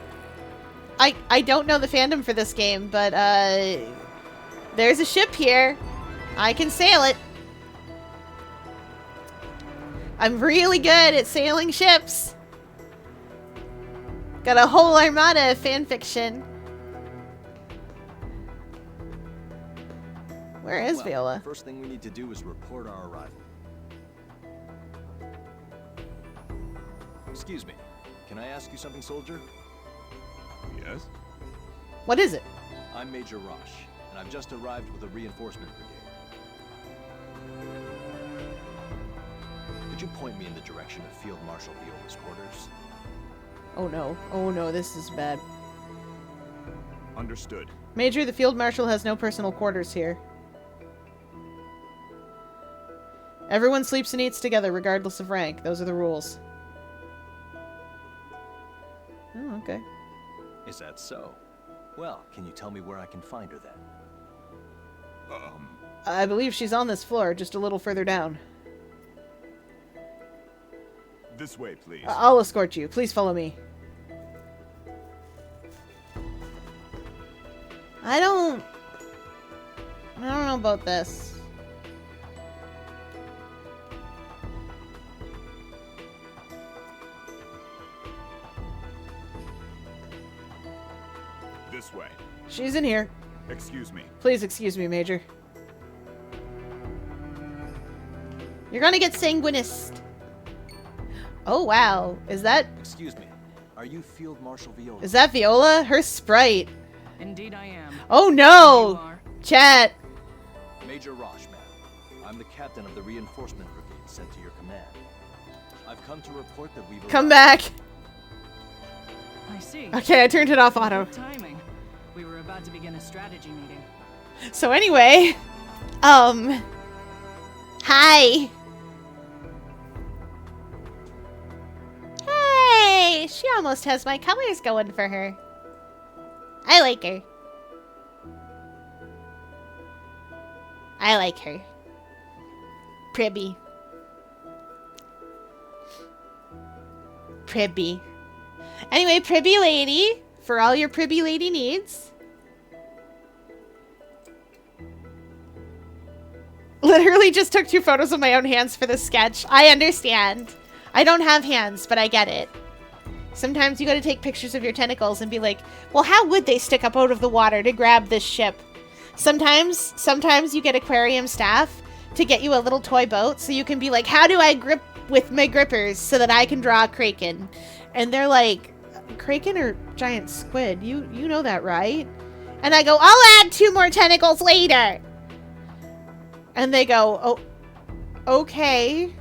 don't know the fandom for this game, but there's a ship here. I can sail it. I'm really good at sailing ships. Got a whole armada of fanfiction. Where is Well, Viola? First thing we need to do is report our arrival. Excuse me. Can I ask you something, soldier? Yes? What is it? I'm Major Rosh, and I've just arrived with a reinforcement brigade. Could you point me in the direction of Field Marshal Viola's quarters? Oh no. Oh no, this is bad. Understood. Major, the Field Marshal has no personal quarters here. Everyone sleeps and eats together, regardless of rank. Those are the rules. Oh, okay. Is that so? Well, can you tell me where I can find her then? I believe she's on this floor, just a little further down. This way, please. I'll escort you. Please follow me. I don't know about this. This way. She's in here. Excuse me. Please excuse me, Major. You're gonna get sanguinist. Oh, wow. Is that Excuse me. Are you Field Marshal Viola? Is that Viola? Her sprite. Indeed I am. Oh You no! are. Chat. Major Rosh, ma'am. I'm the captain of the reinforcement brigade sent to your command. I've come to report that we've Come arrived. back. I see. Okay, I turned it off auto. Good timing. We were about to begin a strategy meeting. So anyway, hi. Hey, she almost has my colors going for her. I like her. I like her. Pribby. Pribby. Anyway, Pribby lady, for all your Pribby lady needs. Literally just took 2 photos of my own hands for this sketch. I understand. I don't have hands, but I get it. Sometimes you gotta take pictures of your tentacles and be like, well, how would they stick up out of the water to grab this ship? Sometimes you get aquarium staff to get you a little toy boat so you can be like, how do I grip with my grippers so that I can draw a kraken? And they're like, kraken or giant squid? You know that, right? And I go, I'll add 2 more tentacles later. And they go, oh, okay.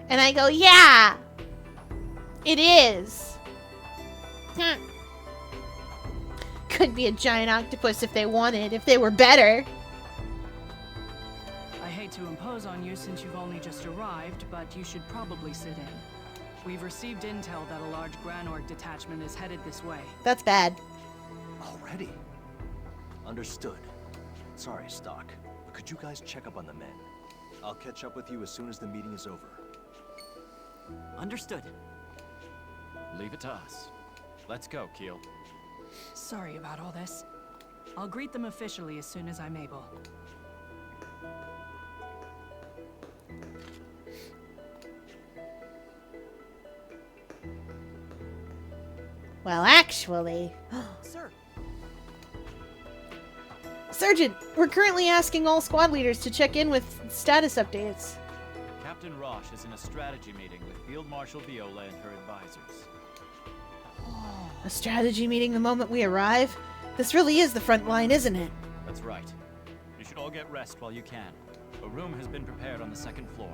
And I go, yeah, it is. Could be a giant octopus if they wanted, if they were better. I hate to impose on you since you've only just arrived, but you should probably sit in. We've received intel that a large Granorg detachment is headed this way. That's bad. Already? Understood. Sorry, Stock, but could you guys check up on the men? I'll catch up with you as soon as the meeting is over. Understood. Leave it to us. Let's go, Keel. Sorry about all this. I'll greet them officially as soon as I'm able. Well, actually... Sir. Sergeant, we're currently asking all squad leaders to check in with status updates. Captain Roche is in a strategy meeting with Field Marshal Viola and her advisors. A strategy meeting the moment we arrive? This really is the front line, isn't it? That's right. You should all get rest while you can. A room has been prepared on the 2nd floor.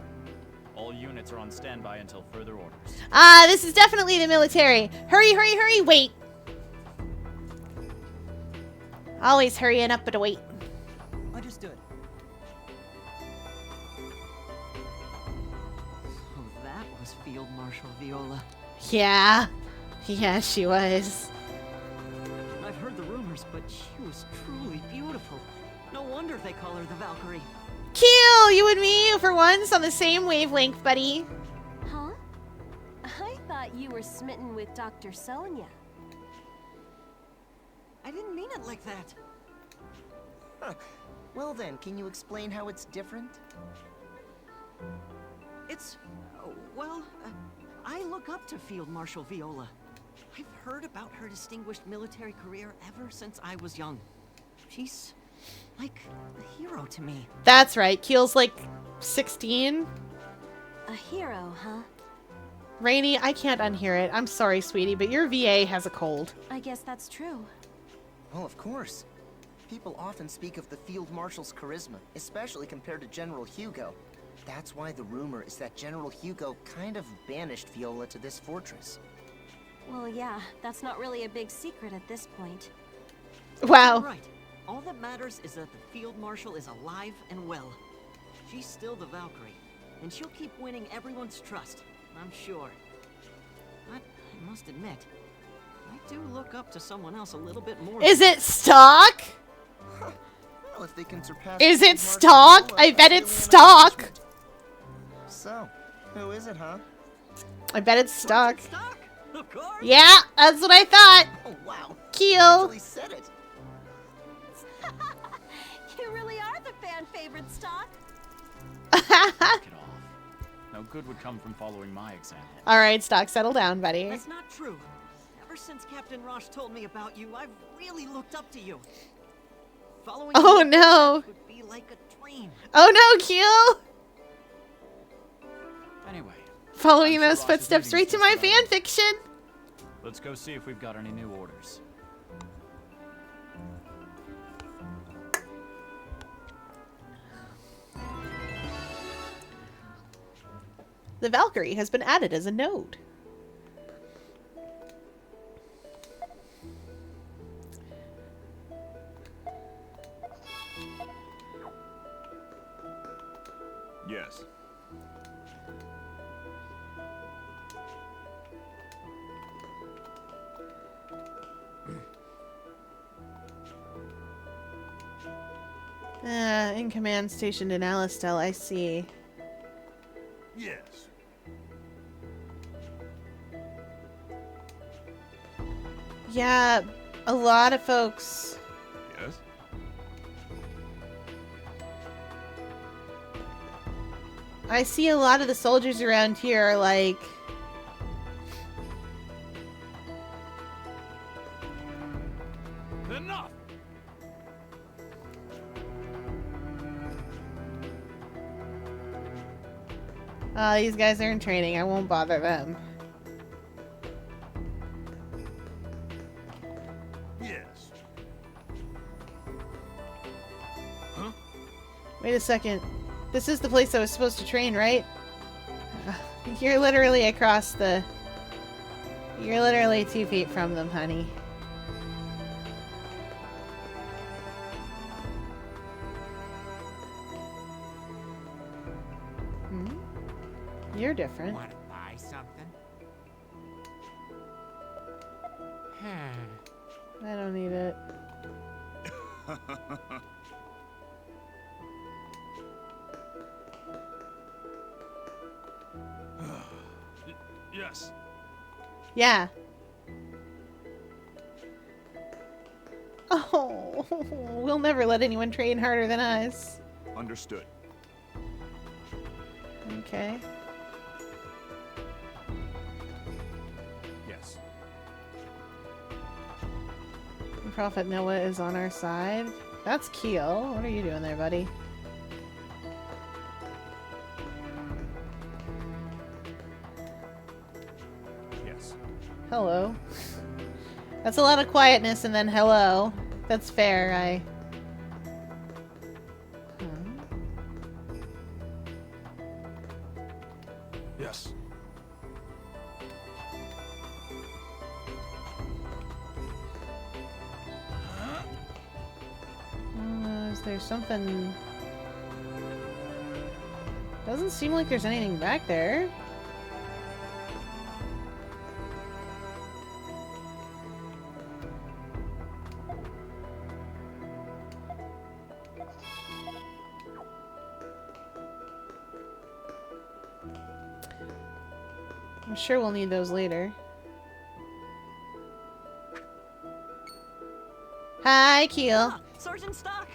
All units are on standby until further orders. Ah, this is definitely the military. Hurry, hurry, hurry, wait. Always hurrying up but wait. Understood. So that was Field Marshal Viola. Yeah. Yeah, she was. I've heard the rumors, but she was truly beautiful. No wonder they call her the Valkyrie. Kill! You and me, for once, on the same wavelength, buddy. Huh? I thought you were smitten with Dr. Sonia. I didn't mean it like that. Huh. Well then, can you explain how it's different? It's... well, I look up to Field Marshal Viola. I've heard about her distinguished military career ever since I was young. She's like a hero to me. That's right. Keel's like 16. A hero, huh? Rainy, I can't unhear it. I'm sorry, sweetie, but your VA has a cold. I guess that's true. Well, of course. People often speak of the Field Marshal's charisma, especially compared to General Hugo. That's why the rumor is that General Hugo kind of banished Viola to this fortress. Well, yeah, that's not really a big secret at this point. Wow. Right. All that matters is that the Field Marshal is alive and well. She's still the Valkyrie, and she'll keep winning everyone's trust, I'm sure. But I must admit, I do look up to someone else a little bit more. Is it stock? Well, if they can surpass Is Field it Marshal stock? Viola, I bet that's it's really an stock. accomplishment. So, who is it, huh? I bet it's stock. Stock, of course. Yeah, that's what I thought. Oh wow. Keel. Actually said it. You really are the fan favorite, Stock. Knock it off. No good would come from following my example. All right, stock, settle down, buddy. That's not true. Ever since Captain Roche told me about you, I've really looked up to you. Following Oh, you no. would be like a dream. Oh no, Keel! Anyway, Following I'm sure those Ross's footsteps meeting's right to just my about fan over. fiction. Let's go see if we've got any new orders. The Valkyrie has been added as a node. Yes. In command stationed in Alistel, I see. Yes. Yeah, a lot of folks. Yes? I see a lot of the soldiers around here are like... Enough! These guys are in training. I won't bother them. Yes. Wait a second. This is the place I was supposed to train, right? You're literally across the... You're literally 2 feet from them, honey. You're different. Want to buy something? I don't need it. Yes. Yeah. Oh, we'll never let anyone train harder than us. Understood. Okay. Yes. Prophet Noah is on our side. That's Keel. What are you doing there, buddy? Yes. Hello. That's a lot of quietness and then hello. That's fair, Yes. Is there something... Doesn't seem like there's anything back there. I'm sure we'll need those later. Hi, Keel. Ah, Sergeant Stock!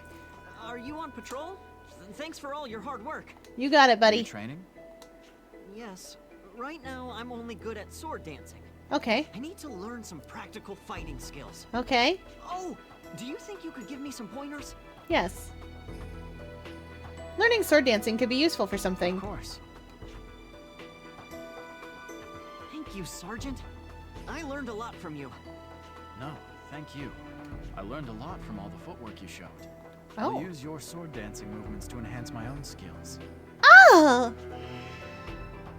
Are you on patrol? Thanks for all your hard work. You got it, Are buddy. you training? Yes. Right now, I'm only good at sword dancing. Okay. I need to learn some practical fighting skills. Okay. Oh, do you think you could give me some pointers? Yes. Learning sword dancing could be useful for something. Of course. Thank you, Sergeant. I learned a lot from you. No, thank you. I learned a lot from all the footwork you showed. Oh. I'll use your sword dancing movements to enhance my own skills. Oh!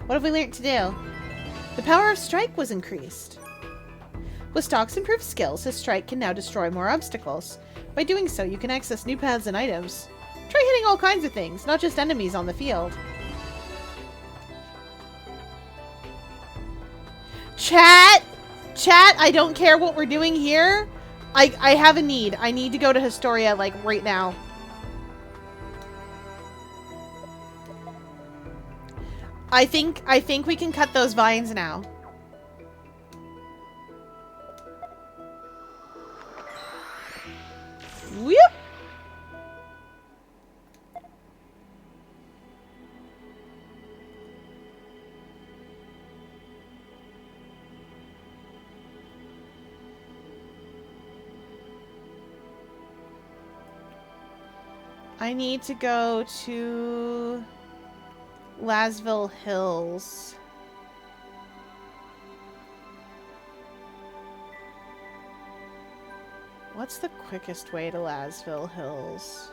What have we learned to do? The power of strike was increased. With Stock's improved skills, his strike can now destroy more obstacles. By doing so, you can access new paths and items. Try hitting all kinds of things, not just enemies on the field. Chat! Chat, I don't care what we're doing here. I have a need. I need to go to Historia, like, right now. I think we can cut those vines now. Whoop! I need to go to Lasville Hills. What's the quickest way to Lasville Hills?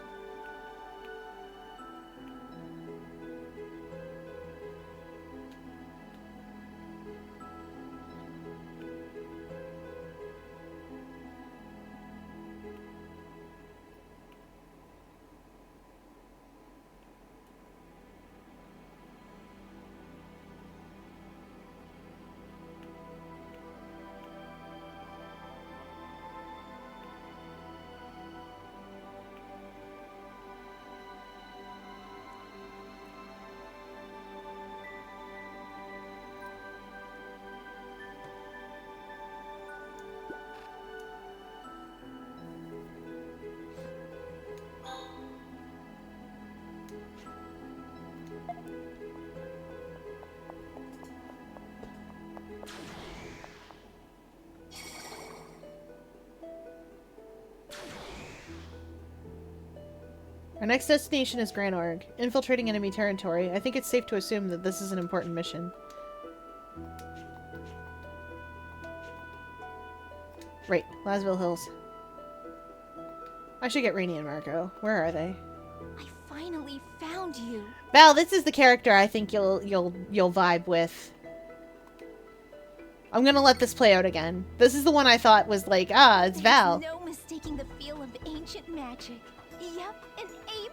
Our next destination is Granorg. Infiltrating enemy territory. I think it's safe to assume that this is an important mission. Right, Lasville Hills. I should get Rainy and Marco. Where are they? I finally finally found you. Val, this is the character I think you'll vibe with. I'm gonna let this play out again. This is the one I thought was like, it's Val. There's no mistaking the feel of ancient magic. Yep, an A+.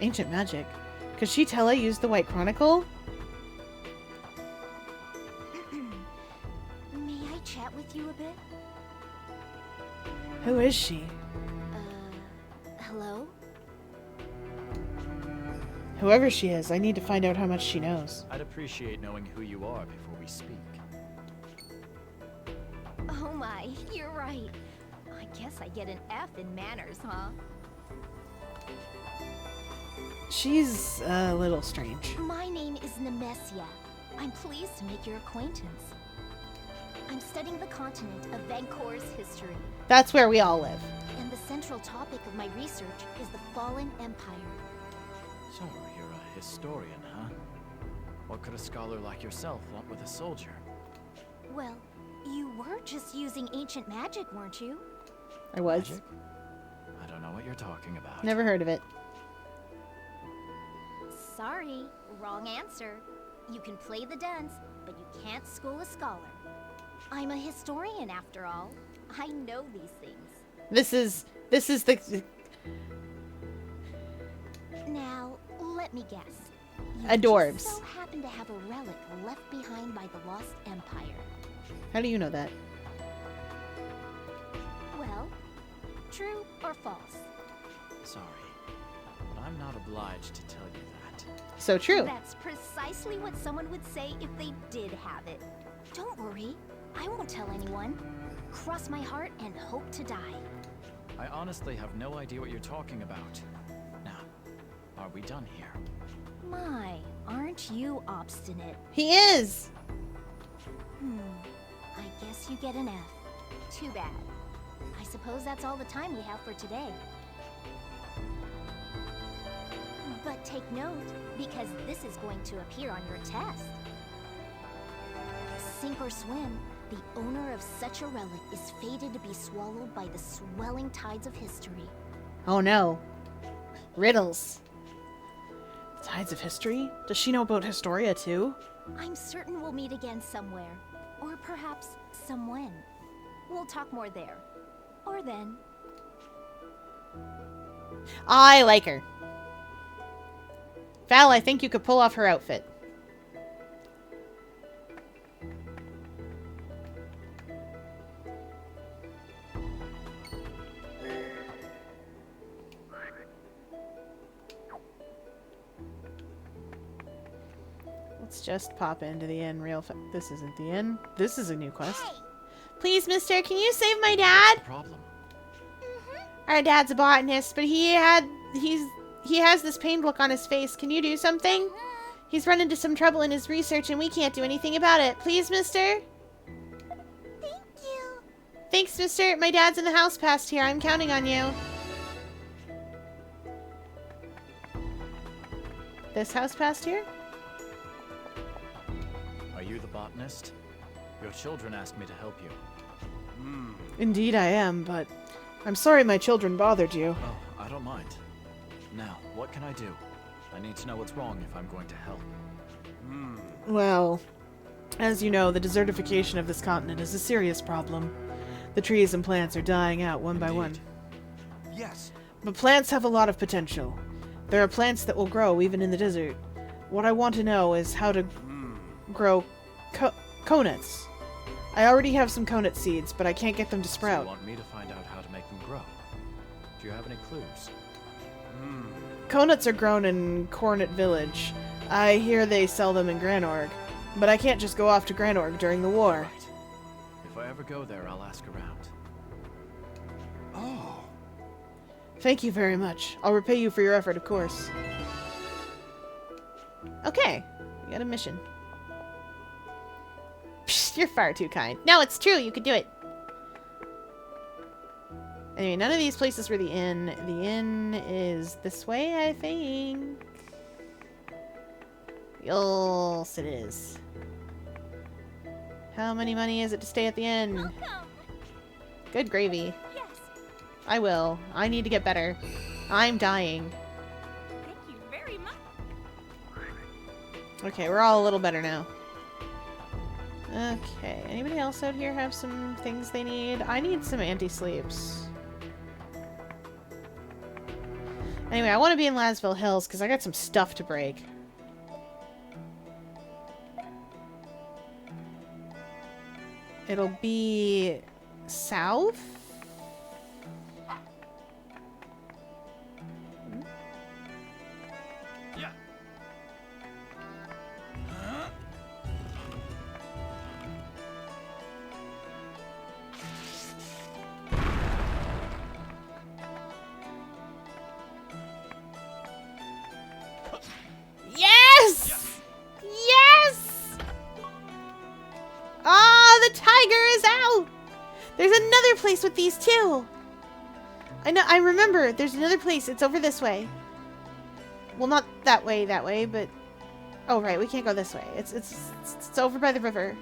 Ancient magic. Could she tell I used the White Chronicle? May I chat with you a bit? Who is she? Hello? Whoever she is, I need to find out how much she knows. I'd appreciate knowing who you are before we speak. Oh my, you're right. I guess I get an F in manners, huh? She's a little strange. My name is Nemesia. I'm pleased to make your acquaintance. I'm studying the continent of Vancor's history. That's where we all live. And the central topic of my research is the fallen empire. So, you're a historian, huh? What could a scholar like yourself want with a soldier? Well, you were just using ancient magic, weren't you? I was. Magic? I don't know what you're talking about. Never heard of it. Sorry, wrong answer. You can play the dance, but you can't school a scholar. I'm a historian after all. I know these things. This is the Now, let me guess. You Adorbs. just so happen to have a relic left behind by the Lost Empire. How do you know that? Well, true or false? Sorry, but I'm not obliged to tell you that. So true. That's precisely what someone would say if they did have it. Don't worry, I won't tell anyone. Cross my heart and hope to die. I honestly have no idea what you're talking about. Now, are we done here? My, aren't you obstinate? He is. I guess you get an F. Too bad. I suppose that's all the time we have for today. But take note, because this is going to appear on your test. Sink or swim, the owner of such a relic is fated to be swallowed by the swelling tides of history. Oh no. Riddles. Tides of history? Does she know about Historia too? I'm certain we'll meet again somewhere. Or perhaps somewhen. We'll talk more there. Or then. I like her. Val, I think you could pull off her outfit. Let's just pop into the inn real fast. This isn't the inn. This is a new quest. Hey! Please, mister, can you save my dad? Problem. Our dad's a botanist, but he has this pained look on his face. Can you do something? He's run into some trouble in his research and we can't do anything about it. Please, mister? Thank you. Thanks, mister. My dad's in the house past here. I'm counting on you. This house past here? Are you the botanist? Your children asked me to help you. Indeed I am, but I'm sorry my children bothered you. Oh, I don't mind. Now, what can I do? I need to know what's wrong if I'm going to help. Well, as you know, the desertification of this continent is a serious problem. The trees and plants are dying out one by one. Yes. But plants have a lot of potential. There are plants that will grow even in the desert. What I want to know is how to grow coconuts. I already have some coconut seeds, but I can't get them to So sprout. you want me to find out how to make them grow? Do you have any clues? Coconuts are grown in Cornet Village. I hear they sell them in Granorg. But I can't just go off to Granorg during the war. Right. If I ever go there, I'll ask around. Oh. Thank you very much. I'll repay you for your effort, of course. Okay. We got a mission. Psst, you're far too kind. No, it's true. You could do it. Anyway, none of these places were the inn. The inn is this way, I think. Yes, it is. How many money is it to stay at the inn? Welcome. Good gravy. Yes. I will. I need to get better. I'm dying. Thank you very much. Okay, we're all a little better now. Okay, anybody else out here have some things they need? I need some anti-sleeps. Anyway, I want to be in Lasville Hills because I got some stuff to break. It'll be south? Yeah. Yes! Yes! Ah, the tiger is out! There's another place with these too! I know, I remember. There's another place. It's over this way. Well, not that way, but... Oh, right, we can't go this way. It's over by the river.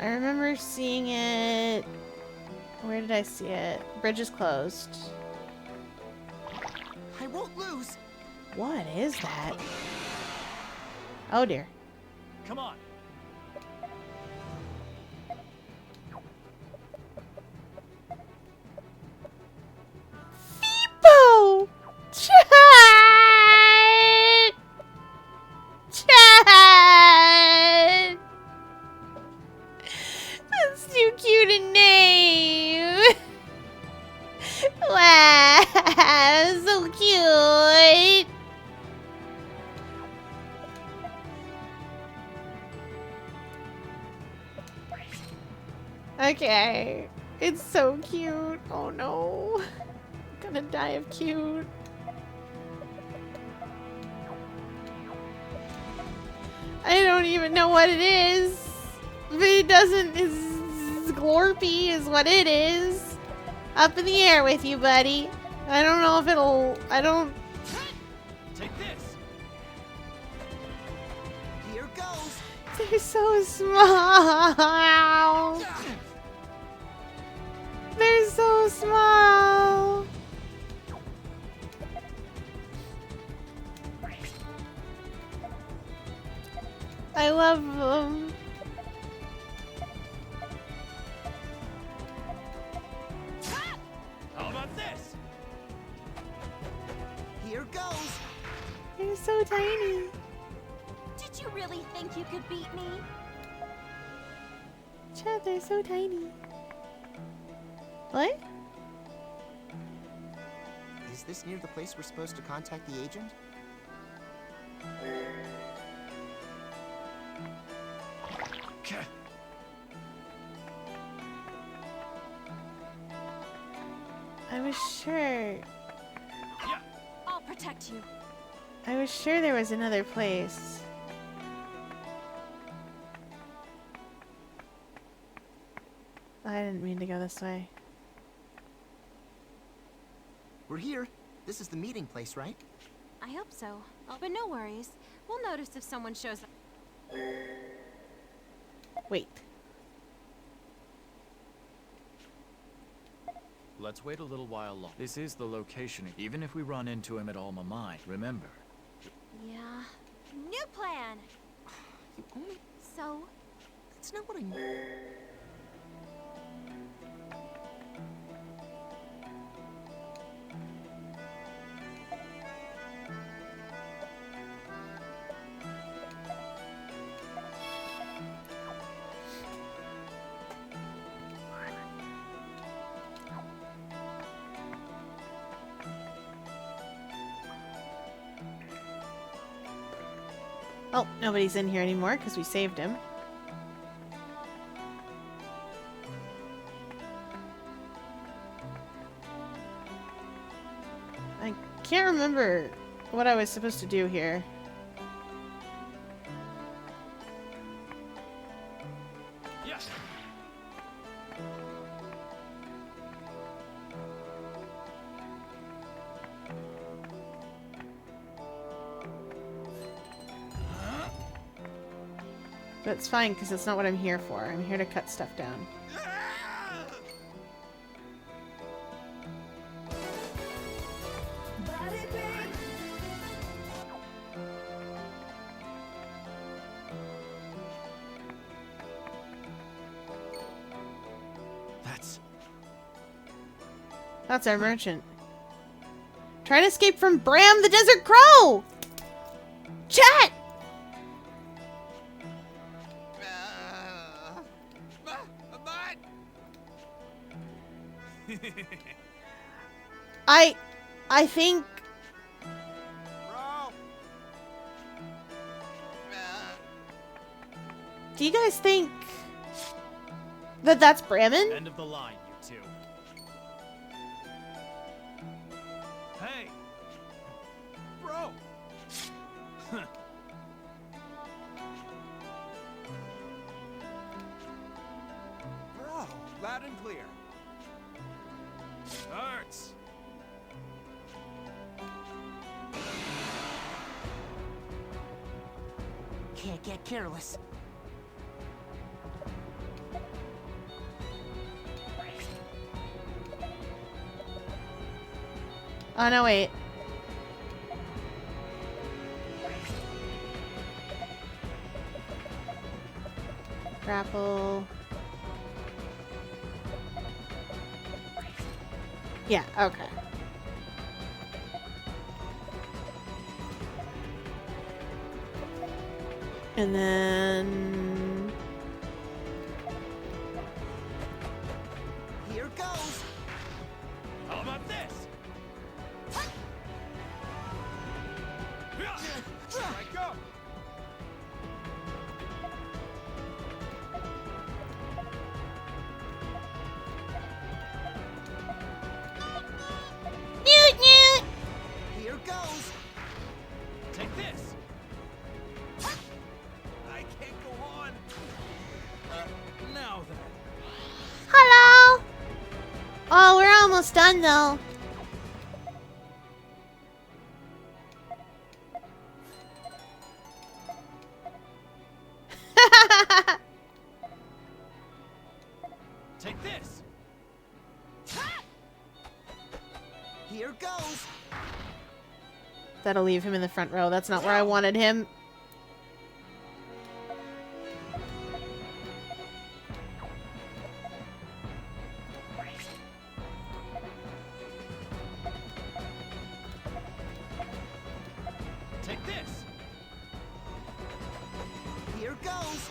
I remember seeing it... Where did I see it? Bridge is closed. I won't lose. What is that? Oh dear. Come on. Feepo! Chat! Chat! That's too cute a name! Wow, so cute! Okay. It's so cute. Oh no. I'm gonna die of cute. I don't even know what it is. But it doesn't... It's Glorpy is what it is. Up in the air with you, buddy. I don't know if it'll... I don't... Take this. Here goes. They're so small. They're so small. I love them. How about this? Here goes. They're so tiny. Did you really think you could beat me? Chad, they're so tiny. What? Is this near the place we're supposed to contact the agent? Okay. I was sure. Yeah. I'll protect you. I was sure there was another place. I didn't mean to go this way. We're here. This is the meeting place, right? I hope so. Oh, but no worries. We'll notice if someone shows up. Wait. Let's wait a little while longer. This is the location. Even if we run into him at Alma Mine, remember. Yeah. New plan! You only... So, That's not what I mean. Oh, nobody's in here anymore because we saved him. I can't remember what I was supposed to do here. Yes. That's fine, because that's not what I'm here for. I'm here to cut stuff down. That's our merchant. Trying to escape from Bram the Desert Crow! Chat! I think... Do you guys think that that's Brammin? End of the line, you two. Hey! Bro! Bro, loud and clear. Hurts! Can't get careless. Oh, no, wait. Grapple. Yeah, okay. And then... Here goes! How about this? Here I go! Newt, Newt! Here goes! Take this! I can't go on! Now then. Hello! Oh, we're almost done, though. Take this! Here goes! That'll leave him in the front row. That's not where I wanted him. Take this! Here goes!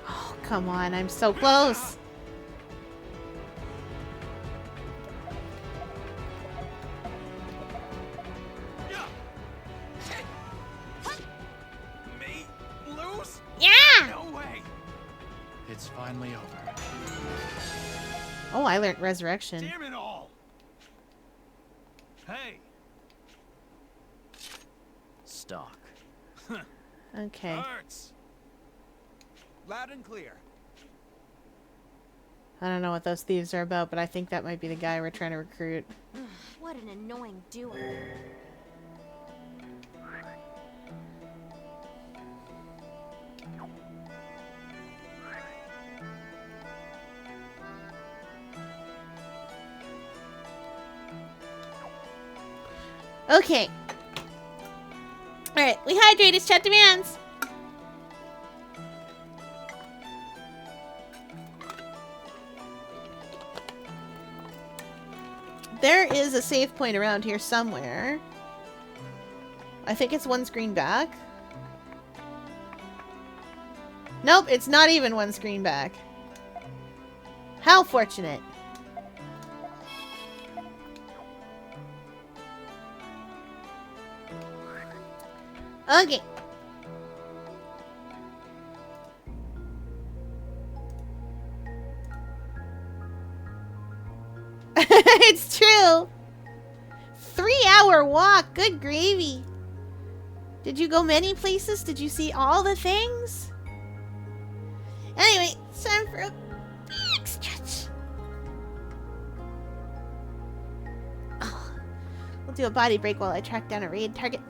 Oh, come on. I'm so close. Me? Lose? Yeah! No way! It's finally over. Oh, I learned resurrection. Damn it all! Hey! Stock. Okay. Hurts! Loud and clear. I don't know what those thieves are about, but I think that might be the guy we're trying to recruit. What an annoying duo. Okay. Alright, we hydrate as chat demands. There is a save point around here somewhere. I think it's one screen back. Nope, it's not even one screen back. How fortunate. Okay. It's true. 3-hour walk. Good gravy. Did you go many places? Did you see all the things? Anyway, it's time for a big stretch. Oh, we'll do a body break while I track down a raid target.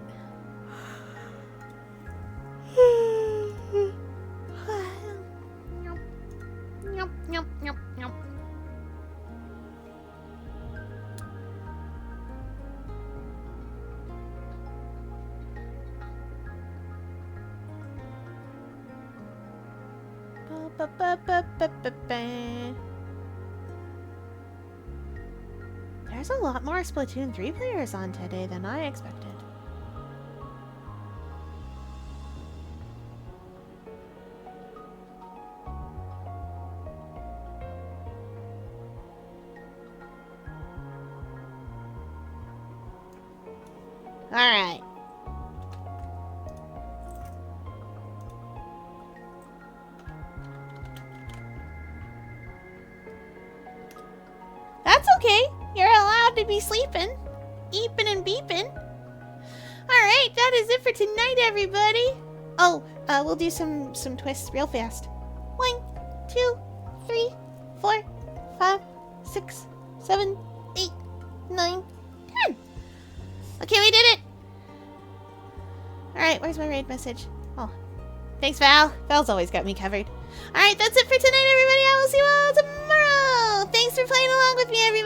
Nope, nope, nope. There's a lot more Splatoon 3 players on today than I expected. Alright. That's okay. You're allowed to be sleeping. Eeping and beeping. Alright, that is it for tonight, everybody. Oh, we'll do some twists real fast. 1, 2, 3, 4, 5, 6, 7, 8, 9, 10. Okay, we did it. Alright, where's my raid message? Oh, thanks, Val. Val's always got me covered. Alright, that's it for tonight, everybody. I will see you all tomorrow. Thanks for playing along with me, everybody.